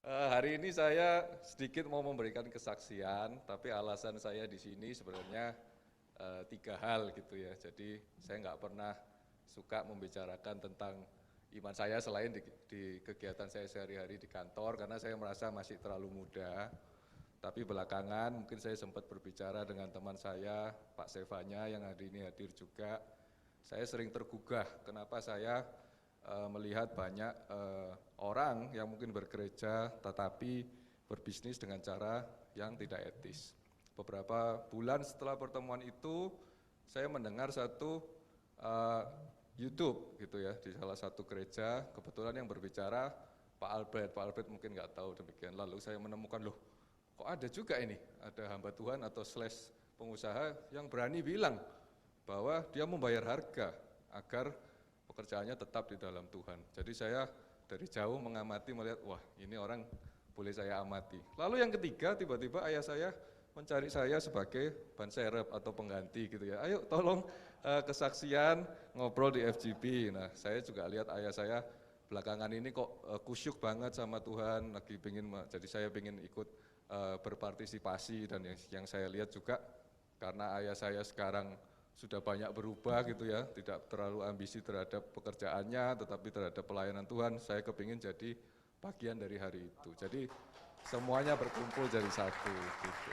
Hari ini saya sedikit mau memberikan kesaksian, tapi alasan saya di sini sebenarnya tiga hal gitu ya. Jadi saya nggak pernah suka membicarakan tentang iman saya selain di kegiatan saya sehari-hari di kantor, karena saya merasa masih terlalu muda. Tapi belakangan mungkin saya sempat berbicara dengan teman saya, Pak Sevanya yang hari ini hadir juga. Saya sering tergugah kenapa saya melihat banyak orang yang mungkin bergereja tetapi berbisnis dengan cara yang tidak etis. Beberapa bulan setelah pertemuan itu, saya mendengar satu YouTube gitu ya di salah satu gereja, kebetulan yang berbicara Pak Albert. Pak Albert mungkin nggak tahu demikian. Lalu saya menemukan, loh kok ada juga ini, ada hamba Tuhan atau slash pengusaha yang berani bilang bahwa dia membayar harga agar pekerjaannya tetap di dalam Tuhan. Jadi saya dari jauh mengamati, melihat, wah ini orang boleh saya amati. Lalu yang ketiga, tiba-tiba ayah saya mencari saya sebagai ban serep atau pengganti gitu ya. Ayo tolong kesaksian ngobrol di FGP. Nah saya juga lihat ayah saya belakangan ini kok kusyuk banget sama Tuhan, lagi pengen, jadi saya pengen ikut berpartisipasi. Dan yang saya lihat juga karena ayah saya sekarang sudah banyak berubah gitu ya, tidak terlalu ambisi terhadap pekerjaannya, tetapi terhadap pelayanan Tuhan, saya kepingin jadi bagian dari hari itu. Jadi semuanya berkumpul jadi satu gitu.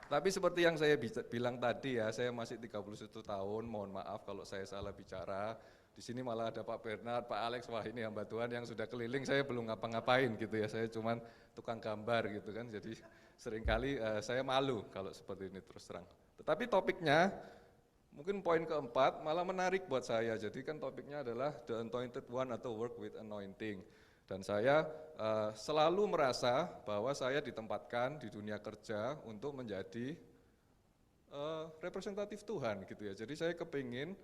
Tapi seperti yang saya bilang tadi ya, saya masih 31 tahun, mohon maaf kalau saya salah bicara. Di sini malah ada Pak Bernard, Pak Alex, wah ini hamba Tuhan yang sudah keliling, saya belum ngapa-ngapain gitu ya, saya cuman tukang gambar gitu kan, jadi seringkali saya malu kalau seperti ini terus terang. Tetapi topiknya, mungkin poin keempat malah menarik buat saya, jadi kan topiknya adalah The Anointed One atau Work with Anointing. Dan saya selalu merasa bahwa saya ditempatkan di dunia kerja untuk menjadi representatif Tuhan gitu ya. Jadi saya kepingin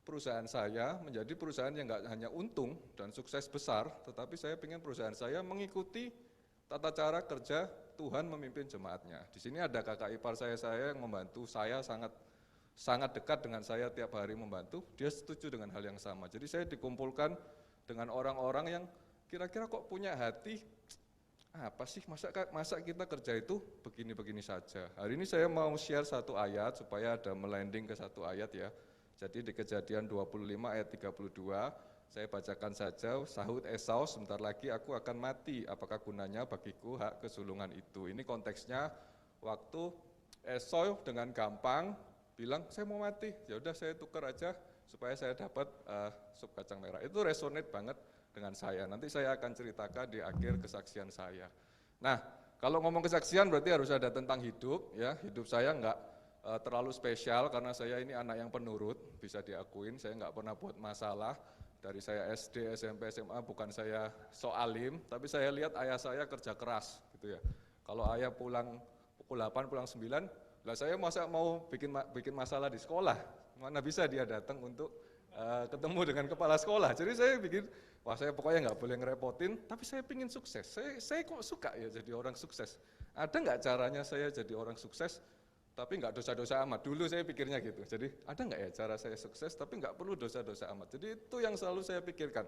perusahaan saya menjadi perusahaan yang nggak hanya untung dan sukses besar, tetapi saya ingin perusahaan saya mengikuti tata cara kerja Tuhan memimpin jemaatnya. Di sini ada kakak ipar saya yang membantu saya, sangat dekat dengan saya, tiap hari membantu, dia setuju dengan hal yang sama. Jadi saya dikumpulkan dengan orang-orang yang kira-kira kok punya hati, apa sih masa kita kerja itu begini-begini saja. Hari ini saya mau share satu ayat supaya ada melanding ke satu ayat ya. Jadi di Kejadian 25 ayat 32, saya bacakan saja. Sahut Esau, sebentar lagi aku akan mati, apakah gunanya bagiku hak kesulungan itu. Ini konteksnya waktu Esau dengan gampang bilang saya mau mati, ya udah saya tukar aja supaya saya dapat sup kacang merah. Itu resonate banget dengan saya. Nanti saya akan ceritakan di akhir kesaksian saya. Nah, kalau ngomong kesaksian berarti harus ada tentang hidup ya. Hidup saya enggak terlalu spesial karena saya ini anak yang penurut, bisa diakuin. Saya enggak pernah buat masalah. Dari saya SD, SMP, SMA bukan saya sok alim, tapi saya lihat ayah saya kerja keras gitu ya. Kalau ayah pulang pukul 8, pulang 9, lah saya masa mau bikin masalah di sekolah. Mana bisa dia datang untuk ketemu dengan kepala sekolah. Jadi saya bikin, wah saya pokoknya nggak boleh ngerepotin, tapi saya pingin sukses. Saya kok suka ya jadi orang sukses. Ada nggak caranya saya jadi orang sukses, tapi nggak dosa-dosa amat? Dulu saya pikirnya gitu. Jadi ada nggak ya cara saya sukses, tapi nggak perlu dosa-dosa amat. Jadi itu yang selalu saya pikirkan.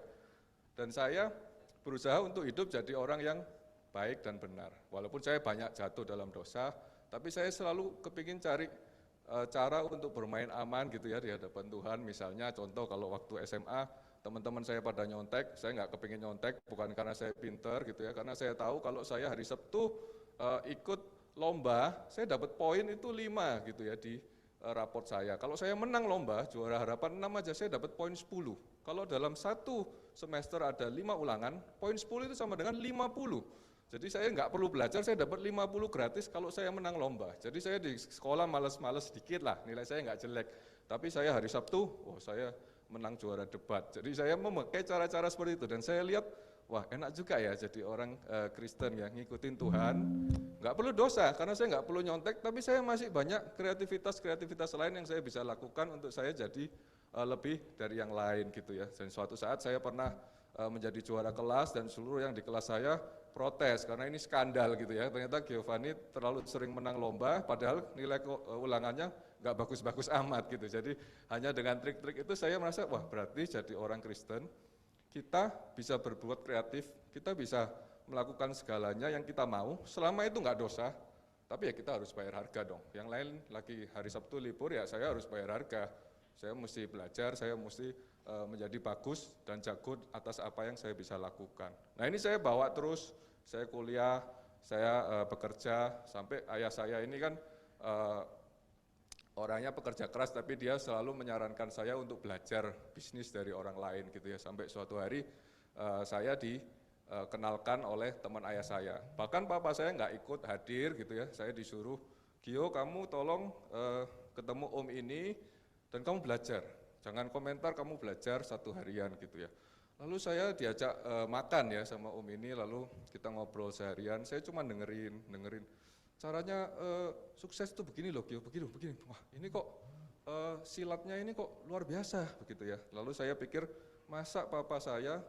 Dan saya berusaha untuk hidup jadi orang yang baik dan benar. Walaupun saya banyak jatuh dalam dosa, tapi saya selalu kepingin cari cara untuk bermain aman gitu ya di hadapan Tuhan. Misalnya contoh kalau waktu SMA teman-teman saya pada nyontek, saya nggak kepingin nyontek bukan karena saya pinter gitu ya, karena saya tahu kalau saya hari Sabtu ikut lomba, saya dapat poin itu 5 gitu ya di raport saya. Kalau saya menang lomba, juara harapan 6 aja saya dapat poin 10. Kalau dalam satu semester ada 5 ulangan, poin 10 itu sama dengan 50. Jadi saya nggak perlu belajar, saya dapat 50 gratis kalau saya menang lomba. Jadi saya di sekolah males-males sedikit lah, nilai saya nggak jelek. Tapi saya hari Sabtu, wah saya menang juara debat. Jadi saya memakai cara-cara seperti itu. Dan saya lihat, wah enak juga ya jadi orang Kristen ya, ngikutin Tuhan. Nggak perlu dosa, karena saya nggak perlu nyontek, tapi saya masih banyak kreativitas lain yang saya bisa lakukan untuk saya jadi lebih dari yang lain gitu ya. Dan suatu saat saya pernah menjadi juara kelas dan seluruh yang di kelas saya protes karena ini skandal gitu ya. Ternyata Giovanni terlalu sering menang lomba padahal nilai ulangannya nggak bagus-bagus amat gitu. Jadi hanya dengan trik-trik itu saya merasa wah berarti jadi orang Kristen kita bisa berbuat kreatif, kita bisa melakukan segalanya yang kita mau, selama itu nggak dosa, tapi ya kita harus bayar harga dong. Yang lain lagi hari Sabtu libur ya saya harus bayar harga. Saya mesti belajar, saya mesti menjadi bagus dan jago atas apa yang saya bisa lakukan. Nah ini saya bawa terus, saya kuliah, saya bekerja, sampai ayah saya ini kan orangnya pekerja keras, tapi dia selalu menyarankan saya untuk belajar bisnis dari orang lain gitu ya. Sampai suatu hari saya dikenalkan oleh teman ayah saya. Bahkan papa saya nggak ikut hadir gitu ya. Saya disuruh, Gio kamu tolong ketemu om ini dan kamu belajar. Jangan komentar, kamu belajar 1 harian gitu ya. Lalu saya diajak makan ya sama om ini, lalu kita ngobrol seharian. Saya cuma dengerin. Caranya sukses itu begini loh, Gio, begini. Wah ini kok silatnya ini kok luar biasa begitu ya. Lalu saya pikir masa papa saya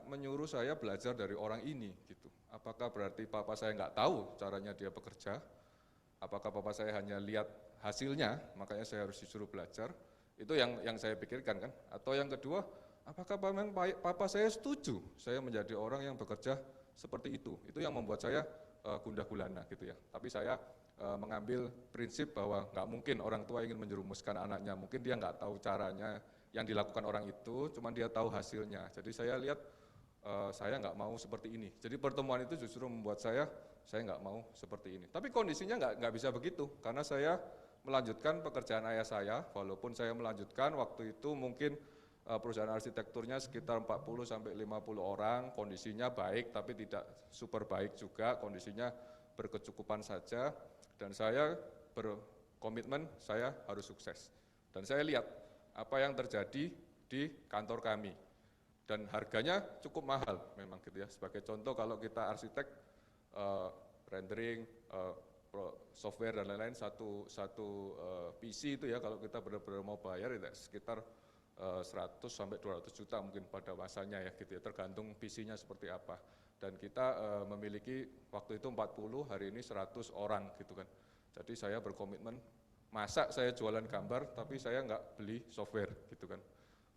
menyuruh saya belajar dari orang ini gitu. Apakah berarti papa saya nggak tahu caranya dia bekerja? Apakah papa saya hanya lihat hasilnya, makanya saya harus disuruh belajar? Itu yang saya pikirkan kan. Atau yang kedua, apakah memang papa saya setuju saya menjadi orang yang bekerja seperti itu? Itu yang membuat saya gundah gulana gitu ya. Tapi saya mengambil prinsip bahwa nggak mungkin orang tua ingin menjerumuskan anaknya. Mungkin dia nggak tahu caranya yang dilakukan orang itu, cuman dia tahu hasilnya. Jadi saya lihat saya nggak mau seperti ini. Jadi pertemuan itu justru membuat saya nggak mau seperti ini. Tapi kondisinya nggak bisa begitu, karena saya melanjutkan pekerjaan ayah saya. Walaupun saya melanjutkan, waktu itu mungkin perusahaan arsitekturnya sekitar 40 sampai 50 orang, kondisinya baik tapi tidak super baik juga, kondisinya berkecukupan saja, dan saya berkomitmen saya harus sukses. Dan saya lihat apa yang terjadi di kantor kami, dan harganya cukup mahal memang gitu ya. Sebagai contoh, kalau kita arsitek, rendering, software dan lain-lain, satu PC itu ya, kalau kita benar-benar mau bayar itu sekitar 100 sampai 200 juta mungkin pada masanya ya gitu ya, tergantung PC-nya seperti apa. Dan kita memiliki waktu itu 40, hari ini 100 orang gitu kan. Jadi saya berkomitmen, masa saya jualan gambar tapi saya nggak beli software gitu kan.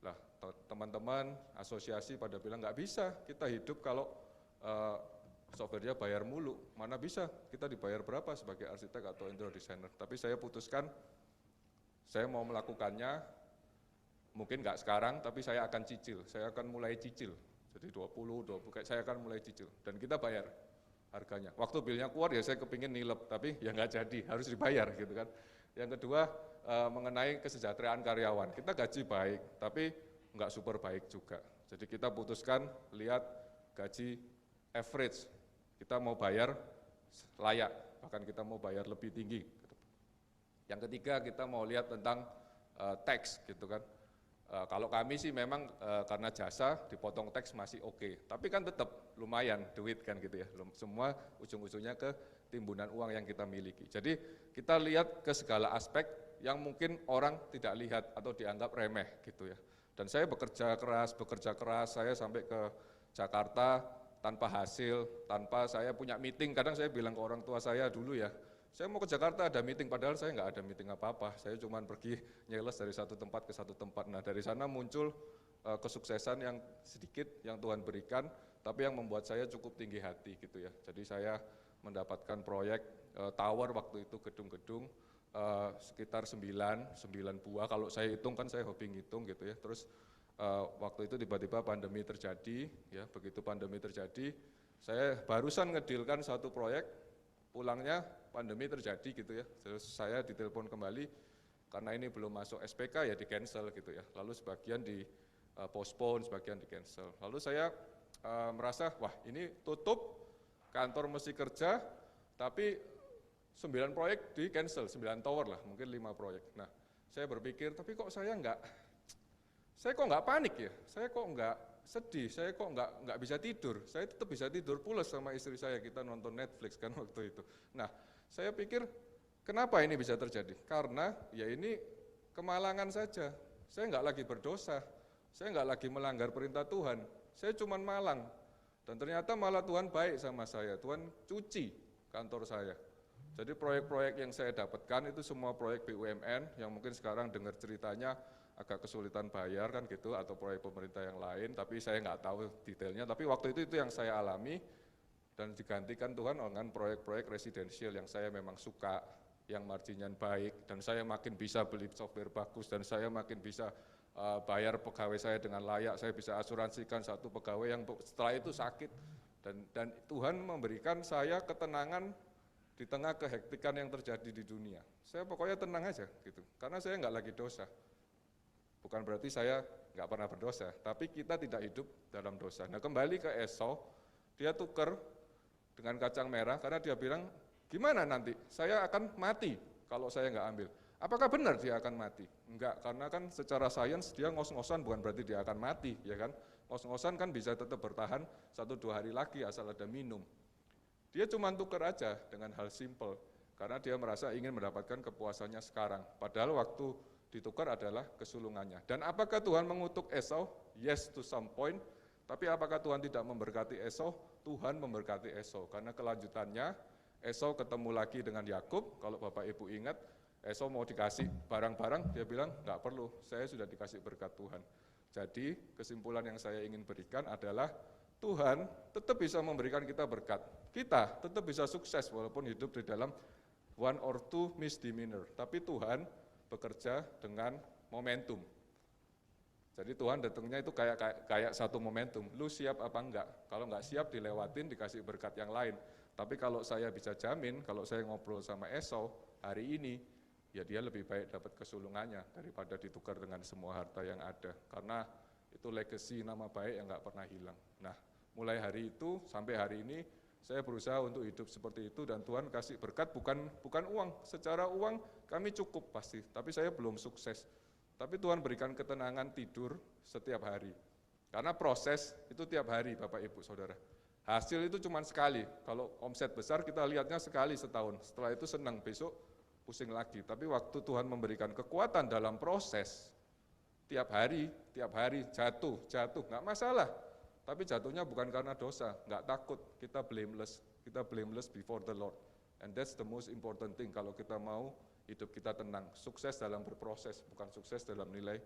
Lah teman-teman asosiasi pada bilang nggak bisa kita hidup kalau softwarenya bayar mulu, mana bisa kita dibayar berapa sebagai arsitek atau interior designer. Tapi saya putuskan saya mau melakukannya. Mungkin nggak sekarang, tapi saya akan cicil, saya akan mulai cicil. Jadi 20, saya akan mulai cicil, dan kita bayar harganya. Waktu bilnya keluar ya saya kepingin nilep, tapi ya nggak jadi, harus dibayar gitu kan. Yang kedua mengenai kesejahteraan karyawan, kita gaji baik, tapi nggak super baik juga. Jadi kita putuskan lihat gaji average, kita mau bayar layak, bahkan kita mau bayar lebih tinggi. Yang ketiga kita mau lihat tentang tax gitu kan. Kalau kami sih memang karena jasa dipotong teks masih oke, tapi kan tetap lumayan duit kan gitu ya, semua ujung-ujungnya ke timbunan uang yang kita miliki. Jadi kita lihat ke segala aspek yang mungkin orang tidak lihat atau dianggap remeh gitu ya. Dan saya bekerja keras, saya sampai ke Jakarta tanpa hasil, tanpa saya punya meeting. Kadang saya bilang ke orang tua saya dulu ya, saya mau ke Jakarta ada meeting, padahal saya nggak ada meeting apa-apa, saya cuma pergi nyeles dari satu tempat ke satu tempat. Nah dari sana muncul kesuksesan yang sedikit yang Tuhan berikan, tapi yang membuat saya cukup tinggi hati gitu ya. Jadi saya mendapatkan proyek tower waktu itu, gedung-gedung sekitar 9 buah, kalau saya hitung kan saya hobi ngitung gitu ya. Terus waktu itu tiba-tiba pandemi terjadi, ya begitu pandemi terjadi, saya barusan ngedilkan satu proyek, pulangnya pandemi terjadi gitu ya, terus saya ditelepon kembali karena ini belum masuk SPK ya di cancel gitu ya, lalu sebagian di postpone, sebagian di cancel. Lalu saya merasa wah ini tutup, kantor mesti kerja, tapi 9 proyek di cancel, 9 tower lah, mungkin 5 proyek. Nah saya berpikir tapi kok saya kok nggak panik ya, saya kok nggak sedih, saya kok nggak bisa tidur, saya tetap bisa tidur pulas sama istri saya, kita nonton Netflix kan waktu itu. Nah saya pikir kenapa ini bisa terjadi, karena ya ini kemalangan saja, saya nggak lagi berdosa, saya nggak lagi melanggar perintah Tuhan, saya cuma malang, dan ternyata malah Tuhan baik sama saya, Tuhan cuci kantor saya. Jadi proyek-proyek yang saya dapatkan itu semua proyek BUMN yang mungkin sekarang dengar ceritanya agak kesulitan bayar kan gitu, atau proyek pemerintah yang lain, tapi saya nggak tahu detailnya, tapi waktu itu yang saya alami, dan digantikan Tuhan dengan proyek-proyek residensial yang saya memang suka, yang marginnya baik, dan saya makin bisa beli software bagus, dan saya makin bisa bayar pegawai saya dengan layak, saya bisa asuransikan satu pegawai yang setelah itu sakit, dan Tuhan memberikan saya ketenangan di tengah kehektikan yang terjadi di dunia. Saya pokoknya tenang aja gitu, karena saya nggak lagi dosa. Bukan berarti saya nggak pernah berdosa, tapi kita tidak hidup dalam dosa. Nah kembali ke Esau, dia tuker dengan kacang merah karena dia bilang, gimana nanti saya akan mati kalau saya nggak ambil. Apakah benar dia akan mati? Enggak, karena kan secara sains dia ngos-ngosan bukan berarti dia akan mati, ya kan? Ngos-ngosan kan bisa tetap bertahan 1-2 hari lagi asal ada minum. Dia cuma tuker aja dengan hal simple, karena dia merasa ingin mendapatkan kepuasannya sekarang. Padahal waktu ditukar adalah kesulungannya. Dan apakah Tuhan mengutuk Esau? Yes to some point. Tapi apakah Tuhan tidak memberkati Esau? Tuhan memberkati Esau. Karena kelanjutannya Esau ketemu lagi dengan Yakub. Kalau Bapak Ibu ingat, Esau mau dikasih barang-barang, dia bilang nggak perlu, saya sudah dikasih berkat Tuhan. Jadi kesimpulan yang saya ingin berikan adalah Tuhan tetap bisa memberikan kita berkat. Kita tetap bisa sukses walaupun hidup di dalam 1 or 2 misdemeanor. Tapi Tuhan bekerja dengan momentum. Jadi Tuhan datangnya itu kayak satu momentum. Lu siap apa enggak? Kalau enggak siap dilewatin, dikasih berkat yang lain. Tapi kalau saya bisa jamin, kalau saya ngobrol sama Esau hari ini, ya dia lebih baik dapat kesulungannya daripada ditukar dengan semua harta yang ada. Karena itu legacy nama baik yang enggak pernah hilang. Nah, mulai hari itu sampai hari ini saya berusaha untuk hidup seperti itu, dan Tuhan kasih berkat bukan uang. Secara uang kami cukup pasti, tapi saya belum sukses. Tapi Tuhan berikan ketenangan tidur setiap hari. Karena proses itu tiap hari Bapak Ibu Saudara. Hasil itu cuma sekali. Kalau omset besar kita lihatnya sekali setahun. Setelah itu senang, besok pusing lagi. Tapi waktu Tuhan memberikan kekuatan dalam proses, tiap hari jatuh, nggak masalah. Tapi jatuhnya bukan karena dosa, nggak takut, kita blameless before the Lord. And that's the most important thing kalau kita mau hidup kita tenang, sukses dalam berproses, bukan sukses dalam nilai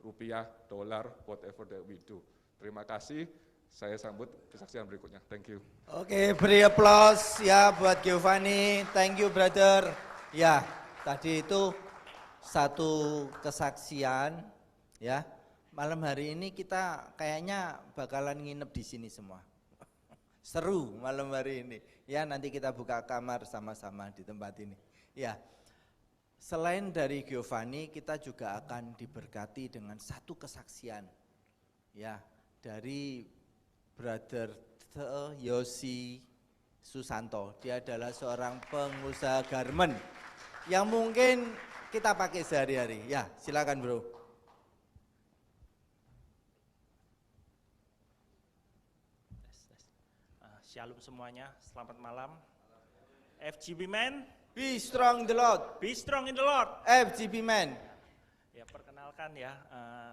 rupiah, dolar, whatever that we do. Terima kasih, saya sambut kesaksian berikutnya, thank you. Oke, beri aplaus ya buat Giovanni, thank you brother. Ya, tadi itu satu kesaksian ya. Malam hari ini kita kayaknya bakalan nginep di sini semua. Seru malam hari ini. Ya, nanti kita buka kamar sama-sama di tempat ini. Ya. Selain dari Giovanni, kita juga akan diberkati dengan satu kesaksian. Ya, dari Brother Yosi Susanto. Dia adalah seorang pengusaha garment yang mungkin kita pakai sehari-hari. Ya, silakan bro. Shalom semuanya, selamat malam. FGB Man, Be strong in the Lord. be strong in the Lord. FGB Man. Ya perkenalkan ya,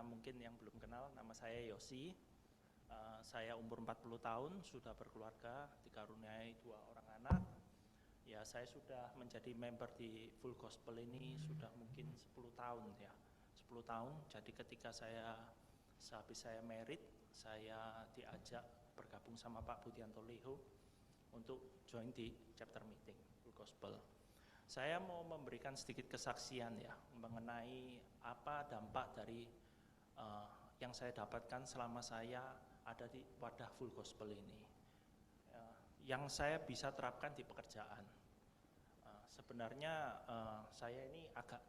mungkin yang belum kenal, nama saya Yosi. Saya umur 40 tahun, sudah berkeluarga, dikaruniai 2 orang anak. Ya saya sudah menjadi member di Full Gospel ini sudah mungkin 10 tahun ya. 10 tahun, jadi ketika sehabis saya married, saya diajak bergabung sama Pak Budianto Leho untuk join di chapter meeting Full Gospel. Saya mau memberikan sedikit kesaksian ya mengenai apa dampak dari yang saya dapatkan selama saya ada di wadah Full Gospel ini, yang saya bisa terapkan di pekerjaan. Sebenarnya saya ini agak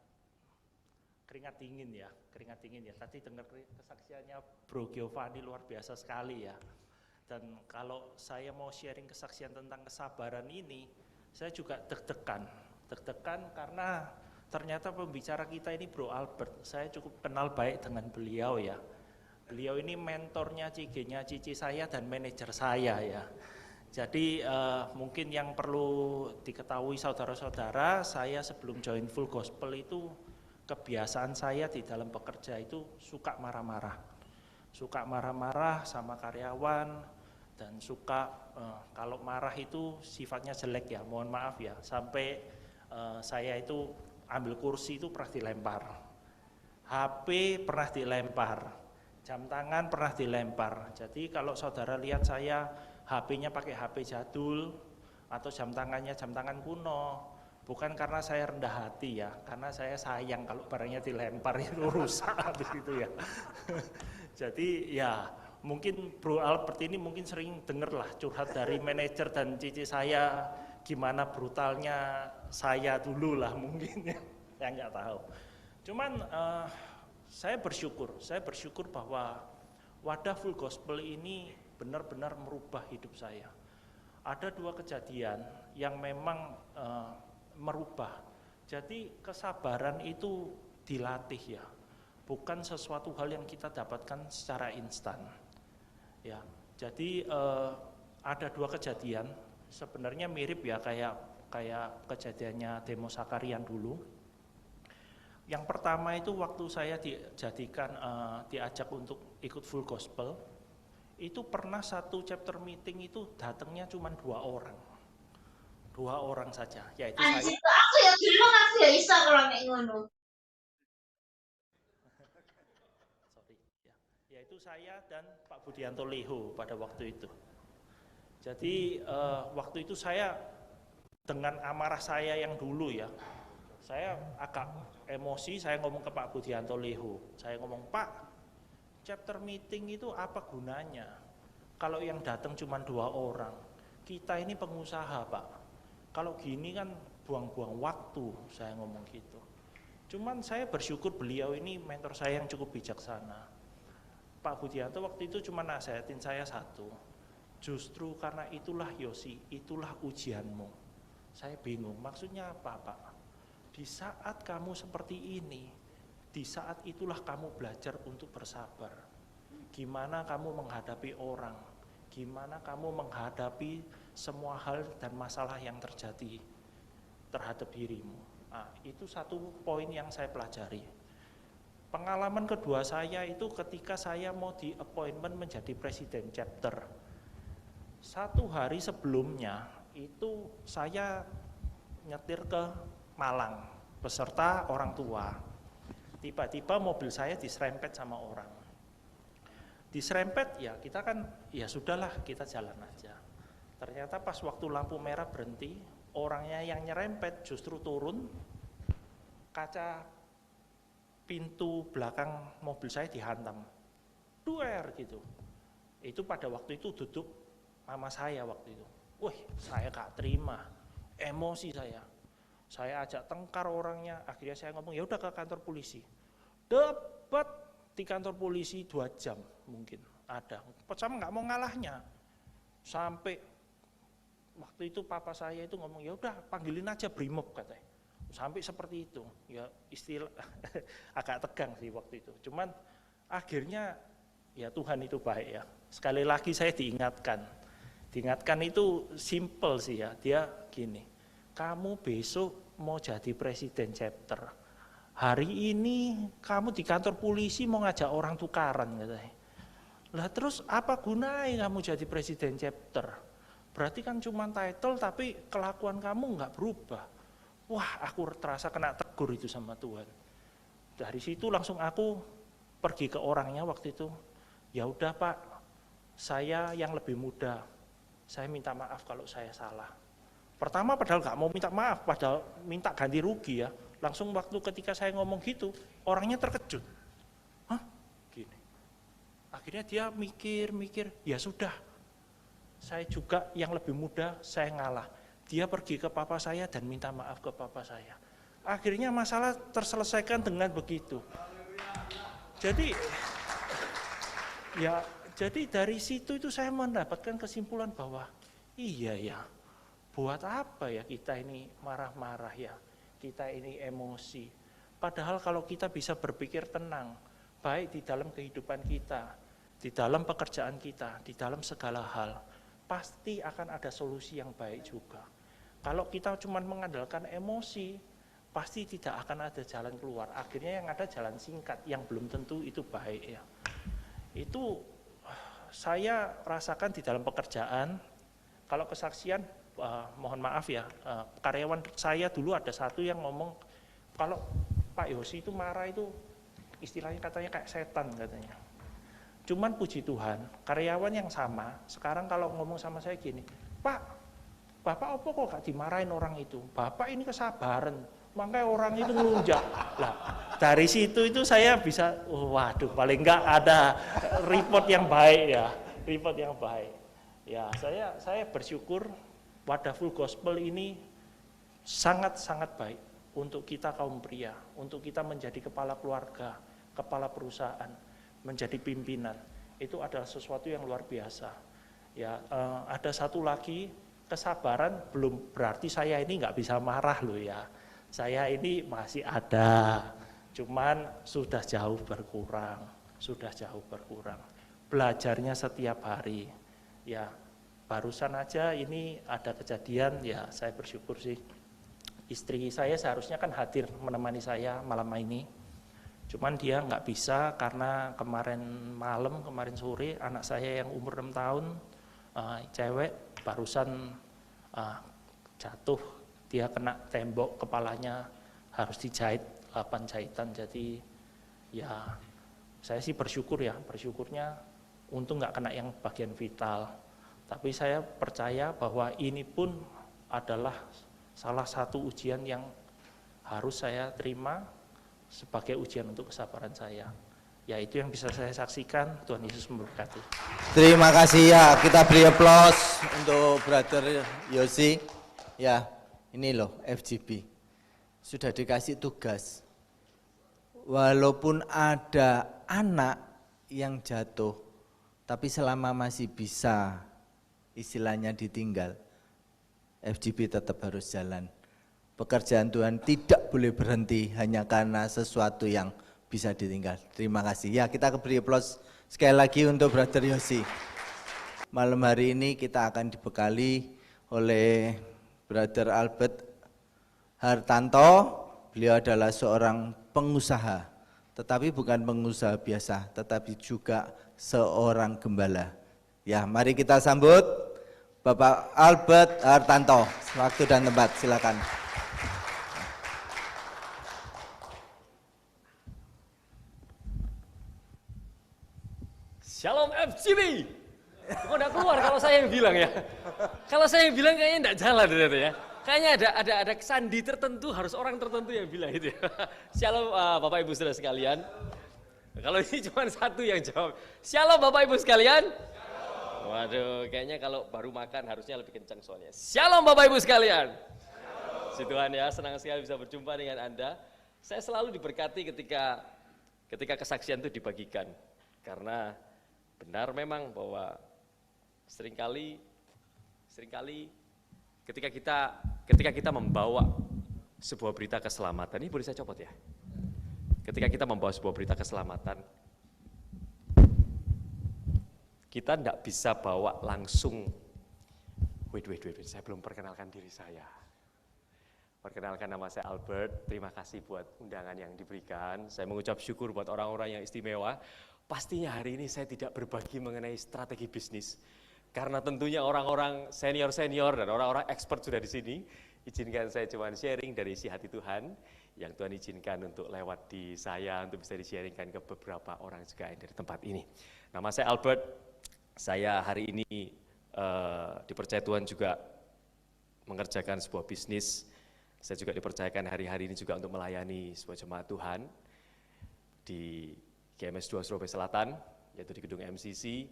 keringat dingin ya. Tadi dengar kesaksiannya Bro Giovanni luar biasa sekali ya. Dan kalau saya mau sharing kesaksian tentang kesabaran ini, saya juga deg-degan karena ternyata pembicara kita ini Bro Albert, saya cukup kenal baik dengan beliau ya. Beliau ini mentornya cigenya cici saya dan manajer saya ya. Jadi mungkin yang perlu diketahui saudara-saudara, saya sebelum join Full Gospel itu kebiasaan saya di dalam bekerja itu suka marah-marah sama karyawan, dan suka kalau marah itu sifatnya jelek ya, mohon maaf ya, sampai saya itu ambil kursi itu pernah dilempar. HP pernah dilempar, jam tangan pernah dilempar. Jadi kalau saudara lihat saya HP-nya pakai HP jadul atau jam tangannya jam tangan kuno, bukan karena saya rendah hati ya, karena saya sayang kalau barangnya dilempar itu rusak habis itu ya. Jadi ya mungkin Bro Albert ini mungkin sering denger lah curhat dari manajer dan cici saya, gimana brutalnya saya dulu lah mungkin ya, saya nggak tahu. Cuman saya bersyukur bahwa wadah Full Gospel ini benar-benar merubah hidup saya. Ada 2 kejadian yang memang merubah. Jadi kesabaran itu dilatih ya, bukan sesuatu hal yang kita dapatkan secara instan. Ya, jadi ada 2 kejadian, sebenarnya mirip ya kayak kejadiannya Demo Sakarian dulu. Yang pertama itu waktu saya diajak untuk ikut Full Gospel, itu pernah satu chapter meeting itu datangnya cuma 2 orang. 2 orang saja, yaitu Anjir, saya. aku ya dulu aku ya iso kalau nek ngono. Sorry, ya, yaitu saya dan Pak Budianto Leho pada waktu itu. Jadi waktu itu saya dengan amarah saya yang dulu ya, saya agak emosi, saya ngomong ke Pak Budianto Leho, saya ngomong, Pak, chapter meeting itu apa gunanya kalau yang datang cuma 2 orang? Kita ini pengusaha Pak, kalau gini kan buang-buang waktu, saya ngomong gitu. Cuman saya bersyukur beliau ini mentor saya yang cukup bijaksana. Pak Budianto waktu itu cuma nasihatin saya satu, justru karena itulah Yosi, itulah ujianmu. Saya bingung, maksudnya apa Pak? Di saat kamu seperti ini, di saat itulah kamu belajar untuk bersabar. Gimana kamu menghadapi orang, gimana kamu menghadapi semua hal dan masalah yang terjadi terhadap dirimu. Nah, itu satu poin yang saya pelajari. Pengalaman kedua saya itu ketika saya mau di appointment menjadi presiden chapter. 1 hari sebelumnya itu saya nyetir ke Malang beserta orang tua. Tiba-tiba mobil saya diserempet sama orang. Diserempet ya kita kan ya sudahlah kita jalan aja. Ternyata pas waktu lampu merah berhenti, orangnya yang nyerempet justru turun, kaca pintu belakang mobil saya dihantam. Duer gitu. Itu pada waktu itu duduk mama saya waktu itu. Wih, saya gak terima, emosi saya. Saya ajak tengkar orangnya, akhirnya saya ngomong ya udah ke kantor polisi. Debat di kantor polisi 2 jam mungkin ada. Sama nggak mau ngalahnya. Sampai waktu itu papa saya itu ngomong ya udah panggilin aja Brimob katanya. Sampai seperti itu. Ya istilah agak tegang sih waktu itu. Cuman akhirnya ya Tuhan itu baik ya. Sekali lagi saya diingatkan. Diingatkan itu simple sih ya. Dia gini, kamu besok mau jadi presiden chapter. Hari ini kamu di kantor polisi mau ngajak orang tukaran katanya. Lah terus apa gunanya kamu jadi presiden chapter? Berarti kan cuma title tapi kelakuan kamu nggak berubah. Wah, aku terasa kena tegur itu sama Tuhan. Dari situ langsung aku pergi ke orangnya waktu itu. Ya udah Pak, saya yang lebih muda. Saya minta maaf kalau saya salah. Pertama padahal nggak mau minta maaf, padahal minta ganti rugi ya. Langsung waktu ketika saya ngomong gitu, orangnya terkejut. Hah? Gini. Akhirnya dia mikir, ya sudah. Saya juga yang lebih muda, saya ngalah. Dia pergi ke papa saya dan minta maaf ke papa saya. Akhirnya masalah terselesaikan dengan begitu. Jadi dari situ itu saya mendapatkan kesimpulan bahwa iya ya, buat apa ya kita ini marah-marah ya, kita ini emosi. Padahal kalau kita bisa berpikir tenang, baik di dalam kehidupan kita, di dalam pekerjaan kita, di dalam segala hal, pasti akan ada solusi yang baik juga. Kalau kita cuma mengandalkan emosi, pasti tidak akan ada jalan keluar. Akhirnya yang ada jalan singkat, yang belum tentu itu baik ya. Itu saya rasakan di dalam pekerjaan. Kalau kesaksian, mohon maaf ya, karyawan saya dulu ada satu yang ngomong, kalau Pak Yosi itu marah itu istilahnya katanya kayak setan katanya. Cuman puji Tuhan, karyawan yang sama, sekarang kalau ngomong sama saya gini, Pak, Bapak apa kok gak dimarahin orang itu? Bapak ini kesabaran, makanya orang itu ngelunjak. Lah, dari situ itu saya bisa, waduh paling enggak ada report yang baik ya, report yang baik. Ya, saya bersyukur Wadah Full Gospel ini sangat-sangat baik untuk kita kaum pria, untuk kita menjadi kepala keluarga, kepala perusahaan, menjadi pimpinan. Itu adalah sesuatu yang luar biasa. Ya, ada satu lagi, kesabaran belum berarti saya ini nggak bisa marah loh ya. Saya ini masih ada, cuman sudah jauh berkurang, Belajarnya setiap hari. Ya, barusan aja ini ada kejadian, ya saya bersyukur sih. Istri saya seharusnya kan hadir menemani saya malam ini. Cuman dia nggak bisa karena kemarin sore anak saya yang umur 6 tahun, cewek, barusan jatuh, dia kena tembok, kepalanya harus dijahit 8 jahitan. Jadi ya saya sih bersyukurnya untung nggak kena yang bagian vital. Tapi saya percaya bahwa ini pun adalah salah satu ujian yang harus saya terima sebagai ujian untuk kesabaran saya. Ya itu yang bisa saya saksikan. Tuhan Yesus memberkati. Terima kasih ya, kita beri aplaus untuk Brother Yosi. Ya, ini loh FGB. Sudah dikasih tugas. Walaupun ada anak yang jatuh, tapi selama masih bisa istilahnya ditinggal, FGB tetap harus jalan. Pekerjaan Tuhan tidak boleh berhenti hanya karena sesuatu yang bisa ditinggal. Terima kasih. Ya, kita beri aplaus sekali lagi untuk Brother Yosi. Malam hari ini kita akan dibekali oleh Brother Albert Hartanto. Beliau adalah seorang pengusaha, tetapi bukan pengusaha biasa, tetapi juga seorang gembala. Ya, mari kita sambut Bapak Albert Hartanto. Waktu dan tempat, silakan. Shalom FGB. Kok enggak keluar kalau saya yang bilang ya? Kalau saya yang bilang kayaknya enggak jalan ternyata ya. Kayaknya ada sandi tertentu, harus orang tertentu yang bilang gitu ya. Shalom Bapak Ibu Saudara sekalian. Kalau ini cuma satu yang jawab. Shalom Bapak Ibu sekalian. Waduh, kayaknya kalau baru makan harusnya lebih kencang soalnya. Shalom Bapak Ibu sekalian. Si Tuhan ya, senang sekali bisa berjumpa dengan Anda. Saya selalu diberkati ketika kesaksian itu dibagikan. Karena benar memang bahwa seringkali ketika kita membawa sebuah berita keselamatan, ini boleh saya copot ya? Ketika kita membawa sebuah berita keselamatan, kita tidak bisa bawa langsung, wait, saya belum perkenalkan diri saya. Perkenalkan, nama saya Albert, terima kasih buat undangan yang diberikan. Saya mengucap syukur buat orang-orang yang istimewa. Pastinya hari ini saya tidak berbagi mengenai strategi bisnis, karena tentunya orang-orang senior dan orang-orang expert sudah di sini. Izinkan saya cuma sharing dari isi hati Tuhan, yang Tuhan izinkan untuk lewat di saya, untuk bisa di-sharingkan ke beberapa orang juga yang dari tempat ini. Nama saya Albert, saya hari ini dipercaya Tuhan juga mengerjakan sebuah bisnis. Saya juga dipercayakan hari-hari ini juga untuk melayani sebuah jemaat Tuhan di GMS 2 Surabaya Selatan, yaitu di gedung MCC.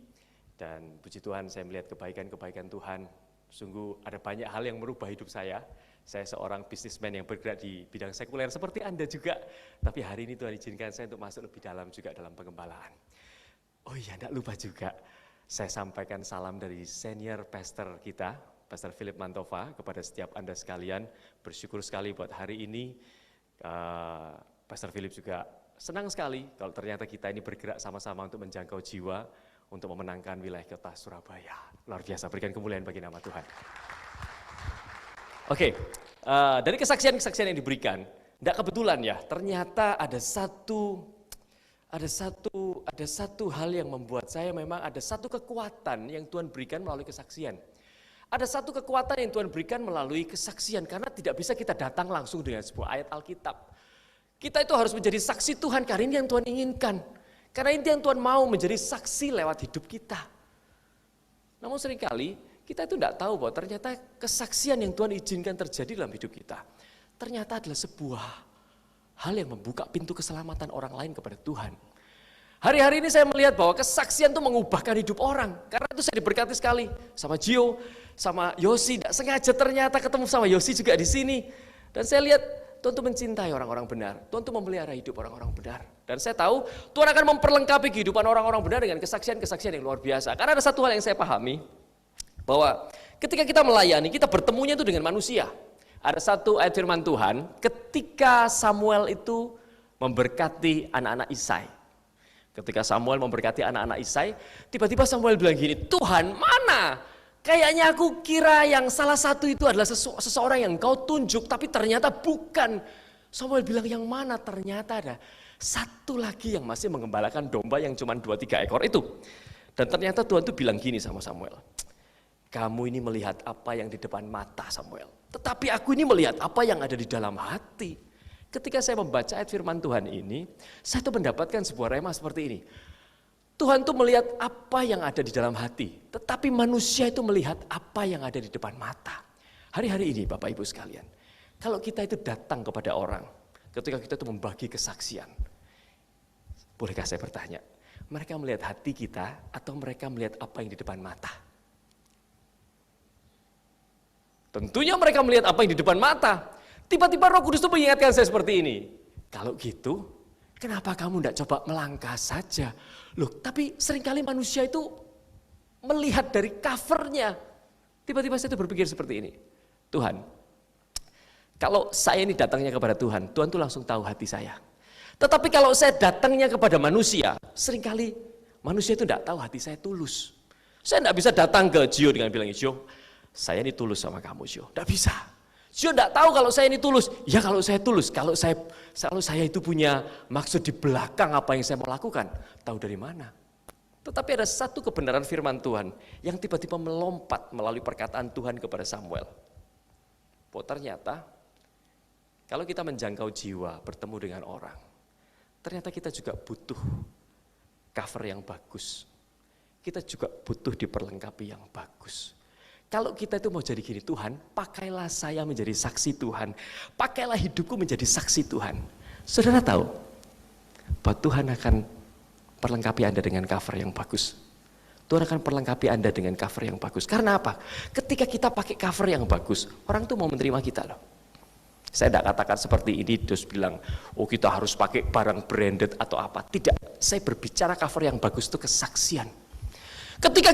Dan puji Tuhan saya melihat kebaikan-kebaikan Tuhan. Sungguh ada banyak hal yang merubah hidup saya. Saya seorang bisnismen yang bergerak di bidang sekuler seperti Anda juga. Tapi hari ini Tuhan izinkan saya untuk masuk lebih dalam juga dalam pengembalaan. Oh iya, tidak lupa juga, saya sampaikan salam dari senior pastor kita, Pastor Philip Mantova, kepada setiap Anda sekalian. Bersyukur sekali buat hari ini. Pastor Philip juga senang sekali kalau ternyata kita ini bergerak sama-sama untuk menjangkau jiwa, untuk memenangkan wilayah kota Surabaya. Luar biasa, berikan kemuliaan bagi nama Tuhan. Oke, dari kesaksian-kesaksian yang diberikan, tidak kebetulan ya, ternyata ada satu hal yang membuat saya memang ada satu kekuatan yang Tuhan berikan melalui kesaksian. Ada satu kekuatan yang Tuhan berikan melalui kesaksian, karena tidak bisa kita datang langsung dengan sebuah ayat Alkitab. Kita itu harus menjadi saksi Tuhan karena ini yang Tuhan inginkan. Karena ini yang Tuhan mau menjadi saksi lewat hidup kita. Namun seringkali kita itu tidak tahu bahwa ternyata kesaksian yang Tuhan izinkan terjadi dalam hidup kita ternyata adalah sebuah hal yang membuka pintu keselamatan orang lain kepada Tuhan. Hari-hari ini saya melihat bahwa kesaksian itu mengubahkan hidup orang. Karena itu saya diberkati sekali sama Gio, sama Yosi. Tidak sengaja ternyata ketemu sama Yosi juga di sini. Dan saya lihat Tuhan itu mencintai orang-orang benar. Tuhan itu memelihara hidup orang-orang benar. Dan saya tahu Tuhan akan memperlengkapi kehidupan orang-orang benar dengan kesaksian-kesaksian yang luar biasa. Karena ada satu hal yang saya pahami, bahwa ketika kita melayani, kita bertemunya itu dengan manusia. Ada satu ayat firman Tuhan, ketika Samuel itu memberkati anak-anak Isai. Ketika Samuel memberkati anak-anak Isai, tiba-tiba Samuel bilang gini, Tuhan mana? Kayaknya aku kira yang salah satu itu adalah seseorang yang kau tunjuk, tapi ternyata bukan. Samuel bilang yang mana? Ternyata ada satu lagi yang masih mengembalakan domba yang cuma 2-3 ekor itu. Dan ternyata Tuhan itu bilang gini sama Samuel, kamu ini melihat apa yang di depan mata Samuel, tetapi aku ini melihat apa yang ada di dalam hati. Ketika saya membaca ayat firman Tuhan ini, saya tuh mendapatkan sebuah rema seperti ini. Tuhan tuh melihat apa yang ada di dalam hati, tetapi manusia itu melihat apa yang ada di depan mata. Hari-hari ini Bapak Ibu sekalian, kalau kita itu datang kepada orang, ketika kita itu membagi kesaksian, bolehkah saya bertanya, mereka melihat hati kita atau mereka melihat apa yang di depan mata? Tentunya mereka melihat apa yang di depan mata. Tiba-tiba Roh Kudus itu mengingatkan saya seperti ini. Kalau gitu, kenapa kamu tidak coba melangkah saja? Loh, tapi seringkali manusia itu melihat dari covernya. Tiba-tiba saya itu berpikir seperti ini. Tuhan, kalau saya ini datangnya kepada Tuhan, Tuhan tuh langsung tahu hati saya. Tetapi kalau saya datangnya kepada manusia, seringkali manusia itu tidak tahu hati saya tulus. Saya tidak bisa datang ke Gio dengan bilang, Gio, saya ini tulus sama kamu, Gio. Tidak bisa. Gio tidak tahu kalau saya ini tulus. Ya kalau saya tulus, kalau saya itu punya maksud di belakang apa yang saya mau lakukan, tahu dari mana? Tetapi ada satu kebenaran firman Tuhan yang tiba-tiba melompat melalui perkataan Tuhan kepada Samuel. Bahwa ternyata kalau kita menjangkau jiwa, bertemu dengan orang, ternyata kita juga butuh cover yang bagus. Kita juga butuh diperlengkapi yang bagus. Kalau kita itu mau jadi gini, Tuhan, pakailah saya menjadi saksi Tuhan. Pakailah hidupku menjadi saksi Tuhan. Saudara tahu bahwa Tuhan akan perlengkapi Anda dengan cover yang bagus. Tuhan akan perlengkapi Anda dengan cover yang bagus. Karena apa? Ketika kita pakai cover yang bagus, orang tuh mau menerima kita loh. Saya tidak katakan seperti ini terus bilang, oh kita harus pakai barang branded atau apa. Tidak, saya berbicara cover yang bagus itu kesaksian. Ketika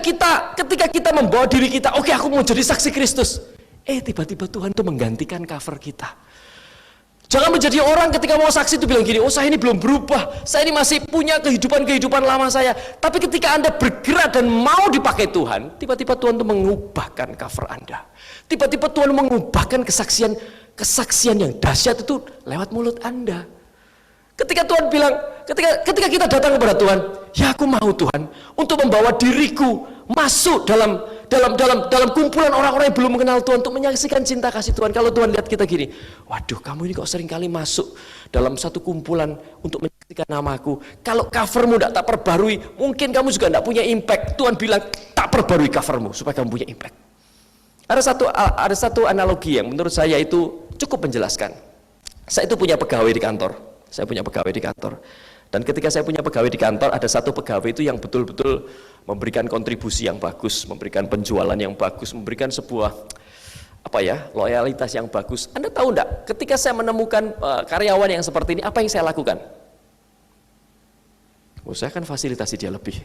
kita membawa diri kita, oke aku mau jadi saksi Kristus. Tiba-tiba Tuhan tuh menggantikan cover kita. Jangan menjadi orang ketika mau saksi itu bilang gini, oh saya ini belum berubah, saya ini masih punya kehidupan lama saya. Tapi ketika Anda bergerak dan mau dipakai Tuhan, tiba-tiba Tuhan tuh mengubahkan cover Anda. Tiba-tiba Tuhan mengubahkan kesaksian yang dahsyat itu lewat mulut Anda. Ketika Tuhan bilang, ketika kita datang kepada Tuhan, ya aku mau Tuhan untuk membawa diriku masuk dalam kumpulan orang-orang yang belum mengenal Tuhan untuk menyaksikan cinta kasih Tuhan. Kalau Tuhan lihat kita gini, waduh kamu ini kok seringkali masuk dalam satu kumpulan untuk menyaksikan namaku. Kalau covermu tidak tak perbarui, mungkin kamu juga tidak punya impact. Tuhan bilang tak perbarui covermu supaya kamu punya impact. Ada satu analogi yang menurut saya itu cukup menjelaskan. Saya itu punya pegawai di kantor. Dan ketika saya punya pegawai di kantor, ada satu pegawai itu yang betul-betul memberikan kontribusi yang bagus, memberikan penjualan yang bagus, memberikan sebuah loyalitas yang bagus. Anda tahu enggak, ketika saya menemukan karyawan yang seperti ini, apa yang saya lakukan? Saya akan fasilitasi dia lebih.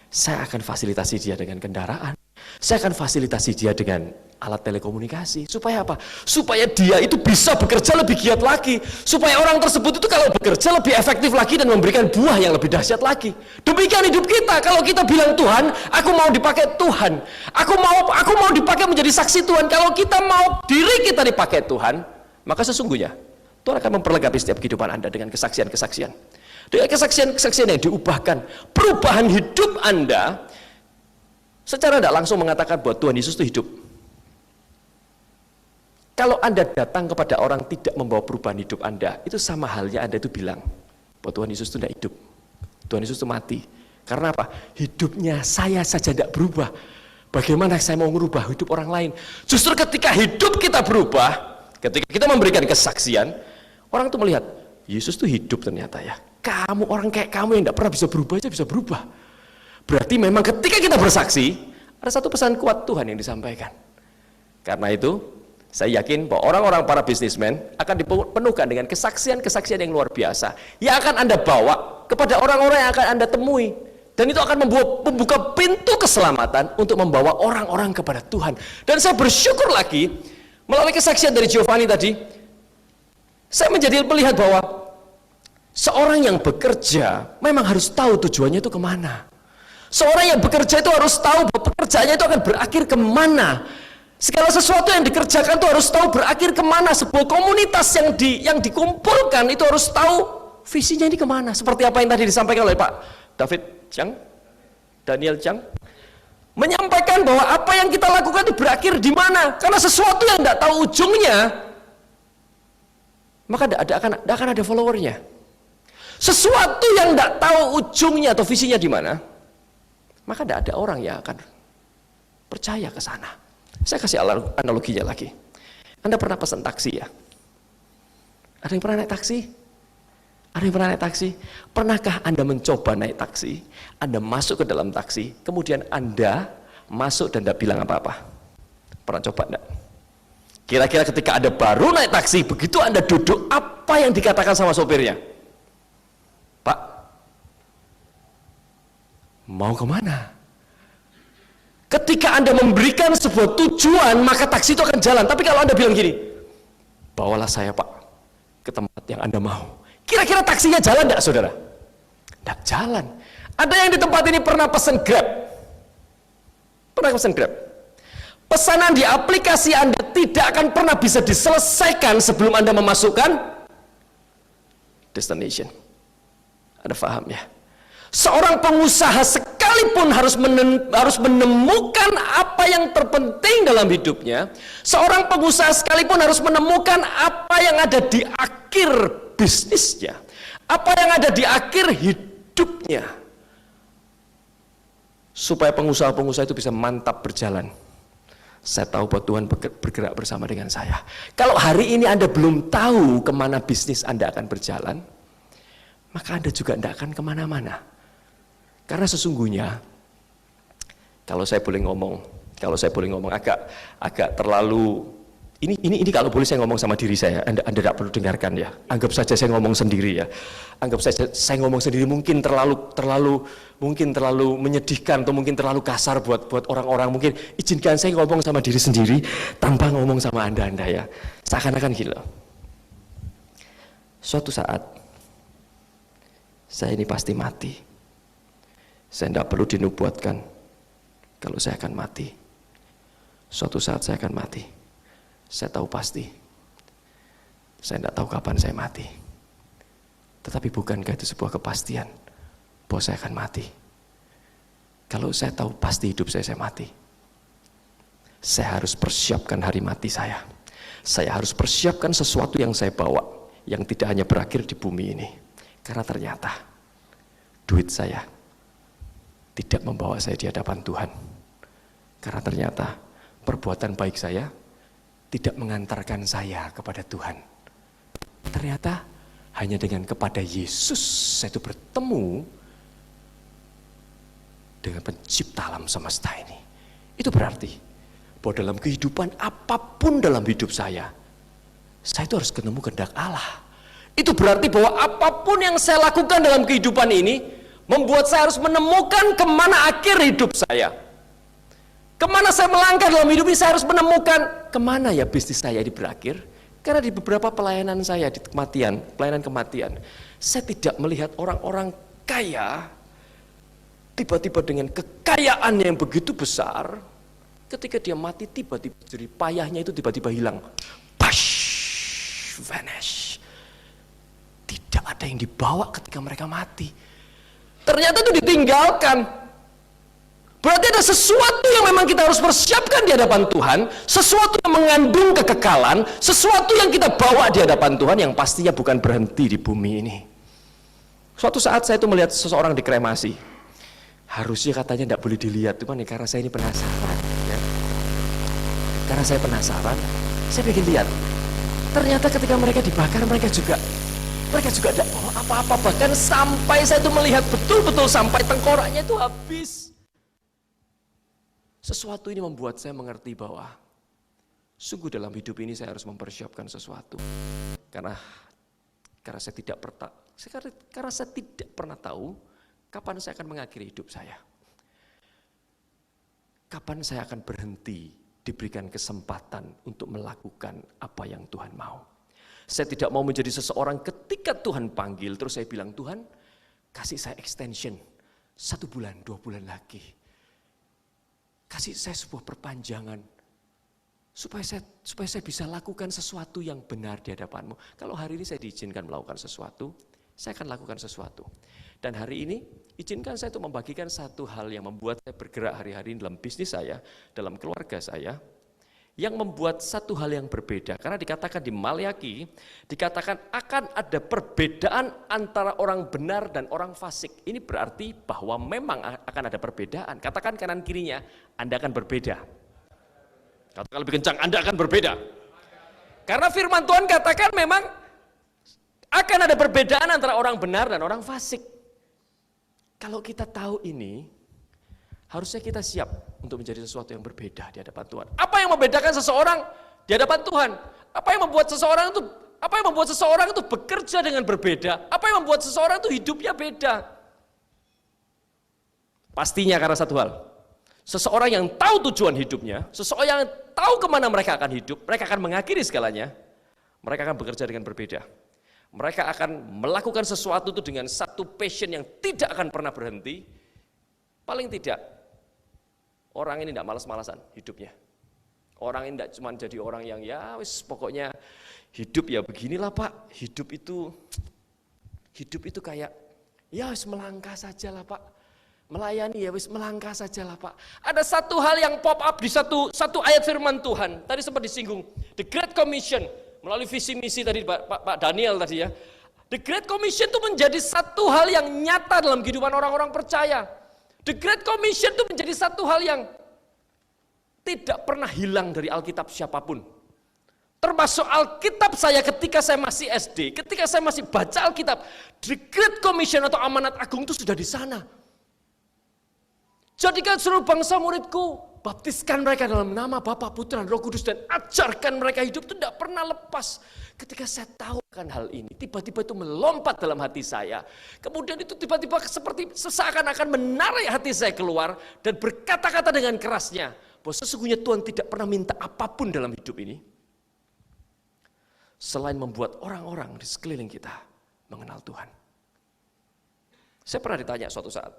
Saya akan fasilitasi dia dengan kendaraan. Saya akan fasilitasi dia dengan alat telekomunikasi. Supaya apa? Supaya dia itu bisa bekerja lebih giat lagi. Supaya orang tersebut itu kalau bekerja lebih efektif lagi dan memberikan buah yang lebih dahsyat lagi. Demikian hidup kita. Kalau kita bilang Tuhan, aku mau dipakai Tuhan. Aku mau dipakai menjadi saksi Tuhan. Kalau kita mau diri kita dipakai Tuhan, maka sesungguhnya Tuhan akan memperlengkapi setiap kehidupan Anda dengan kesaksian-kesaksian. Dengan kesaksian-kesaksian yang diubahkan. Perubahan hidup Anda secara tidak langsung mengatakan bahwa Tuhan Yesus itu hidup. Kalau Anda datang kepada orang tidak membawa perubahan hidup Anda, itu sama halnya Anda itu bilang bahwa Tuhan Yesus itu tidak hidup. Tuhan Yesus itu mati. Karena apa? Hidupnya saya saja tidak berubah. Bagaimana saya mau merubah hidup orang lain? Justru ketika hidup kita berubah, ketika kita memberikan kesaksian, orang itu melihat, Yesus itu hidup ternyata ya. Kamu orang kayak kamu yang tidak pernah bisa berubah, aja bisa berubah. Berarti memang ketika kita bersaksi, ada satu pesan kuat Tuhan yang disampaikan. Karena itu, saya yakin bahwa orang-orang para bisnismen akan dipenuhkan dengan kesaksian-kesaksian yang luar biasa yang akan Anda bawa kepada orang-orang yang akan Anda temui, dan itu akan membuka pintu keselamatan untuk membawa orang-orang kepada Tuhan. Dan saya bersyukur lagi melalui kesaksian dari Giovanni tadi, saya menjadi melihat bahwa seorang yang bekerja memang harus tahu tujuannya itu kemana. Seorang yang bekerja itu harus tahu bahwa pekerjaannya itu akan berakhir kemana. Segala sesuatu yang dikerjakan itu harus tahu berakhir kemana. Sebuah komunitas yang dikumpulkan itu harus tahu visinya ini kemana. Seperti apa yang tadi disampaikan oleh Pak Daniel Chang, menyampaikan bahwa apa yang kita lakukan itu berakhir di mana. Karena sesuatu yang tidak tahu ujungnya, maka tidak akan ada followernya. Sesuatu yang tidak tahu ujungnya atau visinya di mana, maka tidak ada orang yang akan percaya ke sana. Saya kasih analoginya lagi. Anda pernah pesan taksi ya? Ada yang pernah naik taksi? Ada yang pernah naik taksi? Pernahkah Anda mencoba naik taksi? Anda masuk ke dalam taksi, kemudian Anda masuk dan tidak bilang apa-apa? Pernah coba enggak? Kira-kira ketika Anda baru naik taksi, begitu Anda duduk, apa yang dikatakan sama sopirnya? Pak, mau kemana? Ketika Anda memberikan sebuah tujuan, maka taksi itu akan jalan. Tapi kalau Anda bilang gini, bawalah saya Pak ke tempat yang Anda mau, kira-kira taksinya jalan enggak saudara? Tidak jalan. Ada yang di tempat ini pernah pesan Grab? Pernah pesan Grab? Pesanan di aplikasi Anda tidak akan pernah bisa diselesaikan sebelum Anda memasukkan destination. Anda paham ya? Seorang pengusaha sekalipun harus menemukan apa yang terpenting dalam hidupnya. Seorang pengusaha sekalipun harus menemukan apa yang ada di akhir bisnisnya, apa yang ada di akhir hidupnya, supaya pengusaha-pengusaha itu bisa mantap berjalan. Saya tahu bahwa Tuhan bergerak bersama dengan saya. Kalau hari ini Anda belum tahu kemana bisnis Anda akan berjalan, maka Anda juga tidak akan kemana-mana. Karena sesungguhnya, kalau saya boleh ngomong agak terlalu, ini kalau boleh saya ngomong sama diri saya, Anda tidak perlu dengarkan ya. Anggap saja saya ngomong sendiri ya. Anggap saja saya ngomong sendiri, mungkin terlalu menyedihkan atau mungkin terlalu kasar buat orang-orang. Mungkin izinkan saya ngomong sama diri sendiri tanpa ngomong sama Anda ya. Seakan-akan gila. Suatu saat saya ini pasti mati. Saya tidak perlu dinubuatkan kalau saya akan mati. Suatu saat saya akan mati. Saya tahu pasti. Saya tidak tahu kapan saya mati. Tetapi bukankah itu sebuah kepastian bahwa saya akan mati? Kalau saya tahu pasti hidup saya mati, saya harus persiapkan hari mati saya. Saya harus persiapkan sesuatu yang saya bawa, yang tidak hanya berakhir di bumi ini. Karena ternyata duit saya tidak membawa saya di hadapan Tuhan. Karena ternyata perbuatan baik saya tidak mengantarkan saya kepada Tuhan. Ternyata hanya dengan kepada Yesus saya itu bertemu dengan pencipta alam semesta ini. Itu berarti bahwa dalam kehidupan apapun dalam hidup saya itu harus ketemu kehendak Allah. Itu berarti bahwa apapun yang saya lakukan dalam kehidupan ini membuat saya harus menemukan kemana akhir hidup saya. Kemana saya melangkah dalam hidup ini, saya harus menemukan kemana ya bisnis saya ini berakhir. Karena di beberapa pelayanan saya di pelayanan kematian, saya tidak melihat orang-orang kaya tiba-tiba dengan kekayaan yang begitu besar, ketika dia mati tiba-tiba jerih payahnya itu tiba-tiba hilang. Pash, vanish. Tidak ada yang dibawa ketika mereka mati. Ternyata itu ditinggalkan Berarti ada sesuatu yang memang kita harus persiapkan di hadapan Tuhan, sesuatu yang mengandung kekekalan, sesuatu yang kita bawa di hadapan Tuhan yang pastinya bukan berhenti di bumi ini. Suatu saat saya itu melihat seseorang dikremasi. Harusnya katanya tidak boleh dilihat, cuman karena saya ini penasaran. Ya. Karena saya penasaran, saya ingin lihat. Ternyata ketika mereka dibakar, mereka juga tidak bawa apa-apa. Bahkan sampai saya itu melihat betul-betul sampai tengkoraknya itu habis. Sesuatu ini membuat saya mengerti bahwa sungguh dalam hidup ini saya harus mempersiapkan sesuatu. Karena saya tidak pernah tahu kapan saya akan mengakhiri hidup saya. Kapan saya akan berhenti diberikan kesempatan untuk melakukan apa yang Tuhan mau. Saya tidak mau menjadi seseorang ketika Tuhan panggil terus saya bilang, Tuhan kasih saya extension 1 bulan, 2 bulan lagi. Kasih saya sebuah perpanjangan supaya saya bisa lakukan sesuatu yang benar di hadapan-Mu. Kalau hari ini saya diizinkan melakukan sesuatu, saya akan lakukan sesuatu. Dan hari ini izinkan saya untuk membagikan satu hal yang membuat saya bergerak hari-hari dalam bisnis saya, dalam keluarga saya, yang membuat satu hal yang berbeda. Karena dikatakan di Maliaki, dikatakan akan ada perbedaan antara orang benar dan orang fasik. Ini berarti bahwa memang akan ada perbedaan. Katakan kanan kirinya, Anda akan berbeda. Katakan lebih kencang, Anda akan berbeda. Karena firman Tuhan katakan memang akan ada perbedaan antara orang benar dan orang fasik. Kalau kita tahu ini, harusnya kita siap untuk menjadi sesuatu yang berbeda di hadapan Tuhan. Apa yang membedakan seseorang di hadapan Tuhan? Apa yang membuat seseorang itu bekerja dengan berbeda? Apa yang membuat seseorang itu hidupnya beda? Pastinya karena satu hal. Seseorang yang tahu tujuan hidupnya, seseorang yang tahu kemana mereka akan hidup, mereka akan mengakhiri segalanya, mereka akan bekerja dengan berbeda. Mereka akan melakukan sesuatu itu dengan satu passion yang tidak akan pernah berhenti. Paling tidak, orang ini tidak malas-malasan hidupnya. Orang ini tidak cuma jadi orang yang ya wis pokoknya hidup ya beginilah Pak. Hidup itu kayak ya wis melangkah saja lah Pak. Melayani ya wis melangkah saja lah Pak. Ada satu hal yang pop up di satu ayat firman Tuhan. Tadi sempat disinggung, The Great Commission melalui visi misi tadi Pak Daniel tadi ya. The Great Commission itu menjadi satu hal yang nyata dalam kehidupan orang-orang percaya. The Great Commission itu menjadi satu hal yang tidak pernah hilang dari Alkitab siapapun. Termasuk Alkitab saya ketika saya masih SD, ketika saya masih baca Alkitab, The Great Commission atau amanat agung itu sudah di sana. Jadikan seluruh bangsa muridku, baptiskan mereka dalam nama Bapa, Putra, dan Roh Kudus dan ajarkan mereka hidup itu tidak pernah lepas. Ketika saya tahu akan hal ini, tiba-tiba itu melompat dalam hati saya. Kemudian itu tiba-tiba seperti seakan-akan menarik hati saya keluar dan berkata-kata dengan kerasnya bahwa sesungguhnya Tuhan tidak pernah minta apapun dalam hidup ini selain membuat orang-orang di sekeliling kita mengenal Tuhan. Saya pernah ditanya suatu saat,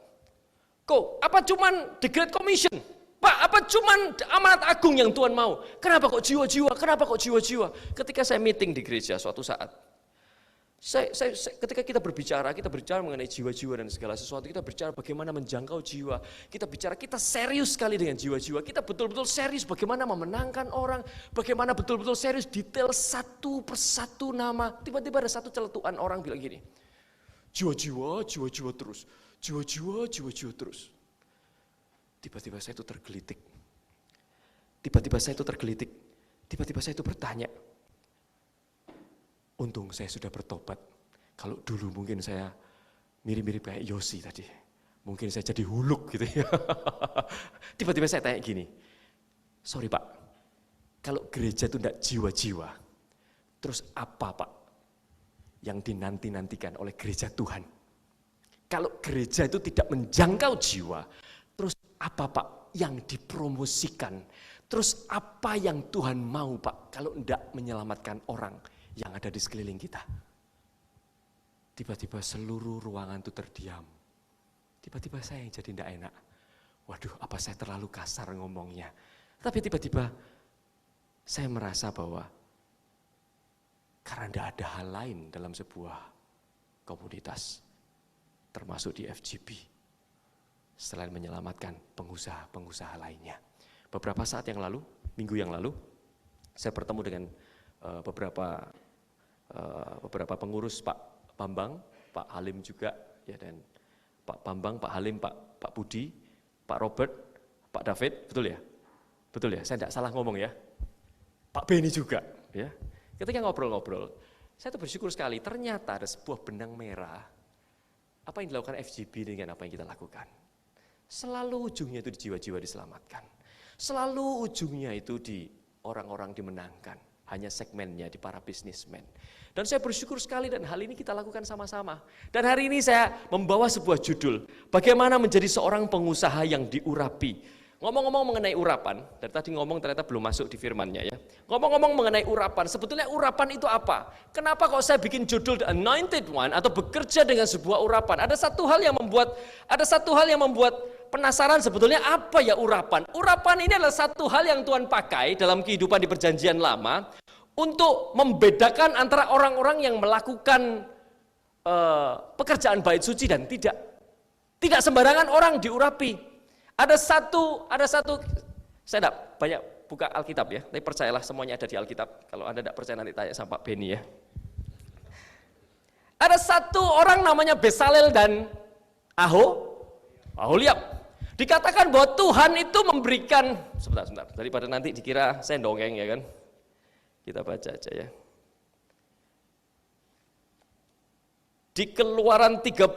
kok apa cuman The Great Commission? Pak, apa cuman amanat agung yang Tuhan mau? Kenapa kok jiwa-jiwa? Kenapa kok jiwa-jiwa? Ketika saya meeting di gereja suatu saat, ketika kita berbicara mengenai jiwa-jiwa dan segala sesuatu, kita bicara bagaimana menjangkau jiwa, kita serius sekali dengan jiwa-jiwa, kita betul-betul serius bagaimana memenangkan orang, bagaimana betul-betul serius detail satu persatu nama. Tiba-tiba ada satu celetukan orang bilang gini, jiwa-jiwa terus, jiwa-jiwa terus. Tiba-tiba saya itu tergelitik. Tiba-tiba saya itu bertanya. Untung saya sudah bertobat. Kalau dulu mungkin saya mirip-mirip kayak Yosi tadi. Mungkin saya jadi huluk gitu ya. Tiba-tiba saya tanya gini. Sorry Pak, kalau gereja itu tidak jiwa-jiwa, terus apa Pak yang dinanti-nantikan oleh gereja Tuhan? Kalau gereja itu tidak menjangkau jiwa, terus apa Pak yang dipromosikan? Terus apa yang Tuhan mau Pak kalau tidak menyelamatkan orang yang ada di sekeliling kita? Tiba-tiba seluruh ruangan itu terdiam. Tiba-tiba saya yang jadi tidak enak. Waduh, apa saya terlalu kasar ngomongnya? Tapi tiba-tiba saya merasa bahwa karena tidak ada hal lain dalam sebuah komunitas, termasuk di FGP, selain menyelamatkan pengusaha-pengusaha lainnya. Beberapa saat yang lalu, minggu yang lalu, saya bertemu dengan beberapa pengurus, Pak Bambang, Pak Halim juga, ya, dan Pak Bambang, Pak Halim, Pak Budi, Pak Robert, Pak David, betul ya? Betul ya, saya tidak salah ngomong ya. Pak Beni juga, ya. Ketika ngobrol-ngobrol, saya tuh bersyukur sekali, ternyata ada sebuah benang merah, apa yang dilakukan FGB dengan apa yang kita lakukan. Selalu ujungnya itu di jiwa-jiwa diselamatkan. Selalu ujungnya itu di orang-orang dimenangkan. Hanya segmennya di para bisnismen. Dan saya bersyukur sekali dan hal ini kita lakukan sama-sama. Dan hari ini saya membawa sebuah judul, bagaimana menjadi seorang pengusaha yang diurapi. Ngomong-ngomong mengenai urapan, dari tadi ngomong ternyata belum masuk di firmannya ya. Ngomong-ngomong mengenai urapan, sebetulnya urapan itu apa? Kenapa kok saya bikin judul The Anointed One atau bekerja dengan sebuah urapan? Ada satu hal yang membuat penasaran sebetulnya apa ya urapan? Urapan ini adalah satu hal yang Tuhan pakai dalam kehidupan di perjanjian lama untuk membedakan antara orang-orang yang melakukan pekerjaan bait suci dan tidak. Tidak sembarangan orang diurapi. Ada satu, saya tidak banyak buka Alkitab ya, tapi percayalah semuanya ada di Alkitab. Kalau Anda tidak percaya nanti tanya sama Pak Beni ya. Ada satu orang namanya Besalel dan Aholiab. Dikatakan bahwa Tuhan itu memberikan, sebentar, daripada nanti dikira saya dongeng ya kan. Kita baca aja ya. Di Keluaran 31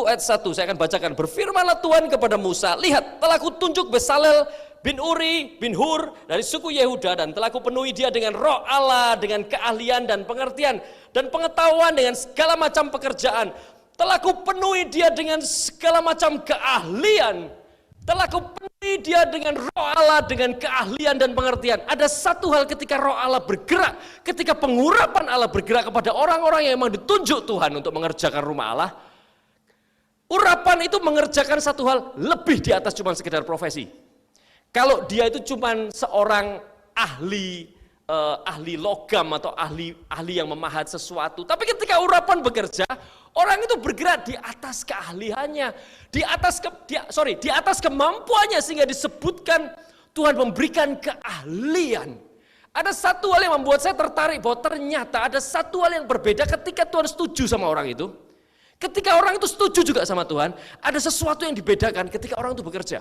ayat 1, saya akan bacakan. Berfirmanlah Tuhan kepada Musa, lihat telah kutunjuk Besalel bin Uri bin Hur dari suku Yehuda dan telah kupenuhi dia dengan roh Allah, dengan keahlian dan pengertian dan pengetahuan dengan segala macam pekerjaan. Telah kupenuhi dia dengan segala macam keahlian. Telah kupenuhi dia dengan roh Allah, dengan keahlian dan pengertian. Ada satu hal ketika roh Allah bergerak, ketika pengurapan Allah bergerak kepada orang-orang yang memang ditunjuk Tuhan untuk mengerjakan rumah Allah. Urapan itu mengerjakan satu hal lebih di atas cuma sekedar profesi. Kalau dia itu cuma seorang ahli logam atau ahli yang memahat sesuatu. Tapi ketika urapan bekerja, orang itu bergerak di atas keahliannya, di atas kemampuannya sehingga disebutkan Tuhan memberikan keahlian. Ada satu hal yang membuat saya tertarik bahwa ternyata ada satu hal yang berbeda ketika Tuhan setuju sama orang itu. Ketika orang itu setuju juga sama Tuhan, ada sesuatu yang dibedakan ketika orang itu bekerja.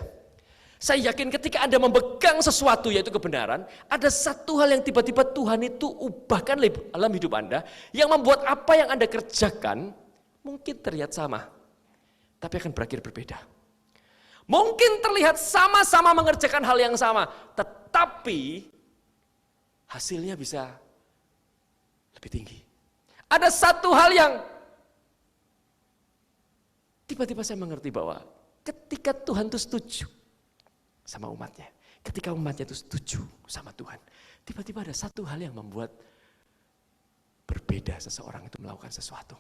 Saya yakin ketika Anda memegang sesuatu yaitu kebenaran, ada satu hal yang tiba-tiba Tuhan itu ubahkan dalam hidup Anda, yang membuat apa yang Anda kerjakan mungkin terlihat sama, tapi akan berakhir berbeda. Mungkin terlihat sama-sama mengerjakan hal yang sama, tetapi hasilnya bisa lebih tinggi. Ada satu hal yang tiba-tiba saya mengerti bahwa ketika Tuhan itu setuju sama umatnya, ketika umatnya itu setuju sama Tuhan, tiba-tiba ada satu hal yang membuat berbeda seseorang itu melakukan sesuatu.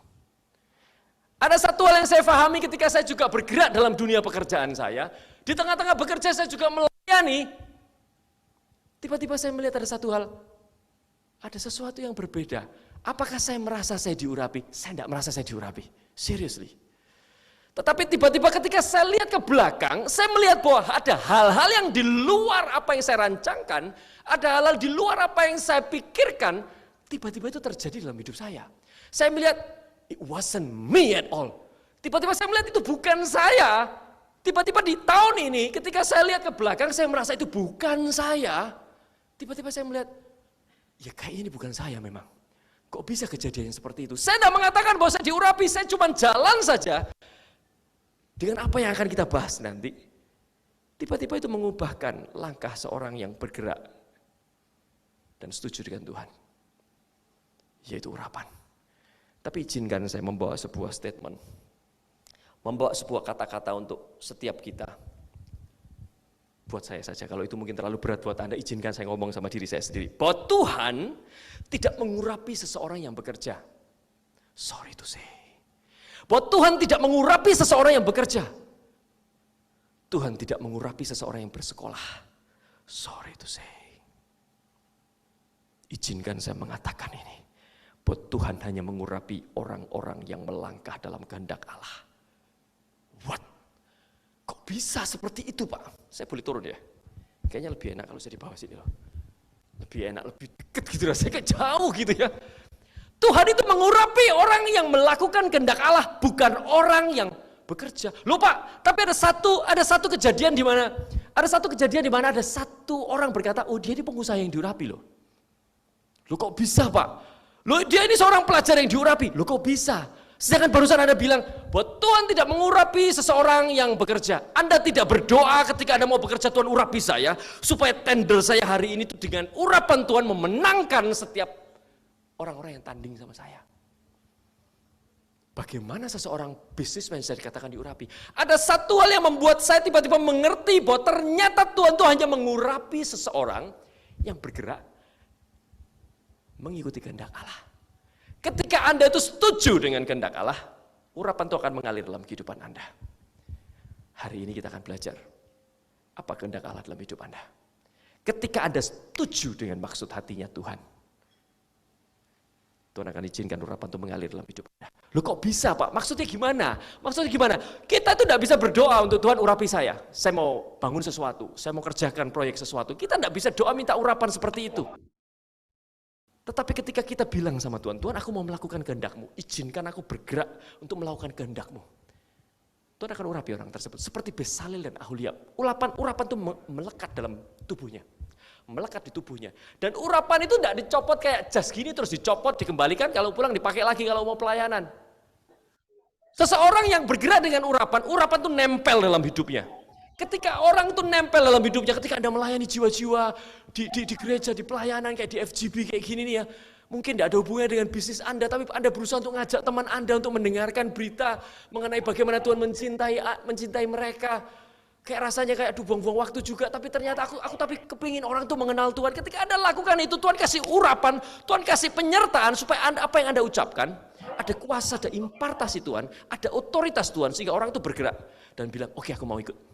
Ada satu hal yang saya pahami ketika saya juga bergerak dalam dunia pekerjaan saya. Di tengah-tengah bekerja saya juga melayani. Tiba-tiba saya melihat ada satu hal, ada sesuatu yang berbeda. Apakah saya merasa saya diurapi? Saya tidak merasa saya diurapi. Seriously. Tetapi tiba-tiba ketika saya lihat ke belakang, saya melihat bahwa ada hal-hal yang di luar apa yang saya rancangkan, ada hal-hal di luar apa yang saya pikirkan, tiba-tiba itu terjadi dalam hidup saya. Saya melihat, it wasn't me at all. Tiba-tiba saya melihat itu bukan saya. Tiba-tiba di tahun ini ketika saya lihat ke belakang, saya merasa itu bukan saya. Tiba-tiba saya melihat, ya kayaknya ini bukan saya memang. Kok bisa kejadian seperti itu? Saya tidak mengatakan bahwa saya diurapi, saya cuma jalan saja. Dengan apa yang akan kita bahas nanti, tiba-tiba itu mengubahkan langkah seorang yang bergerak dan setuju dengan Tuhan, yaitu urapan. Tapi izinkan saya membawa sebuah statement, membawa sebuah kata-kata untuk setiap kita. Buat saya saja, kalau itu mungkin terlalu berat buat Anda, izinkan saya ngomong sama diri saya sendiri. Bahwa Tuhan tidak mengurapi seseorang yang bekerja. Sorry to say. Bahwa Tuhan tidak mengurapi seseorang yang bekerja. Tuhan tidak mengurapi seseorang yang bersekolah. Sorry to say. Izinkan saya mengatakan ini. Bahwa Tuhan hanya mengurapi orang-orang yang melangkah dalam kehendak Allah. What? Kok bisa seperti itu Pak? Saya boleh turun ya? Kayaknya lebih enak kalau saya di bawah sini loh. Lebih enak, lebih dekat gitu rasanya, kayak jauh gitu ya. Tuhan itu mengurapi orang yang melakukan kehendak Allah, bukan orang yang bekerja. Loh Pak, tapi ada satu kejadian di mana ada satu orang berkata, oh dia ini pengusaha yang diurapi loh. Loh kok bisa Pak? Loh dia ini seorang pelajar yang diurapi. Loh kok bisa? Sedangkan barusan Anda bilang bahwa Tuhan tidak mengurapi seseorang yang bekerja. Anda tidak berdoa ketika Anda mau bekerja, Tuhan urapi saya supaya tender saya hari ini itu dengan urapan Tuhan memenangkan setiap orang-orang yang tanding sama saya. Bagaimana seseorang bisnismen bisa dikatakan diurapi? Ada satu hal yang membuat saya tiba-tiba mengerti bahwa ternyata Tuhan itu hanya mengurapi seseorang yang bergerak mengikuti kehendak Allah. Ketika Anda itu setuju dengan kehendak Allah, urapan itu akan mengalir dalam kehidupan Anda. Hari ini kita akan belajar apa kehendak Allah dalam hidup Anda. Ketika Anda setuju dengan maksud hatinya Tuhan, Tuhan akan izinkan urapan itu mengalir dalam hidup Anda. Loh kok bisa Pak? Maksudnya gimana? Kita tuh tidak bisa berdoa untuk Tuhan urapi saya. Saya mau bangun sesuatu, saya mau kerjakan proyek sesuatu. Kita tidak bisa doa minta urapan seperti itu. Tetapi ketika kita bilang sama Tuhan, Tuhan aku mau melakukan kehendak-Mu, izinkan aku bergerak untuk melakukan kehendak-Mu. Tuhan akan urapi orang tersebut. Seperti Besaleel dan Aholiab. Urapan itu melekat dalam tubuhnya. Melekat di tubuhnya. Dan urapan itu tidak dicopot kayak jas gini terus dicopot, dikembalikan, kalau pulang dipakai lagi kalau mau pelayanan. Seseorang yang bergerak dengan urapan itu nempel dalam hidupnya. Ketika orang itu nempel dalam hidupnya, ketika Anda melayani jiwa-jiwa di gereja, di pelayanan kayak di FGB kayak gini nih ya, mungkin tidak ada hubungannya dengan bisnis Anda, tapi Anda berusaha untuk ngajak teman Anda untuk mendengarkan berita mengenai bagaimana Tuhan mencintai mereka. Kayak rasanya kayak aduh buang-buang waktu juga, tapi ternyata aku tapi kepingin orang tuh mengenal Tuhan. Ketika Anda lakukan itu, Tuhan kasih urapan, Tuhan kasih penyertaan supaya apa yang Anda ucapkan, ada kuasa, ada impartasi Tuhan, ada otoritas Tuhan sehingga orang itu bergerak dan bilang, oke, aku mau ikut.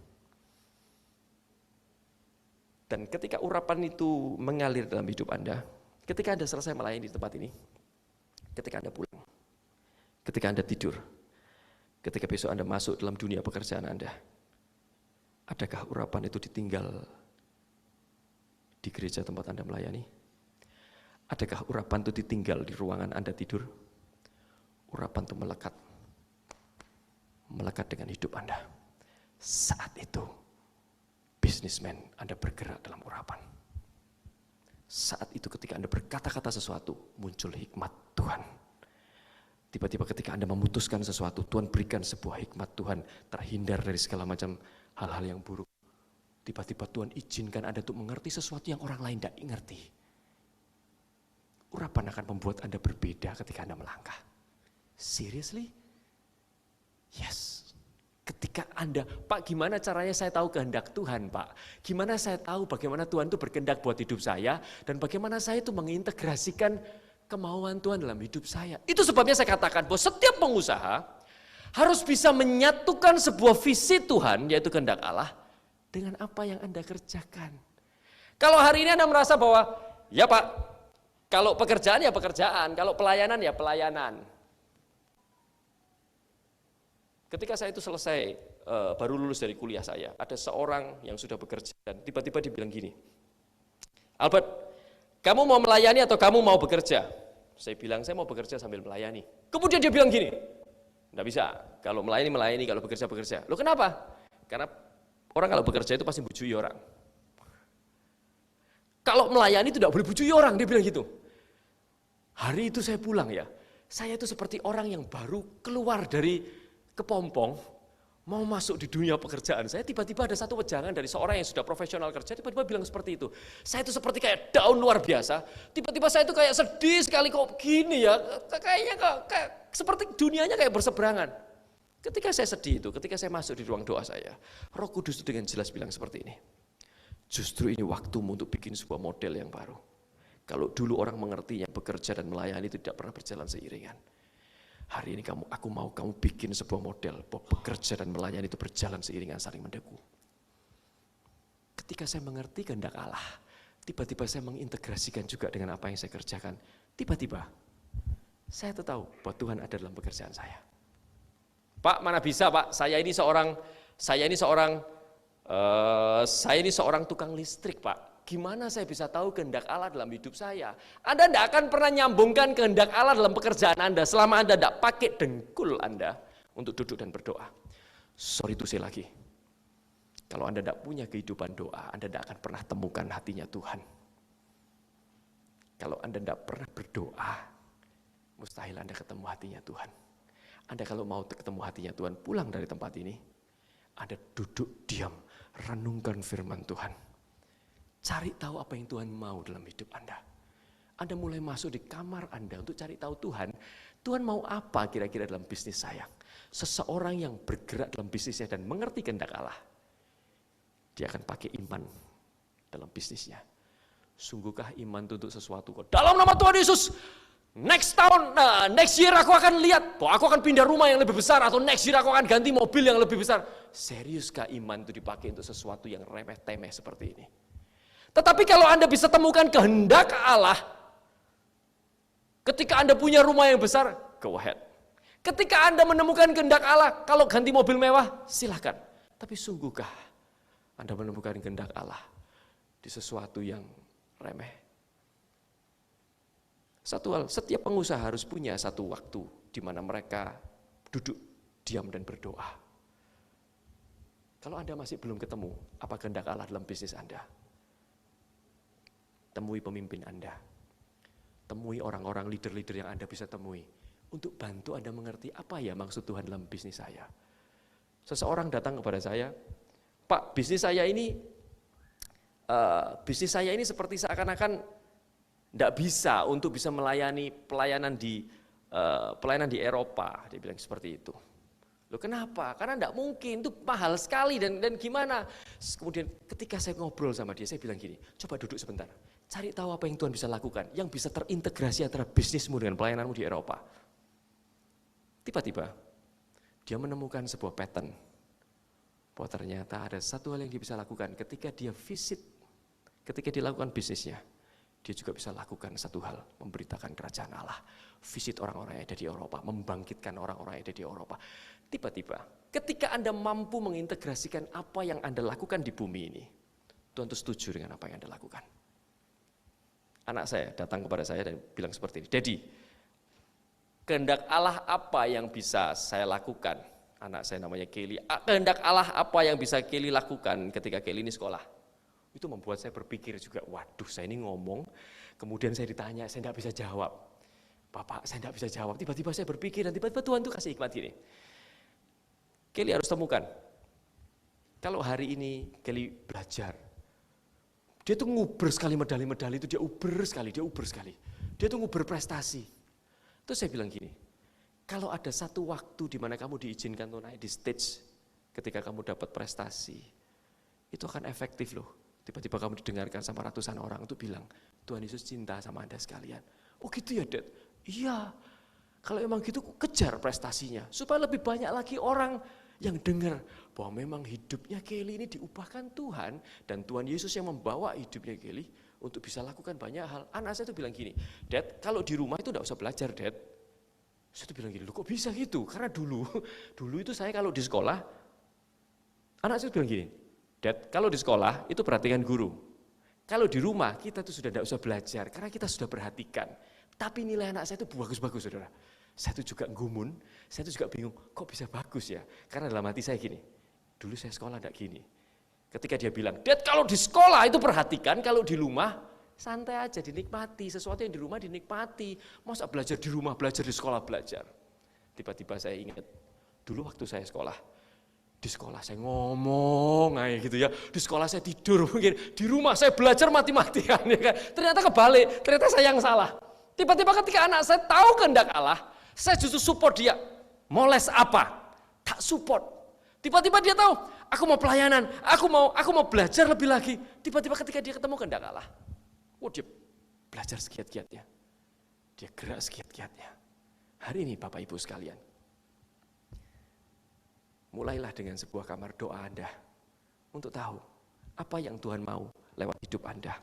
Dan ketika urapan itu mengalir dalam hidup Anda, ketika Anda selesai melayani di tempat ini, ketika Anda pulang, ketika Anda tidur, ketika besok Anda masuk dalam dunia pekerjaan Anda, adakah urapan itu ditinggal di gereja tempat Anda melayani? Adakah urapan itu ditinggal di ruangan Anda tidur? Urapan itu melekat dengan hidup Anda. Saat itu, bisnismen Anda bergerak dalam urapan. Saat itu ketika Anda berkata-kata sesuatu, muncul hikmat Tuhan. Tiba-tiba ketika Anda memutuskan sesuatu, Tuhan berikan sebuah hikmat Tuhan, terhindar dari segala macam hal-hal yang buruk. Tiba-tiba Tuhan izinkan Anda untuk mengerti sesuatu yang orang lain tidak mengerti. Urapan akan membuat Anda berbeda ketika Anda melangkah. Seriously? Yes. Ketika Anda, Pak gimana caranya saya tahu kehendak Tuhan Pak? Gimana saya tahu bagaimana Tuhan itu berkehendak buat hidup saya? Dan bagaimana saya itu mengintegrasikan kemauan Tuhan dalam hidup saya? Itu sebabnya saya katakan bahwa setiap pengusaha harus bisa menyatukan sebuah visi Tuhan, yaitu kehendak Allah, dengan apa yang Anda kerjakan. Kalau hari ini Anda merasa bahwa, ya Pak, kalau pekerjaan ya pekerjaan, kalau pelayanan ya pelayanan. Ketika saya itu selesai, baru lulus dari kuliah saya, ada seorang yang sudah bekerja dan tiba-tiba dia bilang gini, Albert, kamu mau melayani atau kamu mau bekerja? Saya bilang, saya mau bekerja sambil melayani. Kemudian dia bilang gini, enggak bisa, kalau melayani, kalau bekerja. Loh kenapa? Karena orang kalau bekerja itu pasti bujui orang. Kalau melayani itu tidak boleh bujui orang, dia bilang gitu. Hari itu saya pulang ya, saya itu seperti orang yang baru keluar dari kepompong, mau masuk di dunia pekerjaan. Saya tiba-tiba ada satu wejangan dari seorang yang sudah profesional kerja, tiba-tiba bilang seperti itu. Saya itu seperti kayak daun luar biasa, tiba-tiba saya itu kayak sedih sekali kok gini ya, kayaknya kayak seperti dunianya kayak berseberangan. Ketika saya sedih itu, ketika saya masuk di ruang doa saya, Roh Kudus itu dengan jelas bilang seperti ini, justru ini waktumu untuk bikin sebuah model yang baru. Kalau dulu orang mengertinya bekerja dan melayani itu tidak pernah berjalan seiringan. Hari ini aku mau kamu bikin sebuah model bahwa bekerja dan melayani itu berjalan seiringan saling mendukung. Ketika saya mengerti kehendak Allah, tiba-tiba saya mengintegrasikan juga dengan apa yang saya kerjakan. Tiba-tiba saya tahu bahwa Tuhan ada dalam pekerjaan saya. Pak, mana bisa Pak, saya ini seorang Saya ini seorang tukang listrik, Pak. Gimana saya bisa tahu kehendak Allah dalam hidup saya? Anda tidak akan pernah nyambungkan kehendak Allah dalam pekerjaan Anda selama Anda tidak pakai dengkul Anda untuk duduk dan berdoa. Sorry to say lagi. Kalau Anda tidak punya kehidupan doa, Anda tidak akan pernah temukan hatinya Tuhan. Kalau Anda tidak pernah berdoa, mustahil Anda ketemu hatinya Tuhan. Anda kalau mau ketemu hatinya Tuhan, pulang dari tempat ini, Anda duduk diam, renungkan firman Tuhan. Cari tahu apa yang Tuhan mau dalam hidup Anda. Anda mulai masuk di kamar Anda untuk cari tahu Tuhan mau apa kira-kira dalam bisnis saya. Seseorang yang bergerak dalam bisnisnya dan mengerti kehendak Allah, dia akan pakai iman dalam bisnisnya. Sungguhkah iman itu untuk sesuatu? Dalam nama Tuhan Yesus, next year aku akan lihat bahwa aku akan pindah rumah yang lebih besar, atau next year aku akan ganti mobil yang lebih besar. Seriuskah iman itu dipakai untuk sesuatu yang remeh-temeh seperti ini? Tetapi kalau Anda bisa temukan kehendak Allah, ketika Anda punya rumah yang besar, go ahead. Ketika Anda menemukan kehendak Allah, kalau ganti mobil mewah, silakan. Tapi sungguhkah Anda menemukan kehendak Allah di sesuatu yang remeh? Satu hal, setiap pengusaha harus punya satu waktu di mana mereka duduk diam dan berdoa. Kalau Anda masih belum ketemu apa kehendak Allah dalam bisnis Anda, temui pemimpin Anda, temui orang-orang leader-leader yang Anda bisa temui untuk bantu Anda mengerti apa ya maksud Tuhan dalam bisnis saya. Seseorang datang kepada saya, Pak, bisnis saya ini seperti seakan-akan tidak bisa untuk bisa melayani pelayanan di Eropa. Dia bilang seperti itu. Loh kenapa? Karena tidak mungkin, itu mahal sekali dan gimana. Kemudian ketika saya ngobrol sama dia, saya bilang gini, coba duduk sebentar, cari tahu apa yang Tuhan bisa lakukan, yang bisa terintegrasi antara bisnismu dengan pelayananmu di Eropa. Tiba-tiba dia menemukan sebuah pattern, bahwa ternyata ada satu hal yang dia bisa lakukan ketika dia lakukan bisnisnya. Dia juga bisa lakukan satu hal, memberitakan kerajaan Allah. Visit orang-orang yang ada di Eropa, membangkitkan orang-orang yang ada di Eropa. Tiba-tiba, ketika Anda mampu mengintegrasikan apa yang Anda lakukan di bumi ini, Tuhan itu setuju dengan apa yang Anda lakukan. Anak saya datang kepada saya dan bilang seperti ini, Daddy, kehendak Allah apa yang bisa saya lakukan? Anak saya namanya Kelly. Kehendak Allah apa yang bisa Kelly lakukan ketika Kelly ini sekolah? Itu membuat saya berpikir juga, waduh saya ini ngomong, kemudian saya ditanya, saya tidak bisa jawab. Bapak, saya tidak bisa jawab. Tiba-tiba saya berpikir, dan tiba-tiba Tuhan itu kasih hikmat gini. Kelly harus temukan, kalau hari ini Kelly belajar, dia tuh nguber sekali medali-medali itu, dia uber sekali. Dia tuh nguber prestasi. Terus saya bilang gini, kalau ada satu waktu di mana kamu diizinkan untuk naik di stage, ketika kamu dapat prestasi, itu akan efektif loh. Tiba-tiba kamu didengarkan sama ratusan orang untuk bilang, Tuhan Yesus cinta sama Anda sekalian. Oh gitu ya, Dad? Iya. Kalau emang gitu, kejar prestasinya. Supaya lebih banyak lagi orang yang dengar bahwa memang hidupnya Kelly ini diubahkan Tuhan. Dan Tuhan Yesus yang membawa hidupnya Kelly untuk bisa lakukan banyak hal. Anak saya tuh bilang gini, Dad, kalau di rumah itu enggak usah belajar, Dad. Saya tuh bilang gini, loh kok bisa gitu? Karena dulu itu saya kalau di sekolah, anak saya tuh bilang gini, Dad, kalau di sekolah itu perhatikan guru. Kalau di rumah kita tuh sudah tidak usah belajar karena kita sudah perhatikan. Tapi nilai anak saya itu bagus-bagus, saudara. Saya tuh juga gumun, saya tuh juga bingung, kok bisa bagus ya? Karena dalam hati saya gini, dulu saya sekolah tidak gini. Ketika dia bilang, Dad kalau di sekolah itu perhatikan, kalau di rumah santai aja, dinikmati. Sesuatu yang di rumah dinikmati. Masa belajar di rumah, belajar di sekolah, belajar. Tiba-tiba saya ingat, dulu waktu saya sekolah, di sekolah saya ngomong kayak gitu ya, di sekolah saya tidur mungkin, di rumah saya belajar mati-matian ya kan. Ternyata kebalik, ternyata saya yang salah. Tiba-tiba ketika anak saya tahu kehendak Allah, saya justru support dia. Mau les apa? Tak support. Tiba-tiba dia tahu, aku mau pelayanan, aku mau belajar lebih lagi. Tiba-tiba ketika dia ketemu kehendak Allah, dia belajar segiat-giatnya. Dia gerak segiat-giatnya. Hari ini Bapak Ibu sekalian, mulailah dengan sebuah kamar doa Anda untuk tahu apa yang Tuhan mau lewat hidup Anda.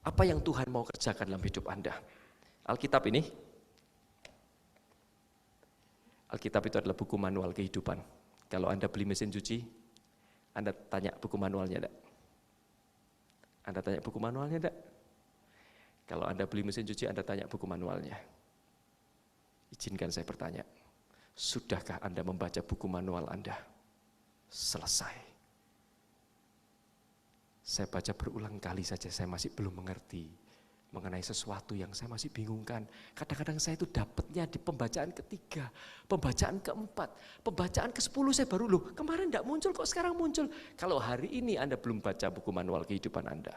Apa yang Tuhan mau kerjakan dalam hidup Anda. Alkitab itu adalah buku manual kehidupan. Kalau Anda beli mesin cuci, Anda tanya buku manualnya enggak? Anda tanya buku manualnya enggak? Kalau Anda beli mesin cuci, Anda tanya buku manualnya. Izinkan saya bertanya, sudahkah Anda membaca buku manual Anda? Selesai. Saya baca berulang kali saja, saya masih belum mengerti mengenai sesuatu yang saya masih bingungkan. Kadang-kadang saya itu dapatnya di pembacaan ketiga, pembacaan keempat, pembacaan ke-10 saya baru, loh kemarin enggak muncul kok sekarang muncul. Kalau hari ini Anda belum baca buku manual kehidupan Anda,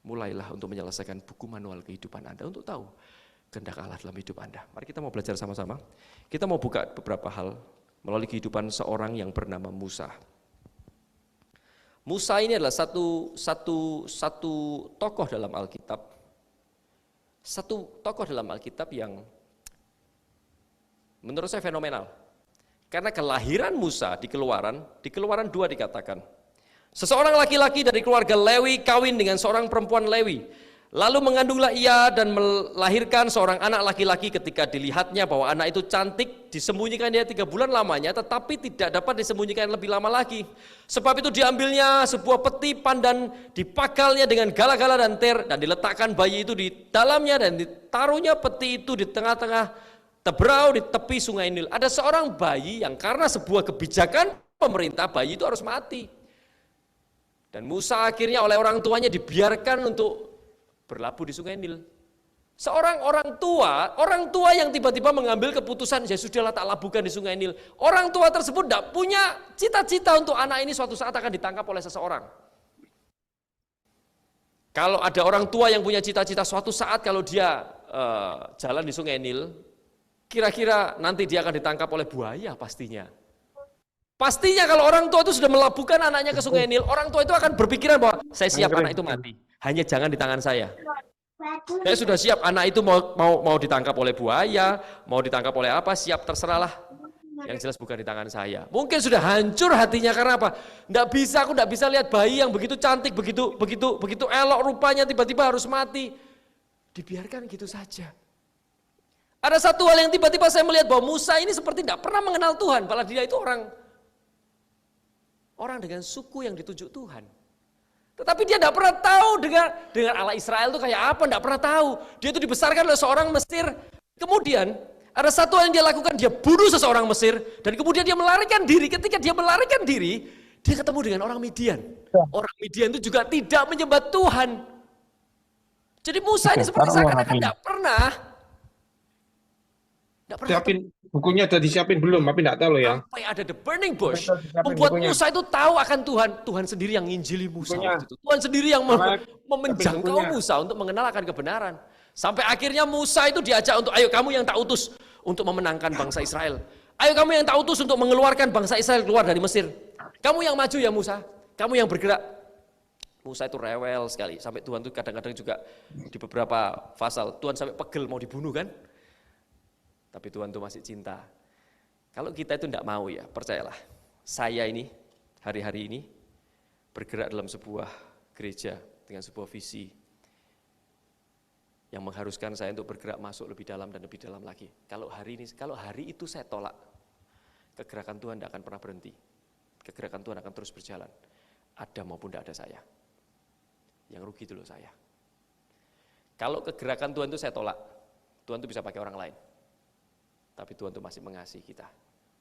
mulailah untuk menyelesaikan buku manual kehidupan Anda untuk tahu kehendak Allah dalam hidup Anda. Mari kita mau belajar sama-sama. Kita mau buka beberapa hal melalui kehidupan seorang yang bernama Musa. Musa ini adalah satu tokoh dalam Alkitab. Satu tokoh dalam Alkitab yang menurut saya fenomenal. Karena kelahiran Musa di Keluaran 2 dikatakan, seseorang laki-laki dari keluarga Lewi kawin dengan seorang perempuan Lewi. Lalu mengandunglah ia dan melahirkan seorang anak laki-laki. Ketika dilihatnya bahwa anak itu cantik, disembunyikan dia 3 bulan lamanya, tetapi tidak dapat disembunyikan lebih lama lagi. Sebab itu diambilnya sebuah peti pandan, dipakalnya dengan gala-gala dan ter, dan diletakkan bayi itu di dalamnya, dan ditaruhnya peti itu di tengah-tengah teberau di tepi sungai Nil. Ada seorang bayi yang karena sebuah kebijakan pemerintah, bayi itu harus mati. Dan Musa akhirnya oleh orang tuanya dibiarkan untuk berlabuh di sungai Nil. Seorang orang tua yang tiba-tiba mengambil keputusan, ya sudahlah tak labuhkan di sungai Nil. Orang tua tersebut tidak punya cita-cita untuk anak ini suatu saat akan ditangkap oleh seseorang. Kalau ada orang tua yang punya cita-cita suatu saat kalau dia jalan di sungai Nil, kira-kira nanti dia akan ditangkap oleh buaya pastinya. Pastinya kalau orang tua itu sudah melabuhkan anaknya ke sungai Nil, orang tua itu akan berpikiran bahwa saya siap anak itu mati, hanya jangan di tangan saya. Saya sudah siap anak itu mau ditangkap oleh buaya, mau ditangkap oleh apa, siap terserahlah. Yang jelas bukan di tangan saya. Mungkin sudah hancur hatinya karena apa? Aku tidak bisa lihat bayi yang begitu cantik, begitu elok rupanya tiba-tiba harus mati. Dibiarkan gitu saja. Ada satu hal yang tiba-tiba saya melihat bahwa Musa ini seperti tidak pernah mengenal Tuhan, padahal dia itu orang dengan suku yang ditunjuk Tuhan. Tetapi dia tidak pernah tahu dengan Allah Israel itu kayak apa, tidak pernah tahu. Dia itu dibesarkan oleh seorang Mesir. Kemudian ada satu hal yang dia lakukan, dia bunuh seseorang Mesir, dan kemudian dia melarikan diri. Ketika dia melarikan diri, dia ketemu dengan orang Midian. Orang Midian itu juga tidak menyembah Tuhan. Jadi Musa ini seperti seakan-akan tidak pernah. Siapin bukunya, udah disiapin belum? Tapi enggak tahu loh ya. Sampai ada the burning bush, membuat Musa itu tahu akan Tuhan. Tuhan sendiri yang nginjili Musa. Tuhan sendiri yang menjangkau Musa untuk mengenal akan kebenaran. Sampai akhirnya Musa itu diajak untuk, ayo kamu yang tak utus untuk memenangkan bangsa Israel. Ayo kamu yang tak utus untuk mengeluarkan bangsa Israel keluar dari Mesir. Kamu yang maju ya Musa, kamu yang bergerak. Musa itu rewel sekali. Sampai Tuhan itu kadang-kadang juga di beberapa pasal, Tuhan sampai pegel mau dibunuh kan. Tapi Tuhan itu masih cinta. Kalau kita itu tidak mau ya, percayalah. Saya ini, hari-hari ini, bergerak dalam sebuah gereja dengan sebuah visi yang mengharuskan saya untuk bergerak masuk lebih dalam dan lebih dalam lagi. Kalau hari itu saya tolak, kegerakan Tuhan tidak akan pernah berhenti. Kegerakan Tuhan akan terus berjalan. Ada maupun tidak ada saya. Yang rugi itu loh saya. Kalau kegerakan Tuhan itu saya tolak, Tuhan itu bisa pakai orang lain. Tapi Tuhan itu masih mengasihi kita,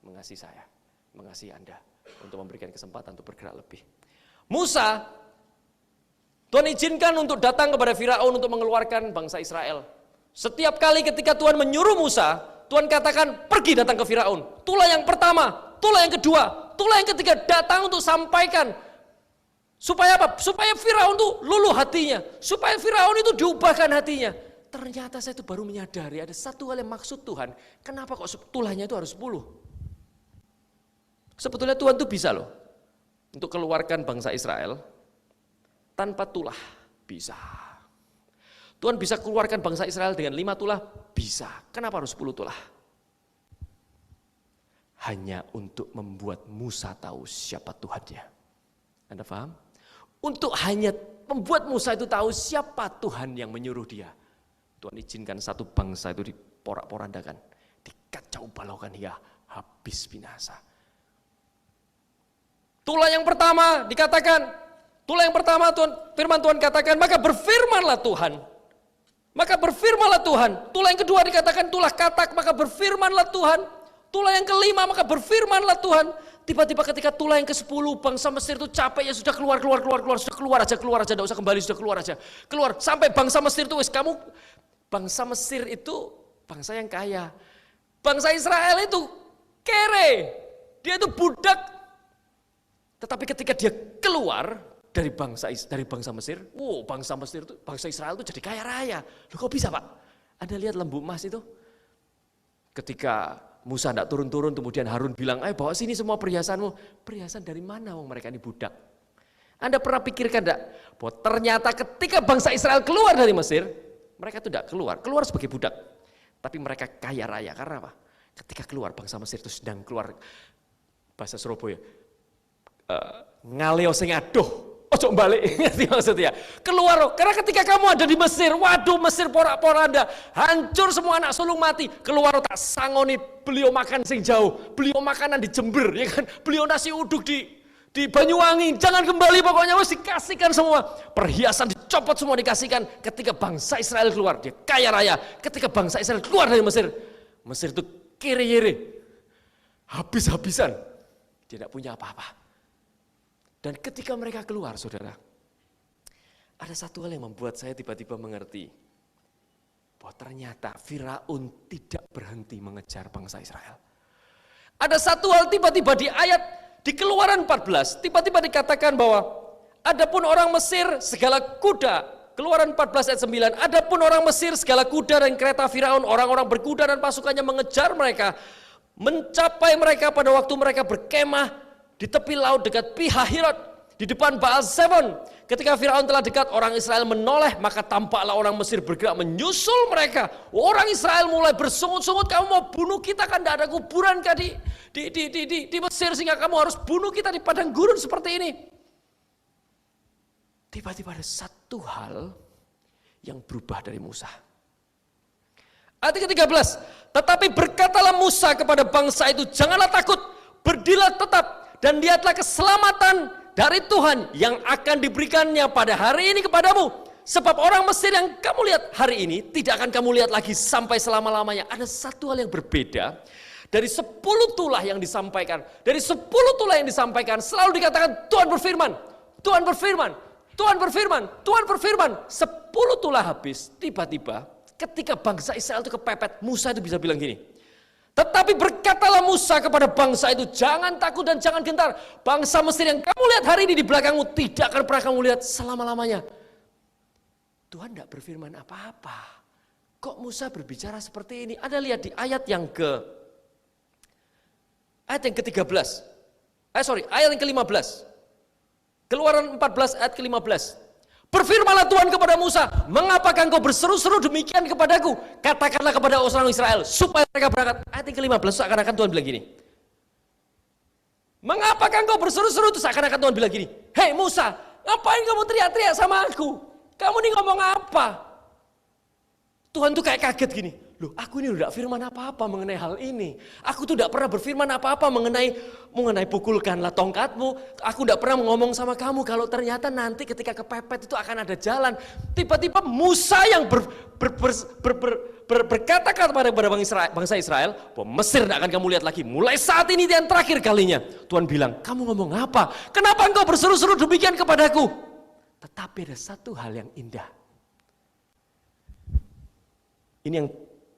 mengasihi saya, mengasihi Anda, untuk memberikan kesempatan untuk bergerak lebih. Musa, Tuhan izinkan untuk datang kepada Firaun untuk mengeluarkan bangsa Israel. Setiap kali ketika Tuhan menyuruh Musa, Tuhan katakan pergi datang ke Firaun. Itulah yang pertama, itulah yang kedua, itulah yang ketiga, datang untuk sampaikan. Supaya apa? Supaya Firaun itu luluh hatinya, supaya Firaun itu diubahkan hatinya. Ternyata saya itu baru menyadari ada satu hal yang maksud Tuhan. Kenapa kok tulahnya itu harus 10? Sebetulnya Tuhan itu bisa loh untuk keluarkan bangsa Israel tanpa tulah, bisa. Tuhan bisa keluarkan bangsa Israel dengan 5 tulah, bisa. Kenapa harus 10 tulah? Hanya untuk membuat Musa tahu siapa Tuhannya. Anda paham? Untuk hanya membuat Musa itu tahu siapa Tuhan yang menyuruh dia. Tuhan izinkan satu bangsa itu diporak-porandakan, dikacau balaukan hingga habis binasa. Tulah yang pertama dikatakan, tulah yang pertama firman Tuhan katakan, maka berfirmanlah Tuhan. Maka berfirmanlah Tuhan. Tulah yang kedua dikatakan tulah katak, maka berfirmanlah Tuhan. Tulah yang kelima, maka berfirmanlah Tuhan. Tiba-tiba ketika tulah yang ke-10, bangsa Mesir itu capek, ya sudah keluar, sudah keluar aja, tidak usah kembali, sudah keluar aja. Keluar, sampai bangsa Mesir itu, kamu, bangsa Mesir itu bangsa yang kaya. Bangsa Israel itu kere, dia itu budak. Tetapi ketika dia keluar dari bangsa Mesir, bangsa Israel itu jadi kaya raya. Loh kok bisa Pak? Anda lihat lembu emas itu? Ketika Musa tidak turun-turun, kemudian Harun bilang, ayo bawa sini semua perhiasanmu. Perhiasan dari mana wong mereka ini budak? Anda pernah pikirkan enggak? Bahwa ternyata ketika bangsa Israel keluar dari Mesir, mereka itu tidak keluar sebagai budak. Tapi mereka kaya raya, karena apa? Ketika keluar, bangsa Mesir itu sedang keluar, bahasa Surabaya, ngaleo sing aduh. Ojo balik, ngerti maksudnya? Keluar, karena ketika kamu ada di Mesir, waduh Mesir porak-poranda, hancur semua anak sulung mati. Keluar tak sangoni beliau makan sing jauh, beliau makanan di Jember, ya kan? Beliau nasi uduk di Banyuwangi, jangan kembali pokoknya harus dikasihkan semua. Perhiasan dicopot semua dikasihkan. Ketika bangsa Israel keluar, dia kaya raya. Ketika bangsa Israel keluar dari Mesir, Mesir itu kere-yere, habis-habisan, dia tidak punya apa-apa. Dan ketika mereka keluar, saudara, ada satu hal yang membuat saya tiba-tiba mengerti bahwa ternyata Firaun tidak berhenti mengejar bangsa Israel. Ada satu hal tiba-tiba di ayat di Keluaran 14, tiba-tiba dikatakan bahwa adapun orang Mesir segala kuda, Keluaran 14 ayat 9, adapun orang Mesir segala kuda dan kereta Firaun, orang-orang berkuda dan pasukannya mengejar mereka, mencapai mereka pada waktu mereka berkemah di tepi laut dekat Pihahirot, di depan Baal Zefon. Ketika Firaun telah dekat, orang Israel menoleh, maka tampaklah orang Mesir bergerak menyusul mereka. Orang Israel mulai bersungut-sungut, kamu mau bunuh kita, kan tidak ada kuburan kan di Mesir, sehingga kamu harus bunuh kita di padang gurun seperti ini. Tiba-tiba ada satu hal yang berubah dari Musa. Ayat ke-13, tetapi berkatalah Musa kepada bangsa itu, janganlah takut, berdirilah tetap, dan lihatlah keselamatan dari Tuhan yang akan diberikannya pada hari ini kepadamu. Sebab orang Mesir yang kamu lihat hari ini tidak akan kamu lihat lagi sampai selama-lamanya. Ada satu hal yang berbeda dari 10 tulah yang disampaikan. Dari 10 tulah yang disampaikan selalu dikatakan Tuhan berfirman, Tuhan berfirman, Tuhan berfirman, Tuhan berfirman. 10 tulah habis, tiba-tiba ketika bangsa Israel itu kepepet, Musa itu bisa bilang gini, tetapi berkatalah Musa kepada bangsa itu, jangan takut dan jangan gentar. Bangsa Mesir yang kamu lihat hari ini di belakangmu tidak akan pernah kamu lihat selama-lamanya. Tuhan tidak berfirman apa-apa. Kok Musa berbicara seperti ini? Anda lihat di ayat yang ke-13. Ayat yang ke-15. Keluaran 14 ayat ke-15. Berfirmanlah Tuhan kepada Musa, mengapakah engkau berseru-seru demikian kepadaku? Katakanlah kepada orang Israel, supaya mereka berangkat. Ayat yang ke-15, seakan-akan Tuhan bilang gini. Mengapakah engkau berseru-seru? Itu seakan-akan Tuhan bilang gini. Hei Musa, ngapain kamu teriak-teriak sama aku? Kamu ini ngomong apa? Tuhan tuh kayak kaget gini. Loh, aku ini udah firman apa-apa mengenai hal ini. Aku tuh udah pernah berfirman apa-apa mengenai pukulkanlah tongkatmu. Aku udah pernah ngomong sama kamu kalau ternyata nanti ketika kepepet itu akan ada jalan. Tiba-tiba Musa yang berkata-kata kepada bangsa Israel, bahwa Mesir tidak akan kamu lihat lagi. Mulai saat ini dan terakhir kalinya. Tuhan bilang, kamu ngomong apa? Kenapa engkau berseru-seru demikian kepadaku? Tetapi ada satu hal yang indah.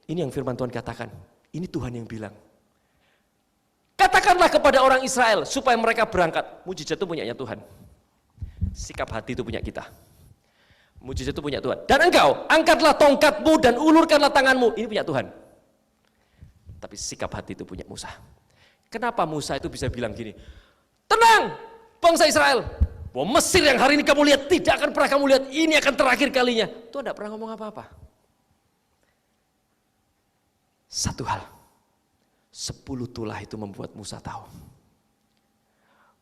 Ini yang firman Tuhan katakan. Ini Tuhan yang bilang. Katakanlah kepada orang Israel supaya mereka berangkat. Mujizat itu punyanya Tuhan. Sikap hati itu punya kita. Mujizat itu punya Tuhan. Dan engkau, angkatlah tongkatmu dan ulurkanlah tanganmu. Ini punya Tuhan. Tapi sikap hati itu punya Musa. Kenapa Musa itu bisa bilang gini? Tenang, bangsa Israel. Bahwa Mesir yang hari ini kamu lihat tidak akan pernah kamu lihat. Ini akan terakhir kalinya. Tuhan tidak pernah ngomong apa-apa. Satu hal, 10 tulah itu membuat Musa tahu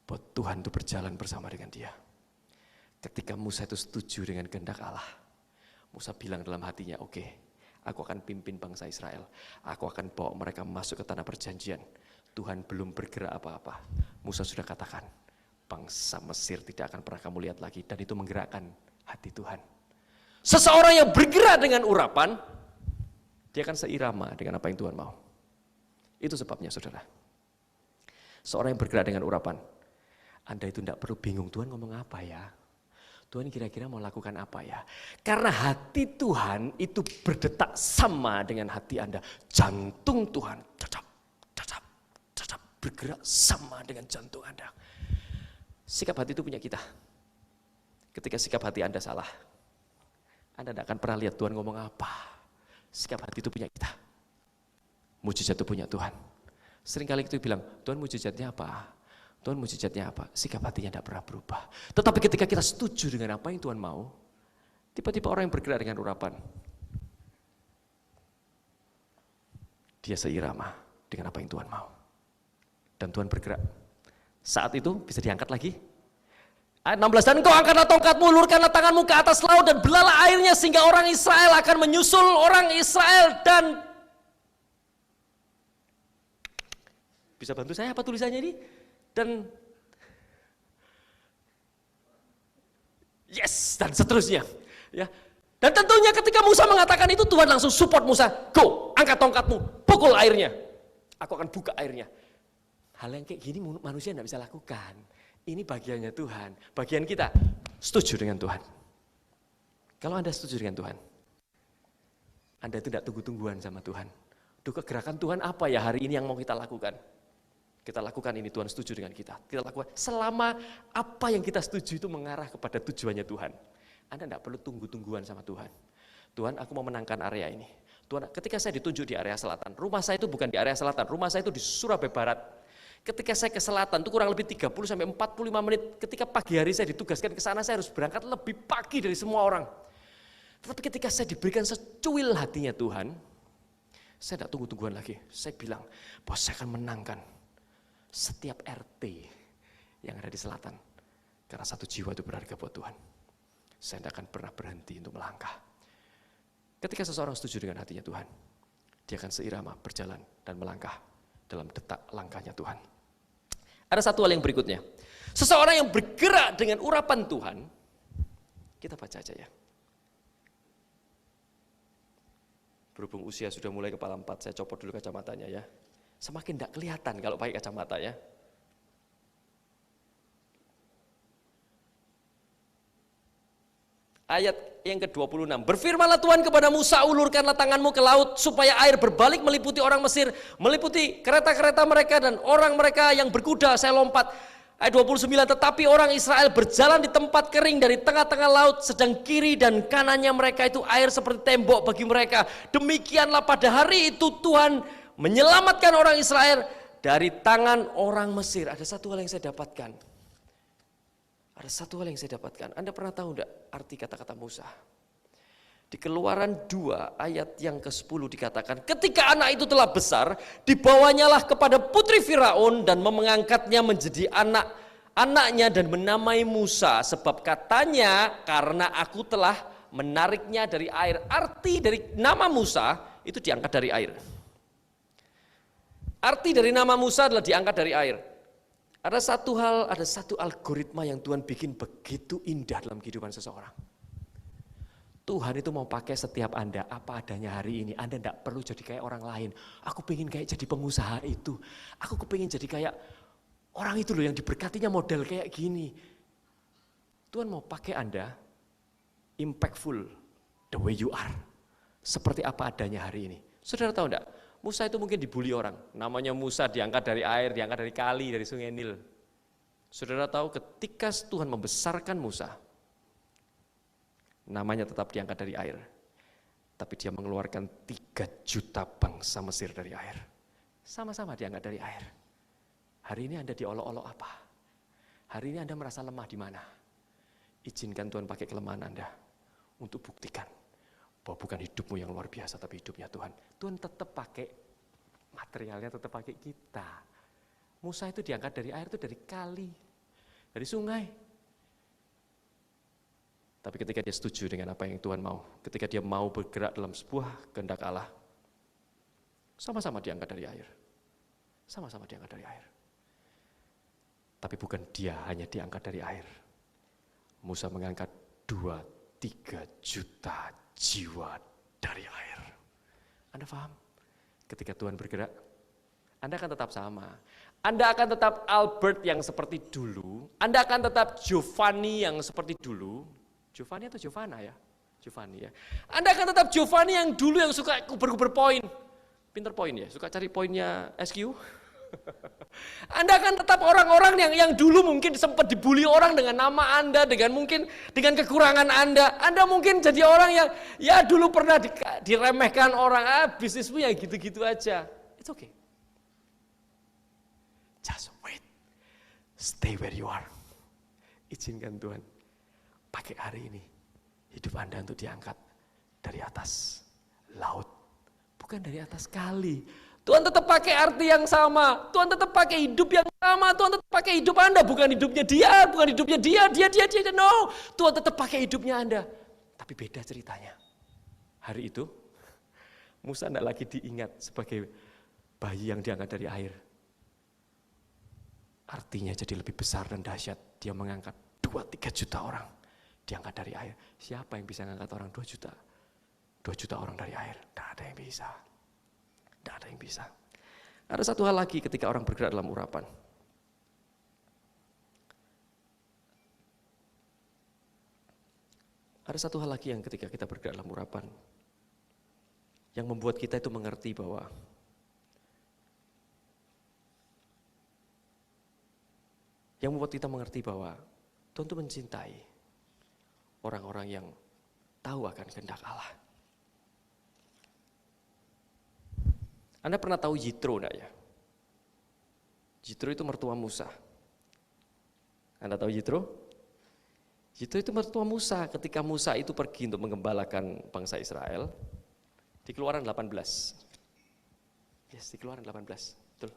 bahwa Tuhan itu berjalan bersama dengan dia. Ketika Musa itu setuju dengan kehendak Allah, Musa bilang dalam hatinya, oke, aku akan pimpin bangsa Israel. Aku akan bawa mereka masuk ke tanah perjanjian. Tuhan belum bergerak apa-apa. Musa sudah katakan, bangsa Mesir tidak akan pernah kamu lihat lagi. Dan itu menggerakkan hati Tuhan. Seseorang yang bergerak dengan urapan, dia akan seirama dengan apa yang Tuhan mau. Itu sebabnya saudara. Seorang yang bergerak dengan urapan, Anda itu tidak perlu bingung, Tuhan ngomong apa ya? Tuhan kira-kira mau lakukan apa ya? Karena hati Tuhan itu berdetak sama dengan hati Anda. Jantung Tuhan cacap, bergerak sama dengan jantung Anda. Sikap hati itu punya kita. Ketika sikap hati Anda salah, Anda tidak akan pernah lihat Tuhan ngomong apa. Sikap hati itu punya kita. Mujizat itu punya Tuhan. Seringkali kita bilang, Tuhan mujizatnya apa? Tuhan mujizatnya apa? Sikap hatinya tidak pernah berubah. Tetapi ketika kita setuju dengan apa yang Tuhan mau, tiba-tiba orang yang bergerak dengan urapan, dia seirama dengan apa yang Tuhan mau. Dan Tuhan bergerak. Saat itu bisa diangkat lagi. Ayat 16, dan engkau angkatlah tongkatmu, ulurkanlah tanganmu ke atas laut dan belalah airnya sehingga orang Israel akan menyusul orang Israel dan bisa bantu saya apa tulisannya ini? Dan yes, dan seterusnya. Ya. Dan tentunya ketika Musa mengatakan itu, Tuhan langsung support Musa. Go, angkat tongkatmu, pukul airnya. Aku akan buka airnya. Hal yang kayak gini manusia tidak bisa lakukan. Ini bagiannya Tuhan, bagian kita setuju dengan Tuhan. Kalau Anda setuju dengan Tuhan, Anda itu tidak tunggu-tungguan sama Tuhan. Duh, kegerakan Tuhan apa ya hari ini yang mau kita lakukan? Kita lakukan ini, Tuhan setuju dengan kita. Kita lakukan selama apa yang kita setuju itu mengarah kepada tujuannya Tuhan. Anda tidak perlu tunggu-tungguan sama Tuhan. Tuhan, aku mau menangkan area ini. Tuhan, ketika saya ditunjuk di area selatan, rumah saya itu bukan di area selatan, rumah saya itu di Surabaya Barat. Ketika saya ke selatan itu kurang lebih 30-45 menit. Ketika pagi hari saya ditugaskan ke sana, saya harus berangkat lebih pagi dari semua orang. Tetapi ketika saya diberikan secuil hatinya Tuhan, saya tidak tunggu-tungguan lagi. Saya bilang, bahwa saya akan menangkan setiap RT yang ada di selatan. Karena satu jiwa itu berharga buat Tuhan. Saya tidak akan pernah berhenti untuk melangkah. Ketika seseorang setuju dengan hatinya Tuhan, dia akan seirama berjalan dan melangkah dalam detak langkahnya Tuhan. Ada satu hal yang berikutnya. Seseorang yang bergerak dengan urapan Tuhan, kita baca aja ya. Berhubung usia sudah mulai kepala 4, saya copot dulu kacamatanya ya. Semakin tidak kelihatan kalau pakai kacamata ya. Ayat yang ke-26, berfirmanlah Tuhan kepada Musa, ulurkanlah tanganmu ke laut supaya air berbalik meliputi orang Mesir, meliputi kereta-kereta mereka dan orang mereka yang berkuda. Saya lompat. Ayat 29, tetapi orang Israel berjalan di tempat kering dari tengah-tengah laut, sedang kiri dan kanannya mereka itu air seperti tembok bagi mereka. Demikianlah pada hari itu Tuhan menyelamatkan orang Israel dari tangan orang Mesir. Ada satu hal yang saya dapatkan. Ada satu hal yang saya dapatkan. Anda pernah tahu enggak arti kata-kata Musa? Di Keluaran 2 ayat yang ke-10 dikatakan, ketika anak itu telah besar, dibawanyalah kepada putri Firaun dan mengangkatnya menjadi anak-anaknya dan menamai Musa, sebab katanya karena aku telah menariknya dari air. Arti dari nama Musa itu diangkat dari air. Arti dari nama Musa adalah diangkat dari air. Ada satu hal, ada satu algoritma yang Tuhan bikin begitu indah dalam kehidupan seseorang. Tuhan itu mau pakai setiap Anda apa adanya hari ini. Anda tidak perlu jadi kayak orang lain. Aku pengen kayak jadi pengusaha itu. Aku pengen jadi kayak orang itu loh yang diberkatinya model kayak gini. Tuhan mau pakai Anda impactful the way you are. Seperti apa adanya hari ini. Saudara tahu enggak? Musa itu mungkin dibully orang. Namanya Musa diangkat dari air, diangkat dari kali, dari sungai Nil. Saudara tahu ketika Tuhan membesarkan Musa, namanya tetap diangkat dari air. Tapi dia mengeluarkan 3 juta bangsa Mesir dari air. Sama-sama diangkat dari air. Hari ini Anda diolok-olok apa? Hari ini Anda merasa lemah di mana? Izinkan Tuhan pakai kelemahan Anda untuk buktikan bahwa bukan hidupmu yang luar biasa, tapi hidupnya Tuhan. Tuhan tetap pakai materialnya, tetap pakai kita. Musa itu diangkat dari air itu dari kali, dari sungai. Tapi ketika dia setuju dengan apa yang Tuhan mau, ketika dia mau bergerak dalam sebuah kehendak Allah, sama-sama diangkat dari air. Sama-sama diangkat dari air. Tapi bukan dia hanya diangkat dari air. Musa mengangkat 2-3 juta jiwa dari air. Anda paham? Ketika Tuhan bergerak, Anda akan tetap sama. Anda akan tetap Albert yang seperti dulu. Anda akan tetap Giovanni yang seperti dulu. Giovanni atau Giovanna ya? Giovanni ya. Anda akan tetap Giovanni yang dulu yang suka kuber-kuber poin. Pinter poin ya, suka cari poinnya SQ. Anda akan tetap orang-orang yang dulu mungkin sempat dibully orang dengan nama Anda, dengan kekurangan Anda. Anda mungkin jadi orang yang ya dulu pernah diremehkan orang, bisnismu yang gitu-gitu aja. It's okay. Just wait. Stay where you are. Izinkan Tuhan pakai hari ini hidup Anda untuk diangkat dari atas laut, bukan dari atas kali. Tuhan tetap pakai arti yang sama, Tuhan tetap pakai hidup yang sama, Tuhan tetap pakai hidup Anda, bukan hidupnya dia, dia, no. Tuhan tetap pakai hidupnya Anda, tapi beda ceritanya. Hari itu, Musa tidak lagi diingat sebagai bayi yang diangkat dari air. Artinya jadi lebih besar dan dahsyat, dia mengangkat 2-3 juta orang, diangkat dari air. Siapa yang bisa mengangkat orang 2 juta? 2 juta orang dari air, tidak ada yang bisa. Tidak ada yang bisa. Ada satu hal lagi ketika orang bergerak dalam urapan. Ada satu hal lagi yang ketika kita bergerak dalam urapan, yang membuat kita itu mengerti bahwa Tuhan itu mencintai orang-orang yang tahu akan kehendak Allah. Anda pernah tahu Yitro enggak ya? Yitro itu mertua Musa. Anda tahu Yitro? Yitro itu mertua Musa ketika Musa itu pergi untuk menggembalakan bangsa Israel. Di Keluaran 18. Yes, di Keluaran 18. Betul.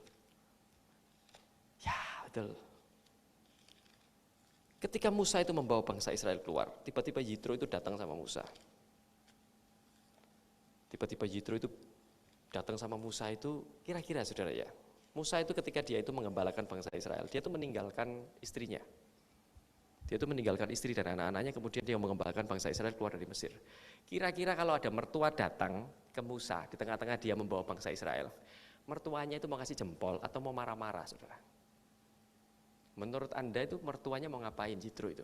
Ya, betul. Ketika Musa itu membawa bangsa Israel keluar, tiba-tiba Yitro itu datang sama Musa. Tiba-tiba Yitro itu datang sama Musa itu, kira-kira saudara ya, Musa itu ketika dia itu mengembalakan bangsa Israel, dia itu meninggalkan istrinya. Dia itu meninggalkan istri dan anak-anaknya, kemudian dia mengembalakan bangsa Israel keluar dari Mesir. Kira-kira kalau ada mertua datang ke Musa, di tengah-tengah dia membawa bangsa Israel, mertuanya itu mau kasih jempol atau mau marah-marah saudara? Menurut Anda itu mertuanya mau ngapain Yitro itu?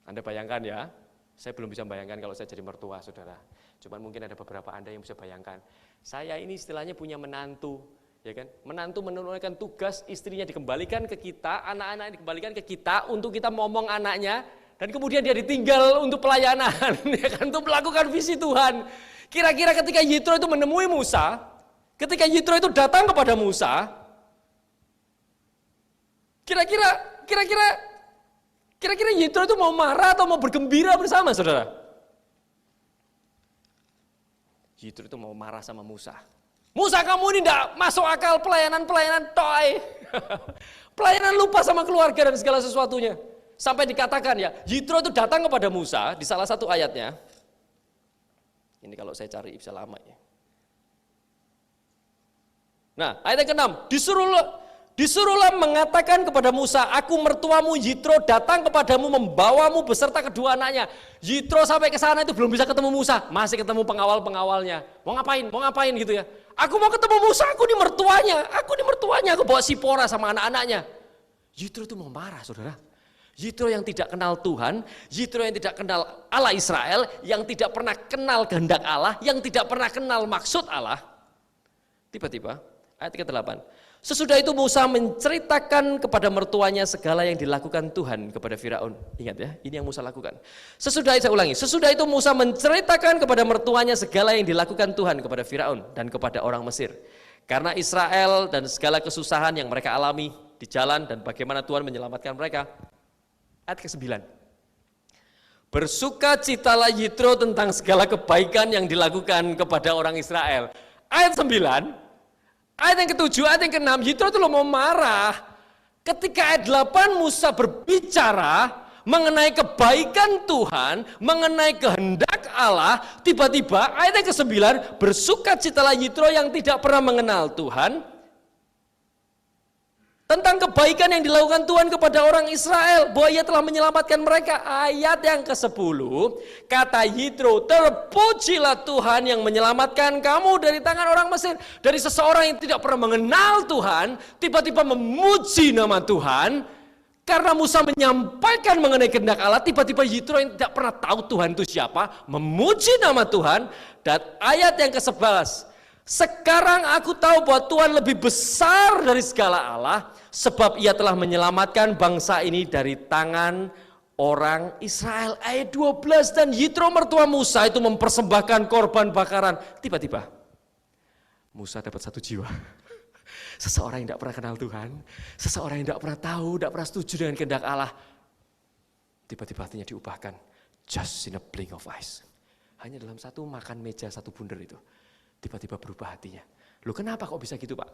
Anda bayangkan ya, saya belum bisa bayangkan kalau saya jadi mertua saudara. Cuman mungkin ada beberapa Anda yang bisa bayangkan. Saya ini istilahnya punya menantu, ya kan? Menantu menunaikan tugas, istrinya dikembalikan ke kita, anak-anak dikembalikan ke kita untuk kita momong anaknya, dan kemudian dia ditinggal untuk pelayanan, ya kan? Untuk melakukan visi Tuhan. Kira-kira ketika Yitro itu menemui Musa, ketika Yitro itu datang kepada Musa, kira-kira Yitro itu mau marah atau mau bergembira bersama saudara? Yitro itu mau marah sama Musa. Musa, kamu ini tidak masuk akal, pelayanan toy. Pelayanan lupa sama keluarga dan segala sesuatunya. Sampai dikatakan ya, Yitro itu datang kepada Musa di salah satu ayatnya. Ini kalau saya cari bisa lama ya. Nah, ayat yang ke-6, disuruhlah mengatakan kepada Musa, aku mertuamu Yitro datang kepadamu membawamu beserta kedua anaknya. Yitro sampai ke sana itu belum bisa ketemu Musa, masih ketemu pengawal-pengawalnya. Mau ngapain gitu ya. Aku mau ketemu Musa, aku ini mertuanya, aku bawa Sipora sama anak-anaknya. Yitro itu mau marah saudara. Yitro yang tidak kenal Tuhan, Yitro yang tidak kenal Allah Israel, yang tidak pernah kenal kehendak Allah, yang tidak pernah kenal maksud Allah. Tiba-tiba, ayat ke-8. Sesudah itu Musa menceritakan kepada mertuanya segala yang dilakukan Tuhan kepada Firaun. Ingat ya, ini yang Musa lakukan. Sesudah itu Musa menceritakan kepada mertuanya segala yang dilakukan Tuhan kepada Firaun dan kepada orang Mesir. Karena Israel dan segala kesusahan yang mereka alami di jalan dan bagaimana Tuhan menyelamatkan mereka. Ayat ke-9. Bersukacitalah Yitro tentang segala kebaikan yang dilakukan kepada orang Israel. Ayat 9. Ayat yang ke-7, ayat yang ke-6, Yitro itu mau marah. Ketika ayat 8 Musa berbicara mengenai kebaikan Tuhan, mengenai kehendak Allah, tiba-tiba ayat yang ke-9, bersukacitalah Yitro yang tidak pernah mengenal Tuhan, tentang kebaikan yang dilakukan Tuhan kepada orang Israel, bahwa Ia telah menyelamatkan mereka. Ayat yang ke-10, kata Yitro, terpujilah Tuhan yang menyelamatkan kamu dari tangan orang Mesir. Dari seseorang yang tidak pernah mengenal Tuhan, tiba-tiba memuji nama Tuhan. Karena Musa menyampaikan mengenai kehendak Allah, tiba-tiba Yitro yang tidak pernah tahu Tuhan itu siapa, memuji nama Tuhan. Dan ayat yang ke-11, sekarang aku tahu bahwa Tuhan lebih besar dari segala Allah, sebab Ia telah menyelamatkan bangsa ini dari tangan orang Israel. Ayat 12, dan Yitro mertua Musa itu mempersembahkan korban bakaran. Tiba-tiba Musa dapat satu jiwa. Seseorang yang tidak pernah kenal Tuhan, seseorang yang tidak pernah tahu, tidak pernah setuju dengan kehendak Allah, tiba-tiba hatinya diubahkan, just in a blink of eyes. Hanya dalam satu makan meja, satu bundar itu, tiba-tiba berubah hatinya. Loh, kenapa kok bisa gitu, Pak?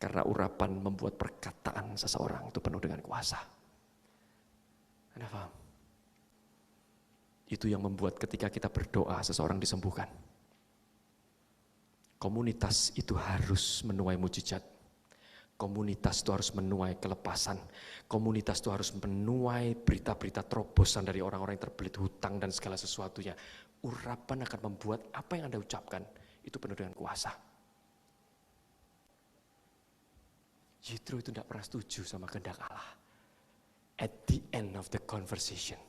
Karena urapan membuat perkataan seseorang itu penuh dengan kuasa. Anda paham? Itu yang membuat ketika kita berdoa seseorang disembuhkan. Komunitas itu harus menuai mujizat. Komunitas itu harus menuai kelepasan. Komunitas itu harus menuai berita-berita terobosan dari orang-orang yang terbelit hutang dan segala sesuatunya. Urapan akan membuat apa yang Anda ucapkan itu penuh dengan kuasa. Yitro itu tidak pernah setuju sama kehendak Allah. At the end of the conversation,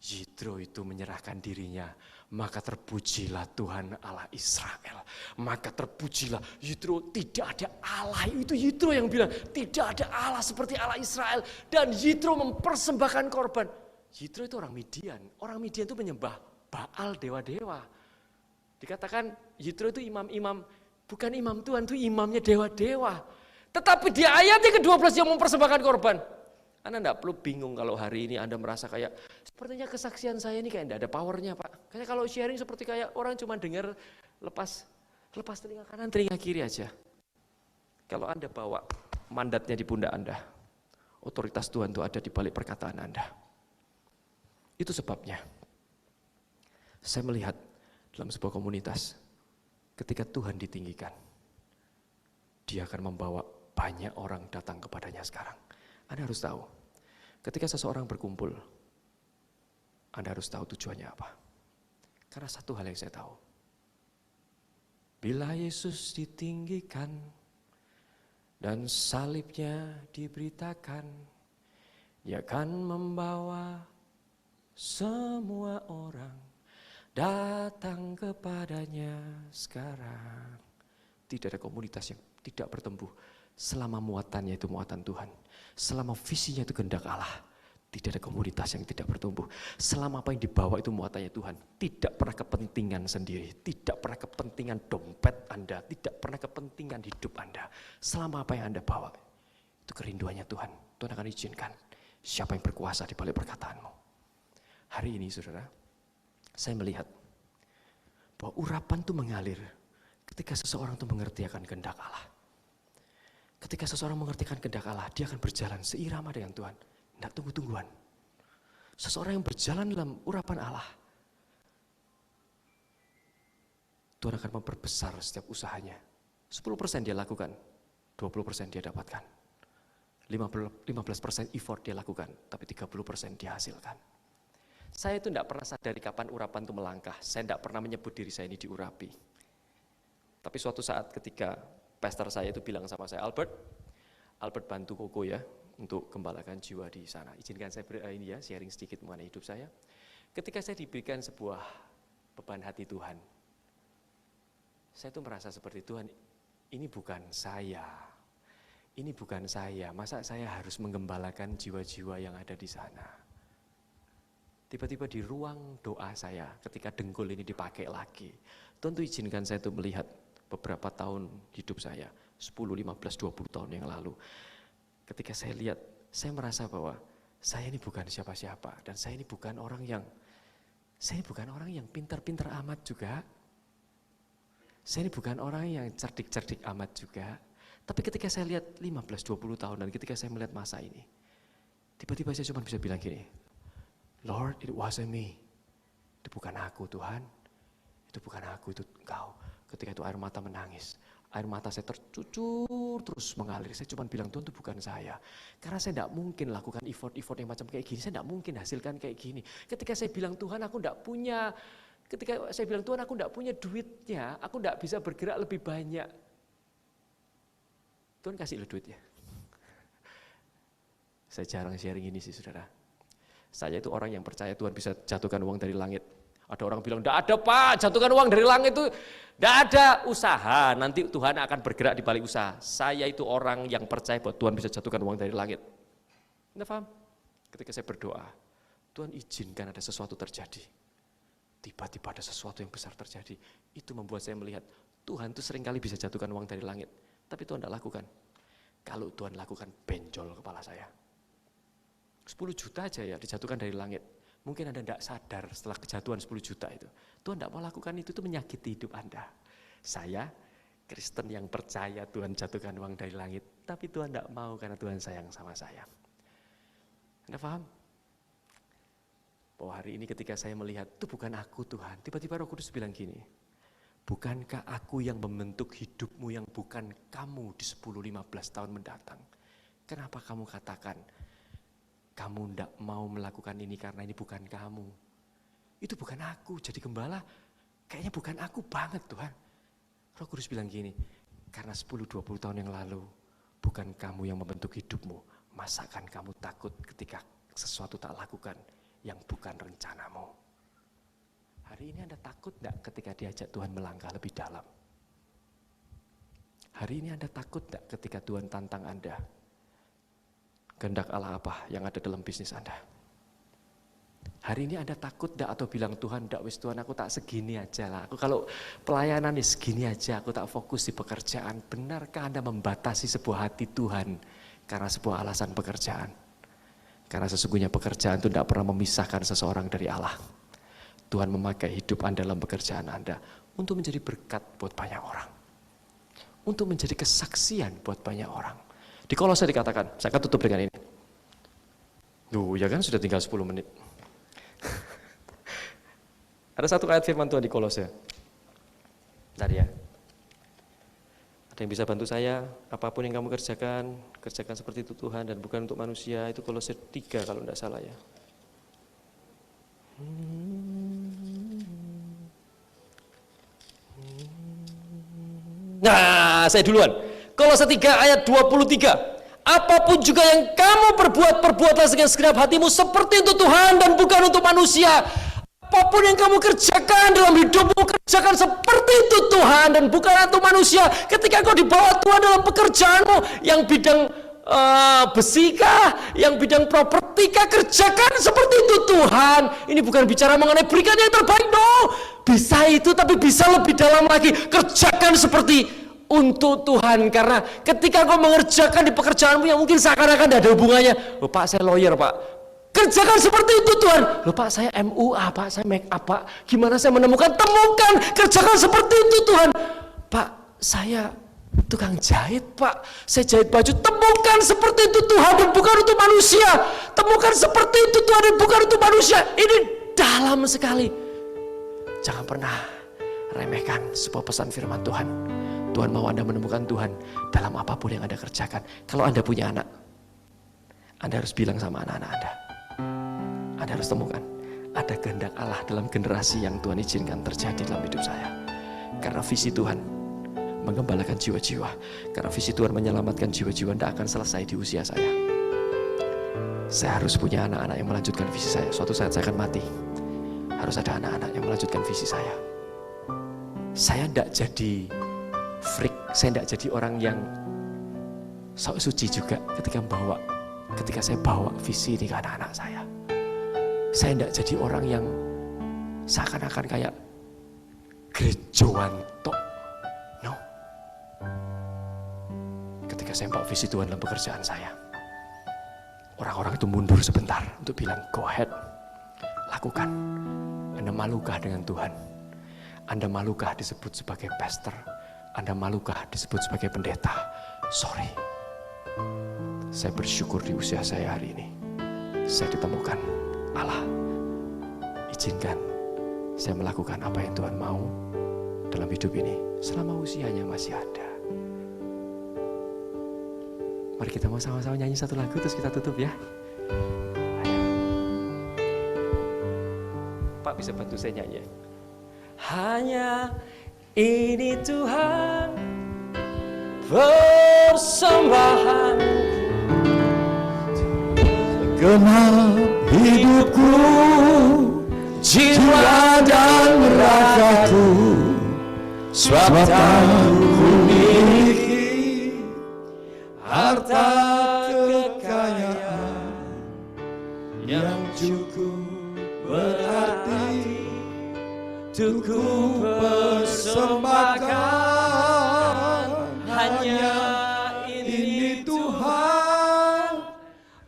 Yitro itu menyerahkan dirinya, maka terpujilah Tuhan Allah Israel. Maka terpujilah Yitro, tidak ada Allah, itu Yitro yang bilang, tidak ada Allah seperti Allah Israel. Dan Yitro mempersembahkan korban. Yitro itu orang Midian itu menyembah Baal, dewa-dewa. Dikatakan Yitro itu imam-imam, bukan imam Tuhan, itu imamnya dewa-dewa. Tetapi di ayat yang ke-12 yang mempersembahkan korban. Anda tidak perlu bingung kalau hari ini Anda merasa kayak, sepertinya kesaksian saya ini kayak tidak ada powernya, Pak. Kayak kalau sharing seperti kayak orang cuma dengar lepas telinga kanan, telinga kiri aja. Kalau Anda bawa mandatnya di pundak Anda, otoritas Tuhan itu ada di balik perkataan Anda. Itu sebabnya saya melihat dalam sebuah komunitas, ketika Tuhan ditinggikan, Dia akan membawa banyak orang datang kepadanya sekarang. Anda harus tahu, ketika seseorang berkumpul, Anda harus tahu tujuannya apa. Karena satu hal yang saya tahu, bila Yesus ditinggikan dan salibnya diberitakan, Dia akan membawa semua orang datang kepadanya sekarang. Tidak ada komunitas yang tidak bertumbuh selama muatannya itu muatan Tuhan. Selama visinya itu kehendak Allah, tidak ada komunitas yang tidak bertumbuh. Selama apa yang dibawa itu muatannya Tuhan, tidak pernah kepentingan sendiri, tidak pernah kepentingan dompet Anda, tidak pernah kepentingan hidup Anda. Selama apa yang Anda bawa, itu kerinduannya Tuhan. Tuhan akan izinkan siapa yang berkuasa di balik perkataanmu. Hari ini saudara, saya melihat bahwa urapan itu mengalir ketika seseorang itu mengerti akan kehendak Allah. Ketika seseorang mengertikan kehendak Allah, dia akan berjalan seirama dengan Tuhan. Tidak tunggu-tungguan. Seseorang yang berjalan dalam urapan Allah, Tuhan akan memperbesar setiap usahanya. 10% dia lakukan, 20% dia dapatkan. 15% effort dia lakukan, tapi 30% dia hasilkan. Saya itu tidak pernah sadari kapan urapan itu melangkah. Saya tidak pernah menyebut diri saya ini diurapi. Tapi suatu saat ketika pastor saya itu bilang sama saya, Albert bantu Koko ya untuk gembalakan jiwa di sana. Izinkan saya sharing sedikit mengenai hidup saya. Ketika saya diberikan sebuah beban hati Tuhan, saya tuh merasa seperti Tuhan, ini bukan saya. Ini bukan saya. Masa saya harus menggembalakan jiwa-jiwa yang ada di sana? Tiba-tiba di ruang doa saya, ketika dengkul ini dipakai lagi, tentu izinkan saya tuh melihat beberapa tahun hidup saya, 10, 15, 20 tahun yang lalu. Ketika saya lihat, saya merasa bahwa saya ini bukan siapa-siapa. Dan saya ini bukan orang yang pintar-pintar amat juga. Saya ini bukan orang yang cerdik-cerdik amat juga. Tapi ketika saya lihat 15, 20 tahun dan ketika saya melihat masa ini, tiba-tiba saya cuma bisa bilang gini, Lord, it wasn't me. Itu bukan aku Tuhan. Itu bukan aku, itu Engkau. Ketika itu air mata menangis, Air mata saya tercucur terus mengalir. Saya cuma bilang, Tuhan itu bukan saya. Karena saya tidak mungkin lakukan effort-effort yang macam kayak gini. Saya tidak mungkin hasilkan kayak gini. Ketika saya bilang Tuhan aku tidak punya, ketika saya bilang Tuhan aku tidak punya duitnya, aku tidak bisa bergerak lebih banyak. Tuhan kasih lo duitnya. Saya jarang sharing ini sih saudara. Saya itu orang yang percaya Tuhan bisa jatuhkan uang dari langit. Ada orang bilang, tidak ada Pak, jatuhkan uang dari langit itu tidak ada. Usaha, nanti Tuhan akan bergerak di balik usaha. Saya itu orang yang percaya bahwa Tuhan bisa jatuhkan uang dari langit. Anda paham? Ketika saya berdoa, Tuhan izinkan ada sesuatu terjadi. Tiba-tiba ada sesuatu yang besar terjadi. Itu membuat saya melihat, Tuhan itu seringkali bisa jatuhkan uang dari langit. Tapi Tuhan tidak lakukan. Kalau Tuhan lakukan, benjol kepala saya. 10 juta aja ya dijatuhkan dari langit. Mungkin Anda tidak sadar setelah kejatuhan 10 juta itu. Tuhan tidak mau lakukan itu menyakiti hidup Anda. Saya Kristen yang percaya Tuhan jatuhkan uang dari langit. Tapi Tuhan tidak mau karena Tuhan sayang sama saya. Anda paham? Bahwa hari ini ketika saya melihat, itu bukan aku Tuhan. Tiba-tiba Roh Kudus bilang gini, bukankah aku yang membentuk hidupmu yang bukan kamu di 10-15 tahun mendatang? Kenapa kamu katakan, kamu tidak mau melakukan ini karena ini bukan kamu. Itu bukan aku, jadi gembala kayaknya bukan aku banget Tuhan. Roh Kudus bilang gini, karena 10-20 tahun yang lalu bukan kamu yang membentuk hidupmu. Masakan kamu takut ketika sesuatu tak lakukan yang bukan rencanamu. Hari ini Anda takut tidak ketika diajak Tuhan melangkah lebih dalam? Hari ini Anda takut tidak ketika Tuhan tantang Anda? Kehendak Allah apa yang ada dalam bisnis Anda? Hari ini Anda takut tidak atau bilang Tuhan, tidak wis Tuhan aku tak segini aja lah. Aku kalau pelayanan ini segini aja, aku tak fokus di pekerjaan. Benarkah Anda membatasi sebuah hati Tuhan karena sebuah alasan pekerjaan? Karena sesungguhnya pekerjaan itu tidak pernah memisahkan seseorang dari Allah. Tuhan memakai hidup Anda dalam pekerjaan Anda untuk menjadi berkat buat banyak orang. Untuk menjadi kesaksian buat banyak orang. Di Kolose dikatakan, saya akan tutup dengan ini. Duh, ya kan sudah tinggal 10 menit. Ada satu ayat firman Tuhan di Kolose. Bentar ya. Ada yang bisa bantu saya? Apapun yang kamu kerjakan, kerjakan seperti itu Tuhan dan bukan untuk manusia. Itu Kolose 3 kalau tidak salah ya. Nah, saya duluan. Kolose 3 ayat 23. Apapun juga yang kamu perbuat, perbuatlah dengan segenap hatimu seperti untuk Tuhan dan bukan untuk manusia. Apapun yang kamu kerjakan dalam hidupmu, kerjakan seperti itu Tuhan dan bukan untuk manusia. Ketika kau dibawa Tuhan dalam pekerjaanmu, yang bidang besikah, yang bidang propertikah, kerjakan seperti itu Tuhan. Ini bukan bicara mengenai berikan yang terbaik, no. Bisa itu, tapi bisa lebih dalam lagi. Kerjakan seperti untuk Tuhan, karena ketika kau mengerjakan di pekerjaanmu yang mungkin seakan-akan tidak ada hubungannya, oh Pak saya lawyer Pak, kerjakan seperti itu Tuhan. Loh Pak saya MUA Pak, saya make up Pak, gimana saya menemukan, temukan, kerjakan seperti itu Tuhan. Pak saya tukang jahit Pak, saya jahit baju, temukan seperti itu Tuhan dan bukan untuk manusia. Temukan seperti itu Tuhan dan bukan untuk manusia. Ini dalam sekali. Jangan pernah remehkan sebuah pesan firman Tuhan. Tuhan mau Anda menemukan Tuhan dalam apapun yang Anda kerjakan. Kalau Anda punya anak, Anda harus bilang sama anak-anak Anda. Anda harus temukan, ada kehendak Allah dalam generasi yang Tuhan izinkan terjadi dalam hidup saya. Karena visi Tuhan menggembalakan jiwa-jiwa. Karena visi Tuhan menyelamatkan jiwa-jiwa tidak akan selesai di usia saya. Saya harus punya anak-anak yang melanjutkan visi saya. Suatu saat saya akan mati. Harus ada anak-anak yang melanjutkan visi saya. Saya tidak jadi freak, saya tidak jadi orang yang sok suci juga ketika saya bawa visi ini ke anak-anak saya. Saya tidak jadi orang yang seakan-akan kayak gerejawan tok. No. Ketika saya bawa visi Tuhan dalam pekerjaan saya, orang-orang itu mundur sebentar untuk bilang, go ahead, lakukan. Anda malukah dengan Tuhan? Anda malukah disebut sebagai pastor? Anda malukah disebut sebagai pendeta? Sorry. Saya bersyukur di usia saya hari ini. Saya ditemukan Allah. Izinkan saya melakukan apa yang Tuhan mau dalam hidup ini selama usianya masih ada. Mari kita mau sama-sama nyanyi satu lagu terus kita tutup ya. Ayo. Pak bisa bantu saya nyanyi ya? Hanya ini Tuhan persembahanku, Genap hidupku, jiwa dan ragaku, sebab ku miliki harta kekayaan yang cukup berarti untuk ku persembahkan. Hanya ini Tuhan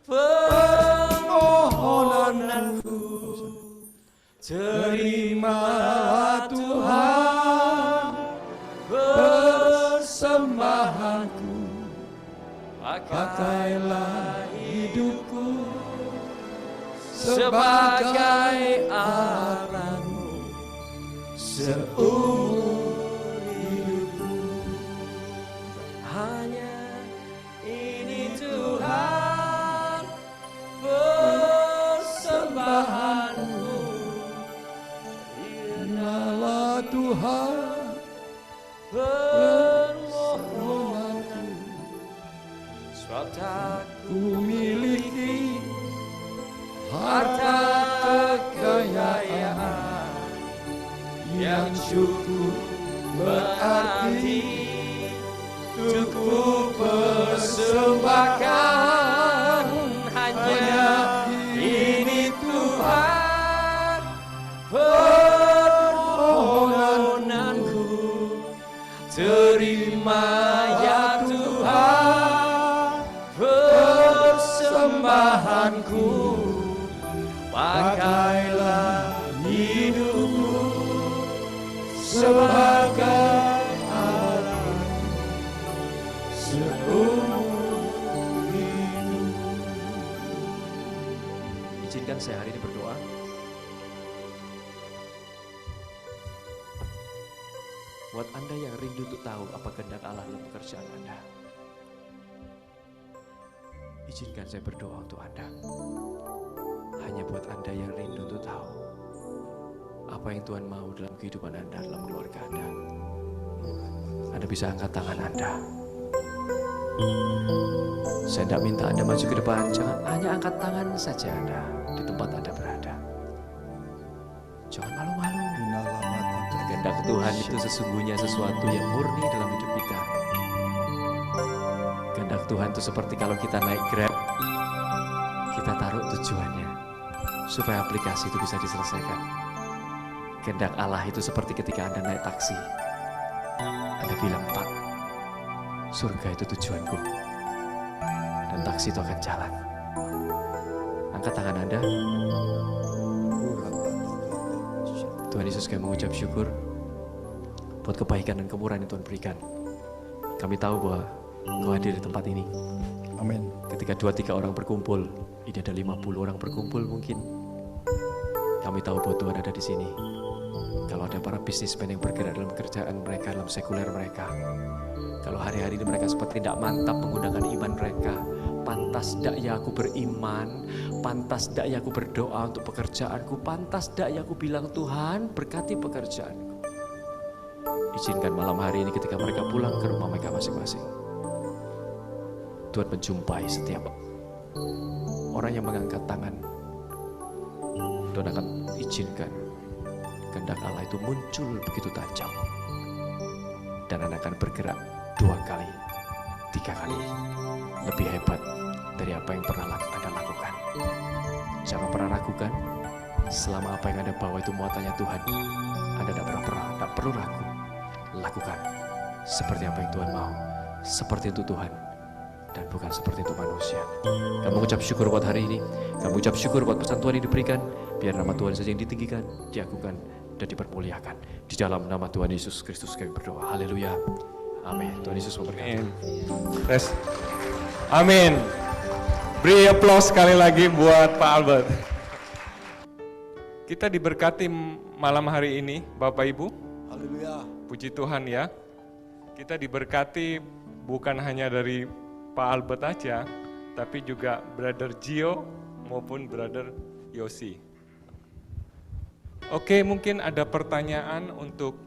permohonanku, terimalah Tuhan persembahanku, pakailah hidupku sebagai alatmu seumur hidupku. hanya ini Tuhan persembahanku. Terimalah Tuhan Permohonanku, sebab tak ku miliki harta kekayaan yang cukup berarti untuk ku persembahkan. Hanya ini Tuhan permohonanku, terima ya Tuhan persembahanku, pakailah hidupku sebagai alat seumur hidup. Izinkan saya hari ini berdoa. Buat Anda yang rindu untuk tahu apa kehendak Allah dalam pekerjaan Anda, izinkan saya berdoa untuk Anda. Hanya buat Anda yang rindu untuk tahu apa yang Tuhan mau dalam kehidupan Anda, dalam keluarga Anda bisa angkat tangan Anda. Saya tidak minta Anda maju ke depan, jangan hanya angkat tangan saja Anda di tempat Anda berada. Jangan malu-malu. Kehendak Tuhan itu sesungguhnya sesuatu yang murni dalam hidup kita. Kehendak Tuhan itu seperti kalau kita naik Grab, kita taruh tujuannya supaya aplikasi itu bisa diselesaikan. Kehendak Allah itu seperti ketika Anda naik taksi, Anda bilang, Pak, surga itu tujuanku, dan taksi itu akan jalan. Angkat tangan Anda. Tuhan Yesus, kami mengucap syukur buat kebaikan dan kemurahan yang Tuhan berikan. Kami tahu bahwa Kau hadir di tempat ini. Amin. Ketika 2-3 orang berkumpul, ini ada 50 orang berkumpul mungkin. Kami tahu bahwa Tuhan ada di sini. Kalau ada para bisnismen yang bergerak dalam pekerjaan mereka, dalam sekuler mereka, kalau hari-hari ini mereka seperti tidak mantap menggunakan iman mereka, pantas tidak ya aku beriman, pantas tidak ya aku berdoa untuk pekerjaanku, pantas tidak ya aku bilang Tuhan berkati pekerjaanku. Izinkan malam hari ini ketika mereka pulang ke rumah mereka masing-masing, Tuhan menjumpai setiap orang yang mengangkat tangan. Tuhan akan izinkan kehendak Allah itu muncul begitu tajam, dan Anda akan bergerak 2 kali, 3 kali lebih hebat dari apa yang pernah Anda lakukan. Jangan pernah ragukan, selama apa yang Anda bawa itu muatannya Tuhan, Anda tidak perlu ragu. Lakukan seperti apa yang Tuhan mau, seperti untuk Tuhan, dan bukan seperti untuk manusia. Kami mengucap syukur buat hari ini. Kami mengucap syukur buat pesan Tuhan yang diberikan. Biar nama Tuhan saja yang ditinggikan, diagukan, dan dipermuliakan. Di dalam nama Tuhan Yesus Kristus kami berdoa. Haleluya. Amin. Tuhan Yesus memberkati. Yes. Amin. Beri aplaus sekali lagi buat Pak Albert. Kita diberkati malam hari ini, Bapak Ibu. Haleluya. Puji Tuhan ya. Kita diberkati bukan hanya dari Pak Albert aja, tapi juga Brother Gio maupun Brother Yosi. Oke, mungkin ada pertanyaan untuk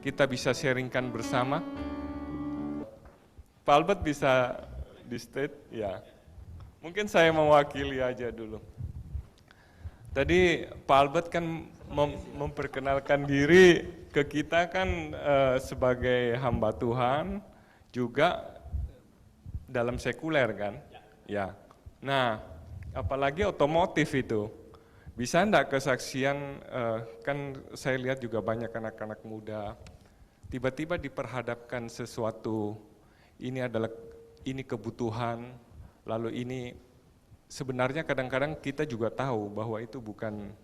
kita bisa sharingkan bersama. Pak Albert bisa di state, ya. Mungkin saya mewakili aja dulu. Tadi Pak Albert kan memperkenalkan diri ke kita kan sebagai hamba Tuhan, juga dalam sekuler kan, ya. Nah, apalagi otomotif itu, bisa enggak kesaksian, kan saya lihat juga banyak anak-anak muda, tiba-tiba diperhadapkan sesuatu, ini kebutuhan, lalu ini sebenarnya kadang-kadang kita juga tahu bahwa itu bukan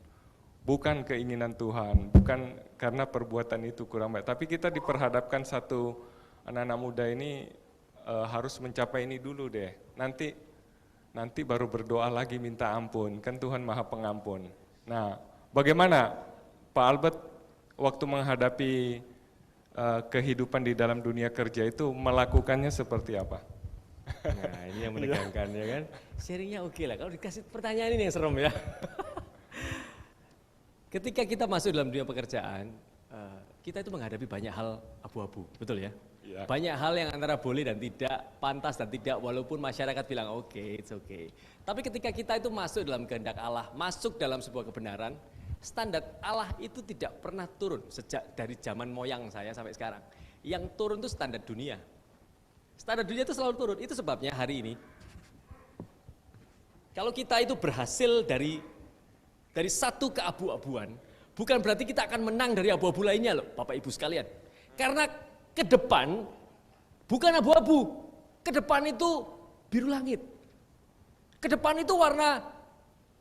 keinginan Tuhan, bukan karena perbuatan itu kurang baik, tapi kita diperhadapkan satu anak-anak muda ini harus mencapai ini dulu deh, nanti baru berdoa lagi minta ampun, kan Tuhan Maha Pengampun. Nah, bagaimana Pak Albert waktu menghadapi kehidupan di dalam dunia kerja itu melakukannya seperti apa? Nah, ini yang menegangkan ya kan. Sharingnya oke lah, kalau dikasih pertanyaan ini yang serem ya. Ketika kita masuk dalam dunia pekerjaan, kita itu menghadapi banyak hal abu-abu, betul ya? Ya. Banyak hal yang antara boleh dan tidak, pantas dan tidak, walaupun masyarakat bilang oke, it's okay. Tapi ketika kita itu masuk dalam kehendak Allah, masuk dalam sebuah kebenaran, standar Allah itu tidak pernah turun sejak dari zaman moyang saya sampai sekarang. Yang turun itu standar dunia. Standar dunia itu selalu turun, itu sebabnya hari ini kalau kita itu berhasil dari satu keabu-abuan, bukan berarti kita akan menang dari abu-abu lainnya loh Bapak Ibu sekalian. Karena ke depan bukan abu-abu, ke depan itu biru langit, ke depan itu warna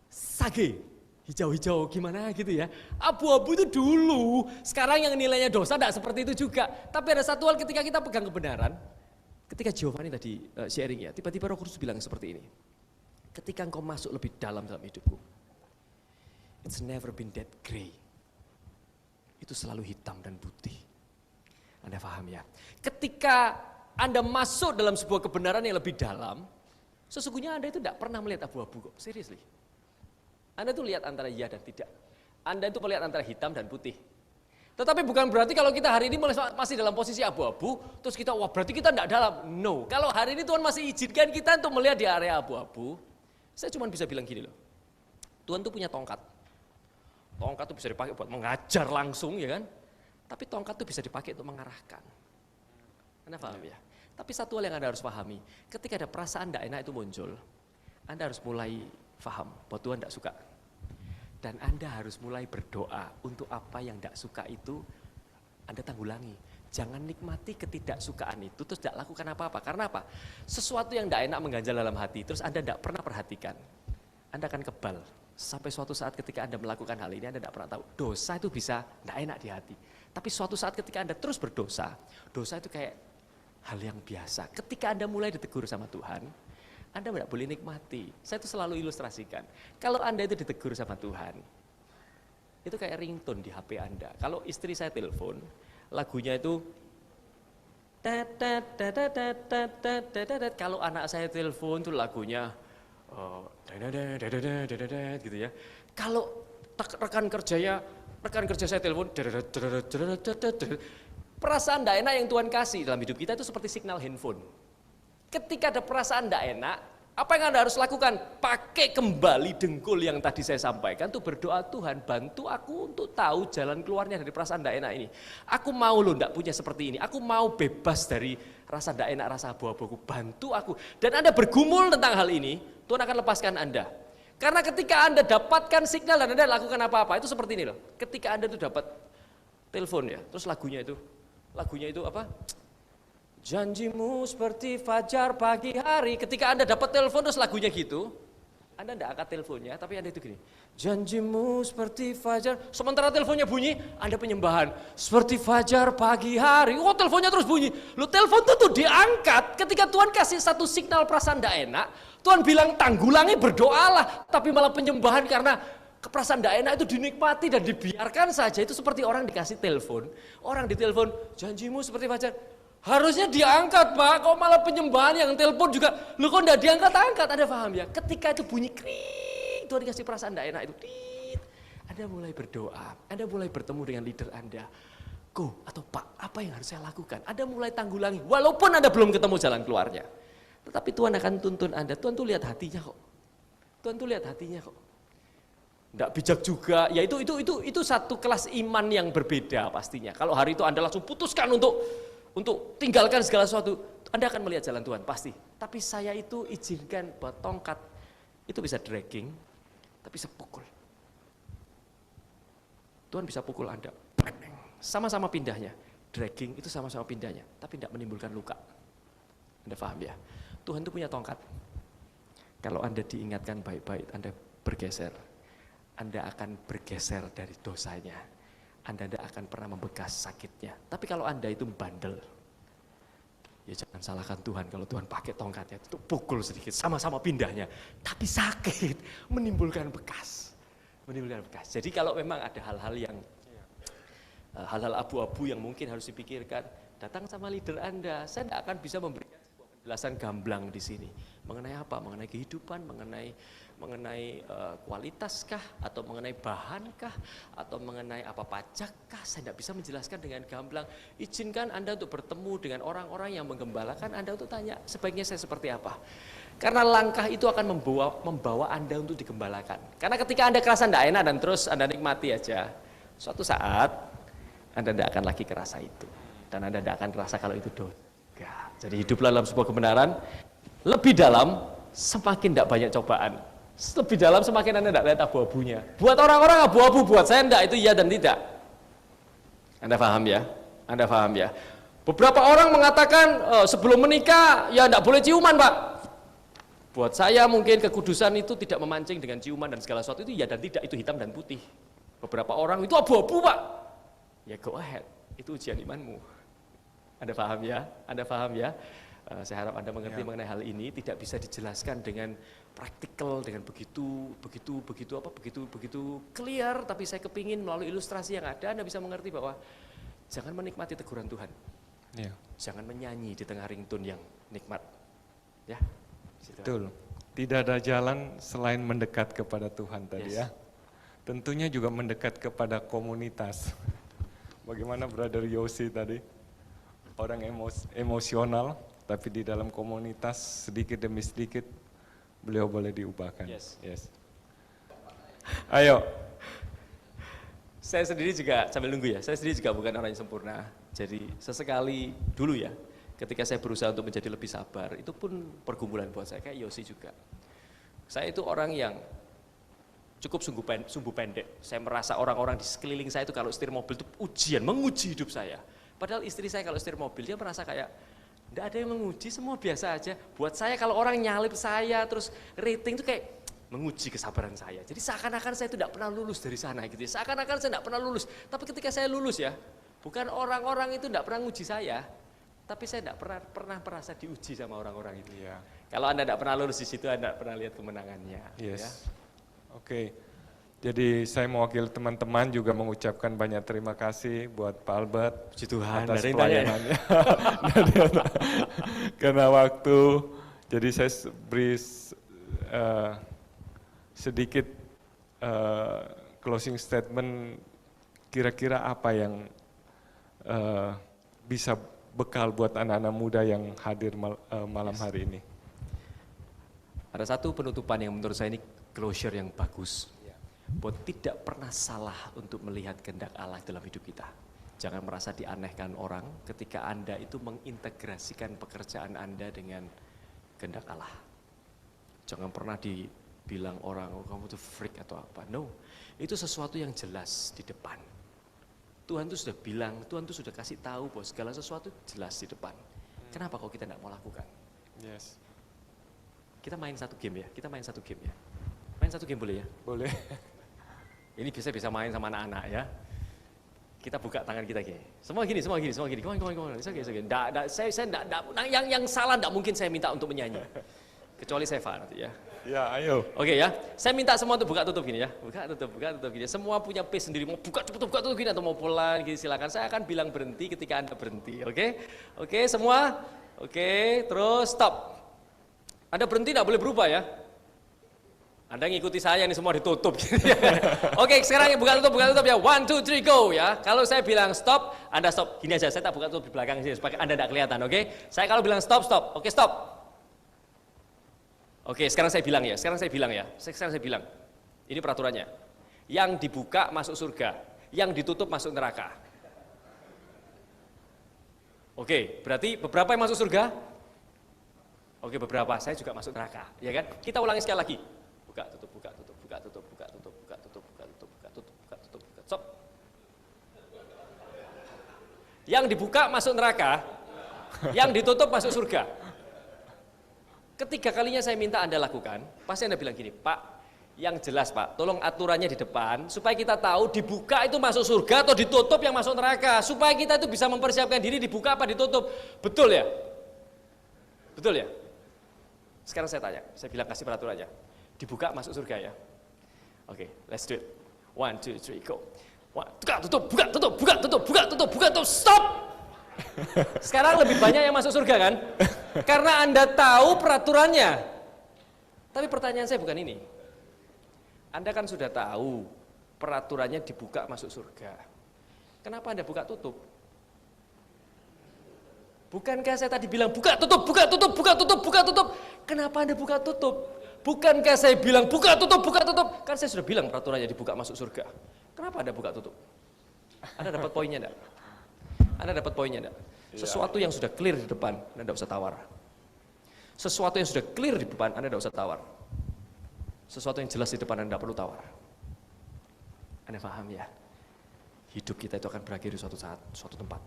sage, hijau-hijau gimana gitu ya. Abu-abu itu dulu, sekarang yang nilainya dosa tidak seperti itu juga. Tapi ada satu hal ketika kita pegang kebenaran, ketika Giovanni tadi sharing ya, tiba-tiba Roh Kudus bilang seperti ini. Ketika engkau masuk lebih dalam hidupku, it's never been that gray. Itu selalu hitam dan putih. Anda paham ya? Ketika Anda masuk dalam sebuah kebenaran yang lebih dalam, sesungguhnya Anda itu tidak pernah melihat abu-abu kok, seriously. Anda itu lihat antara iya dan tidak. Anda itu melihat antara hitam dan putih. Tetapi bukan berarti kalau kita hari ini masih dalam posisi abu-abu, terus kita, wah berarti kita tidak dalam. No, kalau hari ini Tuhan masih izinkan kita untuk melihat di area abu-abu, saya cuma bisa bilang gini loh, Tuhan tuh punya tongkat. Tongkat itu bisa dipakai buat mengajar langsung ya kan, tapi tongkat itu bisa dipakai untuk mengarahkan. Anda paham ya? Tapi satu hal yang Anda harus pahami, ketika ada perasaan tidak enak itu muncul, Anda harus mulai paham bahwa Tuhan tidak suka. Dan Anda harus mulai berdoa untuk apa yang tidak suka itu Anda tanggulangi. Jangan nikmati ketidaksukaan itu terus tidak lakukan apa-apa. Karena apa? Sesuatu yang tidak enak mengganjal dalam hati, terus Anda tidak pernah perhatikan, Anda akan kebal. Sampai suatu saat ketika Anda melakukan hal ini, Anda tidak pernah tahu. Dosa itu bisa tidak enak di hati. Tapi suatu saat ketika Anda terus berdosa, dosa itu kayak hal yang biasa. Ketika Anda mulai ditegur sama Tuhan, Anda tidak boleh nikmati. Saya itu selalu ilustrasikan. Kalau Anda itu ditegur sama Tuhan, itu kayak ringtone di HP Anda. Kalau istri saya telepon, lagunya itu kalau anak saya telepon tuh lagunya gitu ya. Kalau rekan kerja saya telepon, perasaan tidak enak yang Tuhan kasih dalam hidup kita itu seperti signal handphone. Ketika ada perasaan tidak enak, apa yang Anda harus lakukan? Pakai kembali dengkul yang tadi saya sampaikan, tuh berdoa, Tuhan bantu aku untuk tahu jalan keluarnya dari perasaan tidak enak ini. Aku mau loh tidak punya seperti ini, aku mau bebas dari rasa tidak enak, rasa abu-abu, bantu aku. Dan Anda bergumul tentang hal ini, Tuhan akan lepaskan Anda. Karena ketika Anda dapatkan signal dan Anda lakukan apa-apa, itu seperti ini loh. Ketika Anda itu dapat telepon ya, terus lagunya itu apa? Janjimu seperti fajar pagi hari. Ketika Anda dapat telepon terus lagunya gitu, Anda tidak angkat teleponnya, tapi Anda itu gini, janjimu seperti fajar. Sementara teleponnya bunyi, Anda penyembahan seperti fajar pagi hari. Oh, teleponnya terus bunyi. Lu telepon tuh diangkat. Ketika Tuhan kasih satu signal perasaan tidak enak, Tuhan bilang tanggulangi, berdoalah. Tapi malah penyembahan karena perasaan tidak enak itu dinikmati dan dibiarkan saja. Itu seperti orang dikasih telepon, orang ditelepon, janjimu seperti fajar. Harusnya diangkat Pak, kok malah penyembahan yang telepon juga, lu kok enggak diangkat-angkat, Anda paham ya? Ketika itu bunyi krik, Tuhan dikasih perasaan enggak enak itu, tit, Anda mulai berdoa, Anda mulai bertemu dengan leader Anda, Go atau Pak, apa yang harus saya lakukan? Anda mulai tanggulangi, walaupun Anda belum ketemu jalan keluarnya. Tetapi Tuhan akan tuntun Anda, Tuhan tuh lihat hatinya kok. Tuhan tuh lihat hatinya kok. Enggak bijak juga, ya itu satu kelas iman yang berbeda pastinya. Kalau hari itu Anda langsung putuskan untuk tinggalkan segala sesuatu, Anda akan melihat jalan Tuhan, pasti. Tapi saya itu izinkan bahwa tongkat itu bisa dragging, tapi bisa pukul. Tuhan bisa pukul Anda, sama-sama pindahnya. Dragging itu sama-sama pindahnya, tapi tidak menimbulkan luka. Anda paham ya? Tuhan itu punya tongkat. Kalau Anda diingatkan baik-baik, Anda bergeser. Anda akan bergeser dari dosanya. Anda tidak akan pernah membekas sakitnya. Tapi kalau Anda itu bandel, ya jangan salahkan Tuhan kalau Tuhan pakai tongkatnya itu pukul sedikit, sama-sama pindahnya, tapi sakit, menimbulkan bekas. Jadi kalau memang ada hal-hal yang hal-hal abu-abu yang mungkin harus dipikirkan, datang sama leader Anda. Saya tidak akan bisa memberikan sebuah penjelasan gamblang di sini. Mengenai apa? Mengenai kehidupan, mengenai kualitas kah, atau mengenai bahan kah, atau mengenai apa pajak kah, saya tidak bisa menjelaskan dengan gamblang. Izinkan Anda untuk bertemu dengan orang-orang yang menggembalakan Anda untuk tanya, sebaiknya saya seperti apa. Karena langkah itu akan membawa Anda untuk digembalakan. Karena ketika Anda kerasa tidak enak dan terus Anda nikmati aja, suatu saat Anda tidak akan lagi kerasa itu. Dan Anda tidak akan kerasa kalau itu dosa. Jadi hiduplah dalam sebuah kebenaran, lebih dalam semakin tidak banyak cobaan. Lebih dalam semakin Anda tidak lihat abu-abunya. Buat orang-orang abu-abu, buat saya tidak, itu iya dan tidak. Anda paham ya? Anda paham ya? Beberapa orang mengatakan sebelum menikah ya tidak boleh ciuman Pak. Buat saya mungkin kekudusan itu tidak memancing dengan ciuman dan segala sesuatu itu ya dan tidak, itu hitam dan putih. Beberapa orang itu abu-abu Pak. Ya go ahead, itu ujian imanmu. Anda paham ya? Anda paham ya? Saya harap Anda mengerti mengenai hal ini, tidak bisa dijelaskan dengan praktikal, dengan begitu clear, tapi saya kepingin melalui ilustrasi yang ada, Anda bisa mengerti bahwa jangan menikmati teguran Tuhan. Ya. Jangan menyanyi di tengah ringtone yang nikmat. Ya. Betul. Tidak ada jalan selain mendekat kepada Tuhan tadi ya. Tentunya juga mendekat kepada komunitas. Bagaimana Brother Yosi tadi? Orang emosional, tapi di dalam komunitas sedikit demi sedikit beliau boleh diubahkan. Yes. Ayo. Saya sendiri juga sambil nunggu ya. Saya sendiri juga bukan orang yang sempurna. Jadi sesekali dulu ya, ketika saya berusaha untuk menjadi lebih sabar, itu pun pergumulan buat saya, kayak Yosi juga. Saya itu orang yang cukup sumbu pendek. Saya merasa orang-orang di sekeliling saya itu kalau setir mobil itu ujian, menguji hidup saya. Padahal istri saya kalau setir mobil, dia merasa kayak tidak ada yang menguji, semua biasa aja. Buat saya kalau orang nyalip saya, terus rating itu kayak menguji kesabaran saya. Jadi seakan-akan saya itu tidak pernah lulus dari sana gitu ya. Seakan-akan saya tidak pernah lulus. Tapi ketika saya lulus ya, bukan orang-orang itu tidak pernah nguji saya, tapi saya tidak pernah merasa diuji sama orang-orang itu. Ya. Kalau Anda tidak pernah lulus di situ, Anda tidak pernah lihat kemenangannya. Yes. Ya. Oke. Jadi saya mewakili teman-teman juga mengucapkan banyak terima kasih buat Pak Albert. Puji Tuhan, atas dari pelayanannya. Karena waktu, jadi saya beri sedikit closing statement, kira-kira apa yang bisa bekal buat anak-anak muda yang hadir malam hari ini. Ada satu penutupan yang menurut saya ini closure yang bagus. Bahwa tidak pernah salah untuk melihat kehendak Allah dalam hidup kita. Jangan merasa dianehkan orang ketika Anda itu mengintegrasikan pekerjaan Anda dengan kehendak Allah. Jangan pernah dibilang orang, oh kamu tuh freak atau apa. No, itu sesuatu yang jelas di depan. Tuhan tuh sudah bilang, Tuhan tuh sudah kasih tahu bahwa segala sesuatu jelas di depan. Kenapa kok kita tidak mau lakukan? Yes. Kita main satu game ya, Main satu game boleh ya? Boleh. Ini bisa main sama anak-anak ya. Kita buka tangan kita gini. Semua gini. Come on. It's okay. Saya yang salah enggak mungkin saya minta untuk menyanyi. Kecuali Seva nanti ya. Ya, ayo. Oke ya, saya minta semua untuk buka tutup gini ya, buka tutup gini. Semua punya pace sendiri, mau buka tutup gini atau mau pelan gini silakan. Saya akan bilang berhenti ketika Anda berhenti, oke semua, terus stop. Anda berhenti tidak boleh berubah ya. Anda ngikuti saya ini semua ditutup. Oke, sekarang buka tutup ya. 1, 2, 3 go ya. Kalau saya bilang stop, Anda stop. Gini aja, saya tak buka tutup di belakang sini supaya Anda tidak kelihatan, oke? Saya kalau bilang stop. Oke, stop. Oke, sekarang saya bilang ya. Sekarang saya bilang. Ini peraturannya. Yang dibuka masuk surga, yang ditutup masuk neraka. Oke, berarti beberapa yang masuk surga? Oke, beberapa. Saya juga masuk neraka, ya kan? Kita ulangi sekali lagi. Buka tutup. Stop. Yang dibuka masuk neraka, yang ditutup masuk surga. Ketiga kalinya saya minta Anda lakukan, pasti Anda bilang gini, Pak, yang jelas Pak, tolong aturannya di depan, supaya kita tahu dibuka itu masuk surga atau ditutup yang masuk neraka, supaya kita itu bisa mempersiapkan diri dibuka apa ditutup. Betul ya? Betul ya? Sekarang saya tanya, saya bilang kasih peraturannya. Dibuka masuk surga ya. Oke, let's do it. 1, 2, 3, go. Buka tutup, stop. Sekarang lebih banyak yang masuk surga kan? Karena Anda tahu peraturannya. Tapi pertanyaan saya bukan ini. Anda kan sudah tahu peraturannya dibuka masuk surga. Kenapa Anda buka tutup? Bukankah saya tadi bilang buka tutup. Kenapa Anda buka tutup? Bukankah saya bilang buka tutup? Kan saya sudah bilang peraturannya dibuka masuk surga. Kenapa Anda buka tutup? Anda dapat poinnya enggak? Sesuatu yang sudah clear di depan, Anda tidak usah tawar. Sesuatu yang sudah clear di depan, Anda tidak usah tawar. Sesuatu yang jelas di depan, Anda tidak perlu tawar. Anda paham ya? Hidup kita itu akan berakhir di suatu saat, suatu tempat.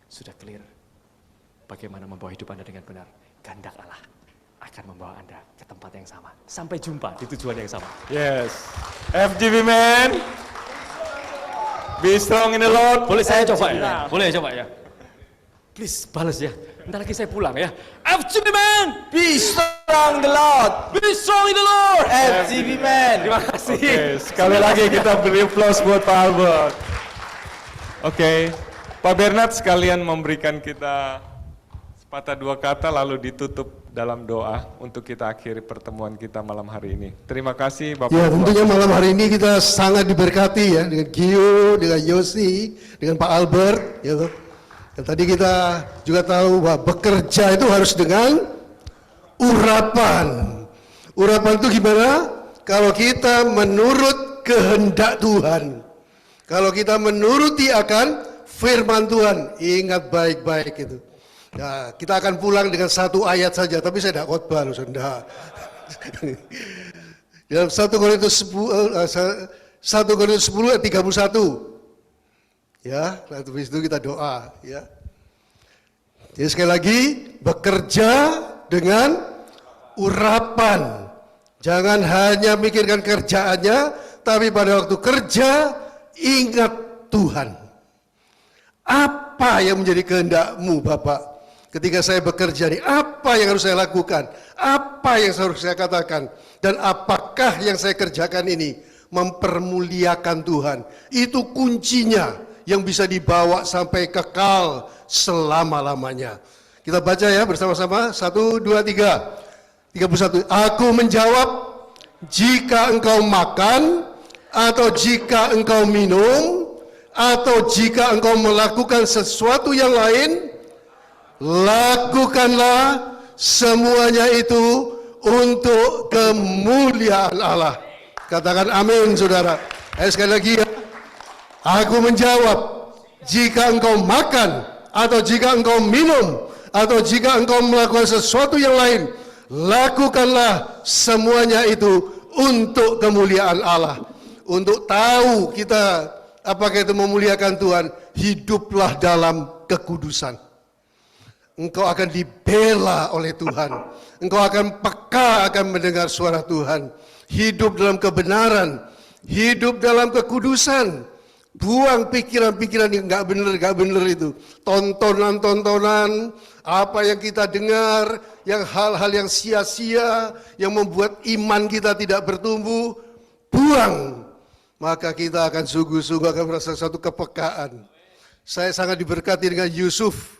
Sudah clear. Bagaimana membawa hidup Anda dengan benar? Kehendak Allah akan membawa Anda ke tempat yang sama. Sampai jumpa di tujuan yang sama. Yes. FGB man. Be strong in the Lord. Boleh saya coba ya? Boleh coba ya? Please, balas ya. Bentar lagi saya pulang ya. FGB man. Be strong the Lord. Be strong in the Lord. FGB man. Terima kasih. Oke, sekali lagi kita beri aplaus buat Pak Albert. Oke, Pak Bernard sekalian memberikan kita sepatah dua kata lalu ditutup dalam doa untuk kita akhiri pertemuan kita malam hari ini. Terima kasih Bapak. Ya, tentunya malam hari ini kita sangat diberkati ya dengan Gio, dengan Yosi, dengan Pak Albert, ya toh. Dan tadi kita juga tahu bahwa bekerja itu harus dengan urapan. Urapan itu gimana? Kalau kita menurut kehendak Tuhan. Kalau kita menuruti akan firman Tuhan, ingat baik-baik itu. Nah, kita akan pulang dengan satu ayat saja, tapi saya tidak khotbah loh, Saudara. Dalam 1 Korintus 10 ayat 31. Ya, habis itu kita doa, ya. Jadi sekali lagi, bekerja dengan urapan. Jangan hanya mikirkan kerjaannya, tapi pada waktu kerja ingat Tuhan. Apa yang menjadi kehendakmu, Bapak? Ketika saya bekerja ini, apa yang harus saya lakukan? Apa yang harus saya katakan? Dan apakah yang saya kerjakan ini mempermuliakan Tuhan? Itu kuncinya yang bisa dibawa sampai kekal selama-lamanya. Kita baca ya bersama-sama. 1, 2, 3. 31. Aku menjawab, jika engkau makan, atau jika engkau minum, atau jika engkau melakukan sesuatu yang lain, lakukanlah semuanya itu untuk kemuliaan Allah. Katakan amin, saudara. Sekali lagi ya. Aku menjawab, jika engkau makan, atau jika engkau minum, atau jika engkau melakukan sesuatu yang lain, lakukanlah semuanya itu untuk kemuliaan Allah. Untuk tahu kita apakah itu memuliakan Tuhan, hiduplah dalam kekudusan. Engkau akan dibela oleh Tuhan. Engkau akan peka akan mendengar suara Tuhan. Hidup dalam kebenaran, hidup dalam kekudusan. Buang pikiran-pikiran yang nggak bener itu. Tontonan-tontonan, apa yang kita dengar, yang hal-hal yang sia-sia, yang membuat iman kita tidak bertumbuh, buang. Maka kita akan sungguh-sungguh akan merasa satu kepekaan. Saya sangat diberkati dengan Yusuf.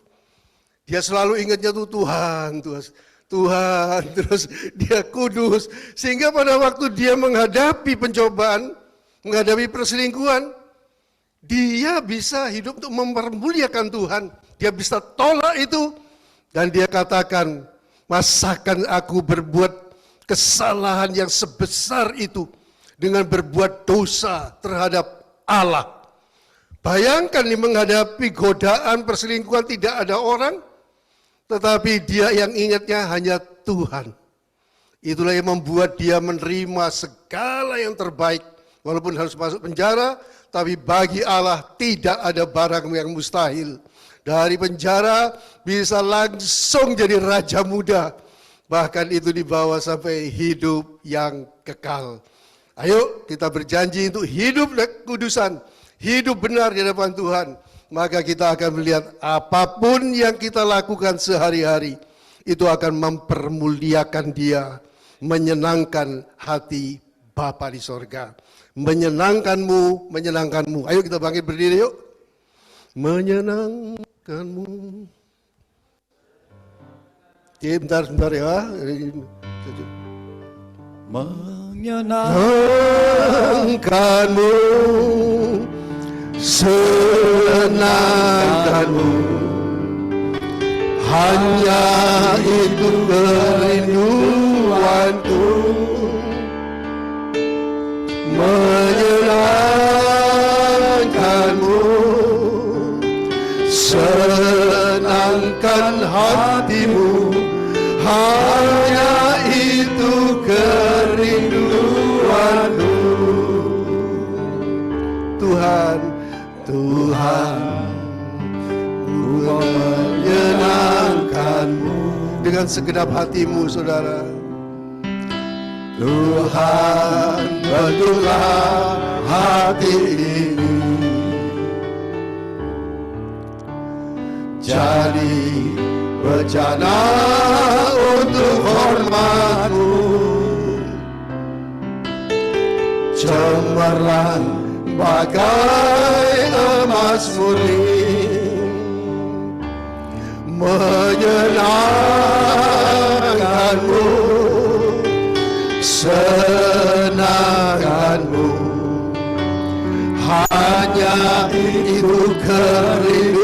Dia selalu ingatnya tuh Tuhan, terus dia kudus. Sehingga pada waktu dia menghadapi pencobaan, menghadapi perselingkuhan, dia bisa hidup untuk mempermuliakan Tuhan. Dia bisa tolak itu. Dan dia katakan, masakan aku berbuat kesalahan yang sebesar itu dengan berbuat dosa terhadap Allah. Bayangkan nih menghadapi godaan perselingkuhan tidak ada orang, tetapi dia yang ingatnya hanya Tuhan. Itulah yang membuat dia menerima segala yang terbaik. Walaupun harus masuk penjara, tapi bagi Allah tidak ada barang yang mustahil. Dari penjara bisa langsung jadi raja muda. Bahkan itu dibawa sampai hidup yang kekal. Ayo kita berjanji untuk hidup kekudusan, hidup benar di hadapan Tuhan. Maka kita akan melihat apapun yang kita lakukan sehari-hari, itu akan mempermuliakan Dia, menyenangkan hati Bapa di sorga. Menyenangkanmu, menyenangkanmu. Ayo kita bangkit berdiri yuk. Menyenangkanmu. Oke, bentar ya. Menyenangkanmu, senangkanmu. Hanya itu kerinduanku. Menyenangkanmu, senangkan hatimu, hanya itu kerinduanku. Tuhan, Tuhan, ku menyenangkanmu dengan segenap hatimu, saudara. Tuhan, bentuklah hati ini jadi bejana untuk hormat-Mu, cemerlang bagai emas murni, menyenangkan-Mu, senangkan-Mu, hanya itu kerinduanku.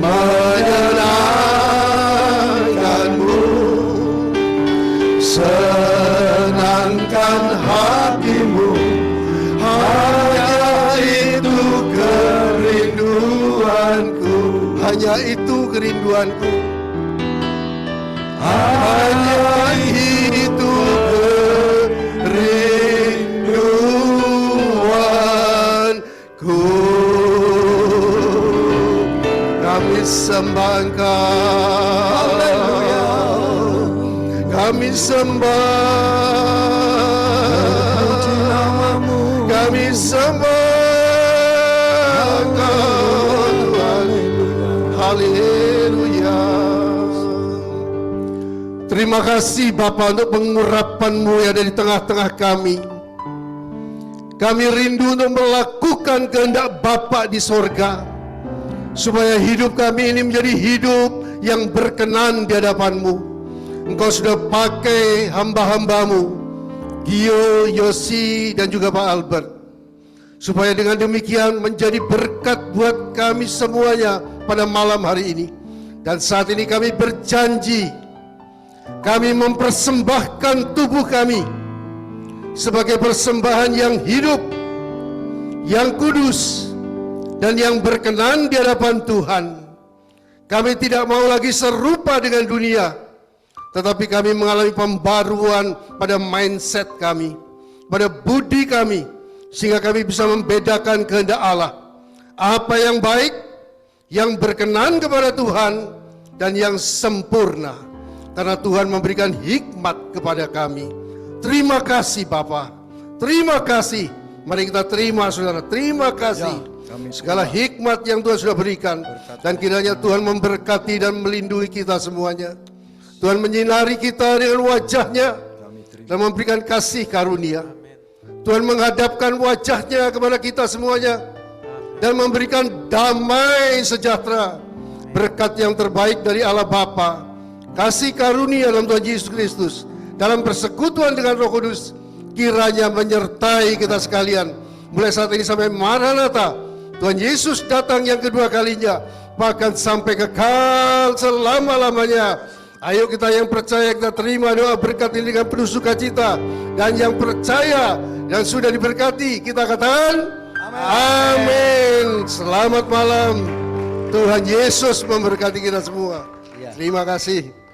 Menyenangkan-Mu, senangkan hatimu, hanya itu kerinduanku. Hanya itu kerinduanku. Hanya itu kerinduanku. Kami sembah Engkau, kami sembah, kami sembah Engkau, Tuhan. Haleluya. Terima kasih Bapa untuk pengurapan-Mu yang ada di tengah-tengah kami. Kami rindu untuk melakukan kehendak Bapa di sorga, supaya hidup kami ini menjadi hidup yang berkenan di hadapan-Mu. Engkau sudah pakai hamba-hamba-Mu, Gio, Yosi, dan juga Pak Albert, supaya dengan demikian menjadi berkat buat kami semuanya pada malam hari ini. Dan saat ini kami berjanji, kami mempersembahkan tubuh kami sebagai persembahan yang hidup, yang kudus, dan yang berkenan di hadapan Tuhan. Kami tidak mau lagi serupa dengan dunia, tetapi kami mengalami pembaruan pada mindset kami, pada budi kami, sehingga kami bisa membedakan kehendak Allah, apa yang baik, yang berkenan kepada Tuhan, dan yang sempurna. Karena Tuhan memberikan hikmat kepada kami. Terima kasih Bapa, Terima kasih. Mari kita terima saudara. Terima kasih. Segala hikmat yang Tuhan sudah berikan. Dan kiranya Tuhan memberkati dan melindungi kita semuanya. Tuhan menyinari kita dengan wajahnya. Dan memberikan kasih karunia. Tuhan menghadapkan wajahnya kepada kita semuanya. Dan memberikan damai sejahtera. Berkat yang terbaik dari Allah Bapa. Kasih karunia dalam Tuhan Yesus Kristus. Dalam persekutuan dengan Roh Kudus. Kiranya menyertai kita sekalian. Mulai saat ini sampai Maranatha. Tuhan Yesus datang yang kedua kalinya. Bahkan sampai kekal selama-lamanya. Ayo kita yang percaya, kita terima doa berkat ini dengan penuh sukacita. Dan yang percaya dan sudah diberkati, kita katakan amin. Selamat malam. Tuhan Yesus memberkati kita semua. Terima kasih.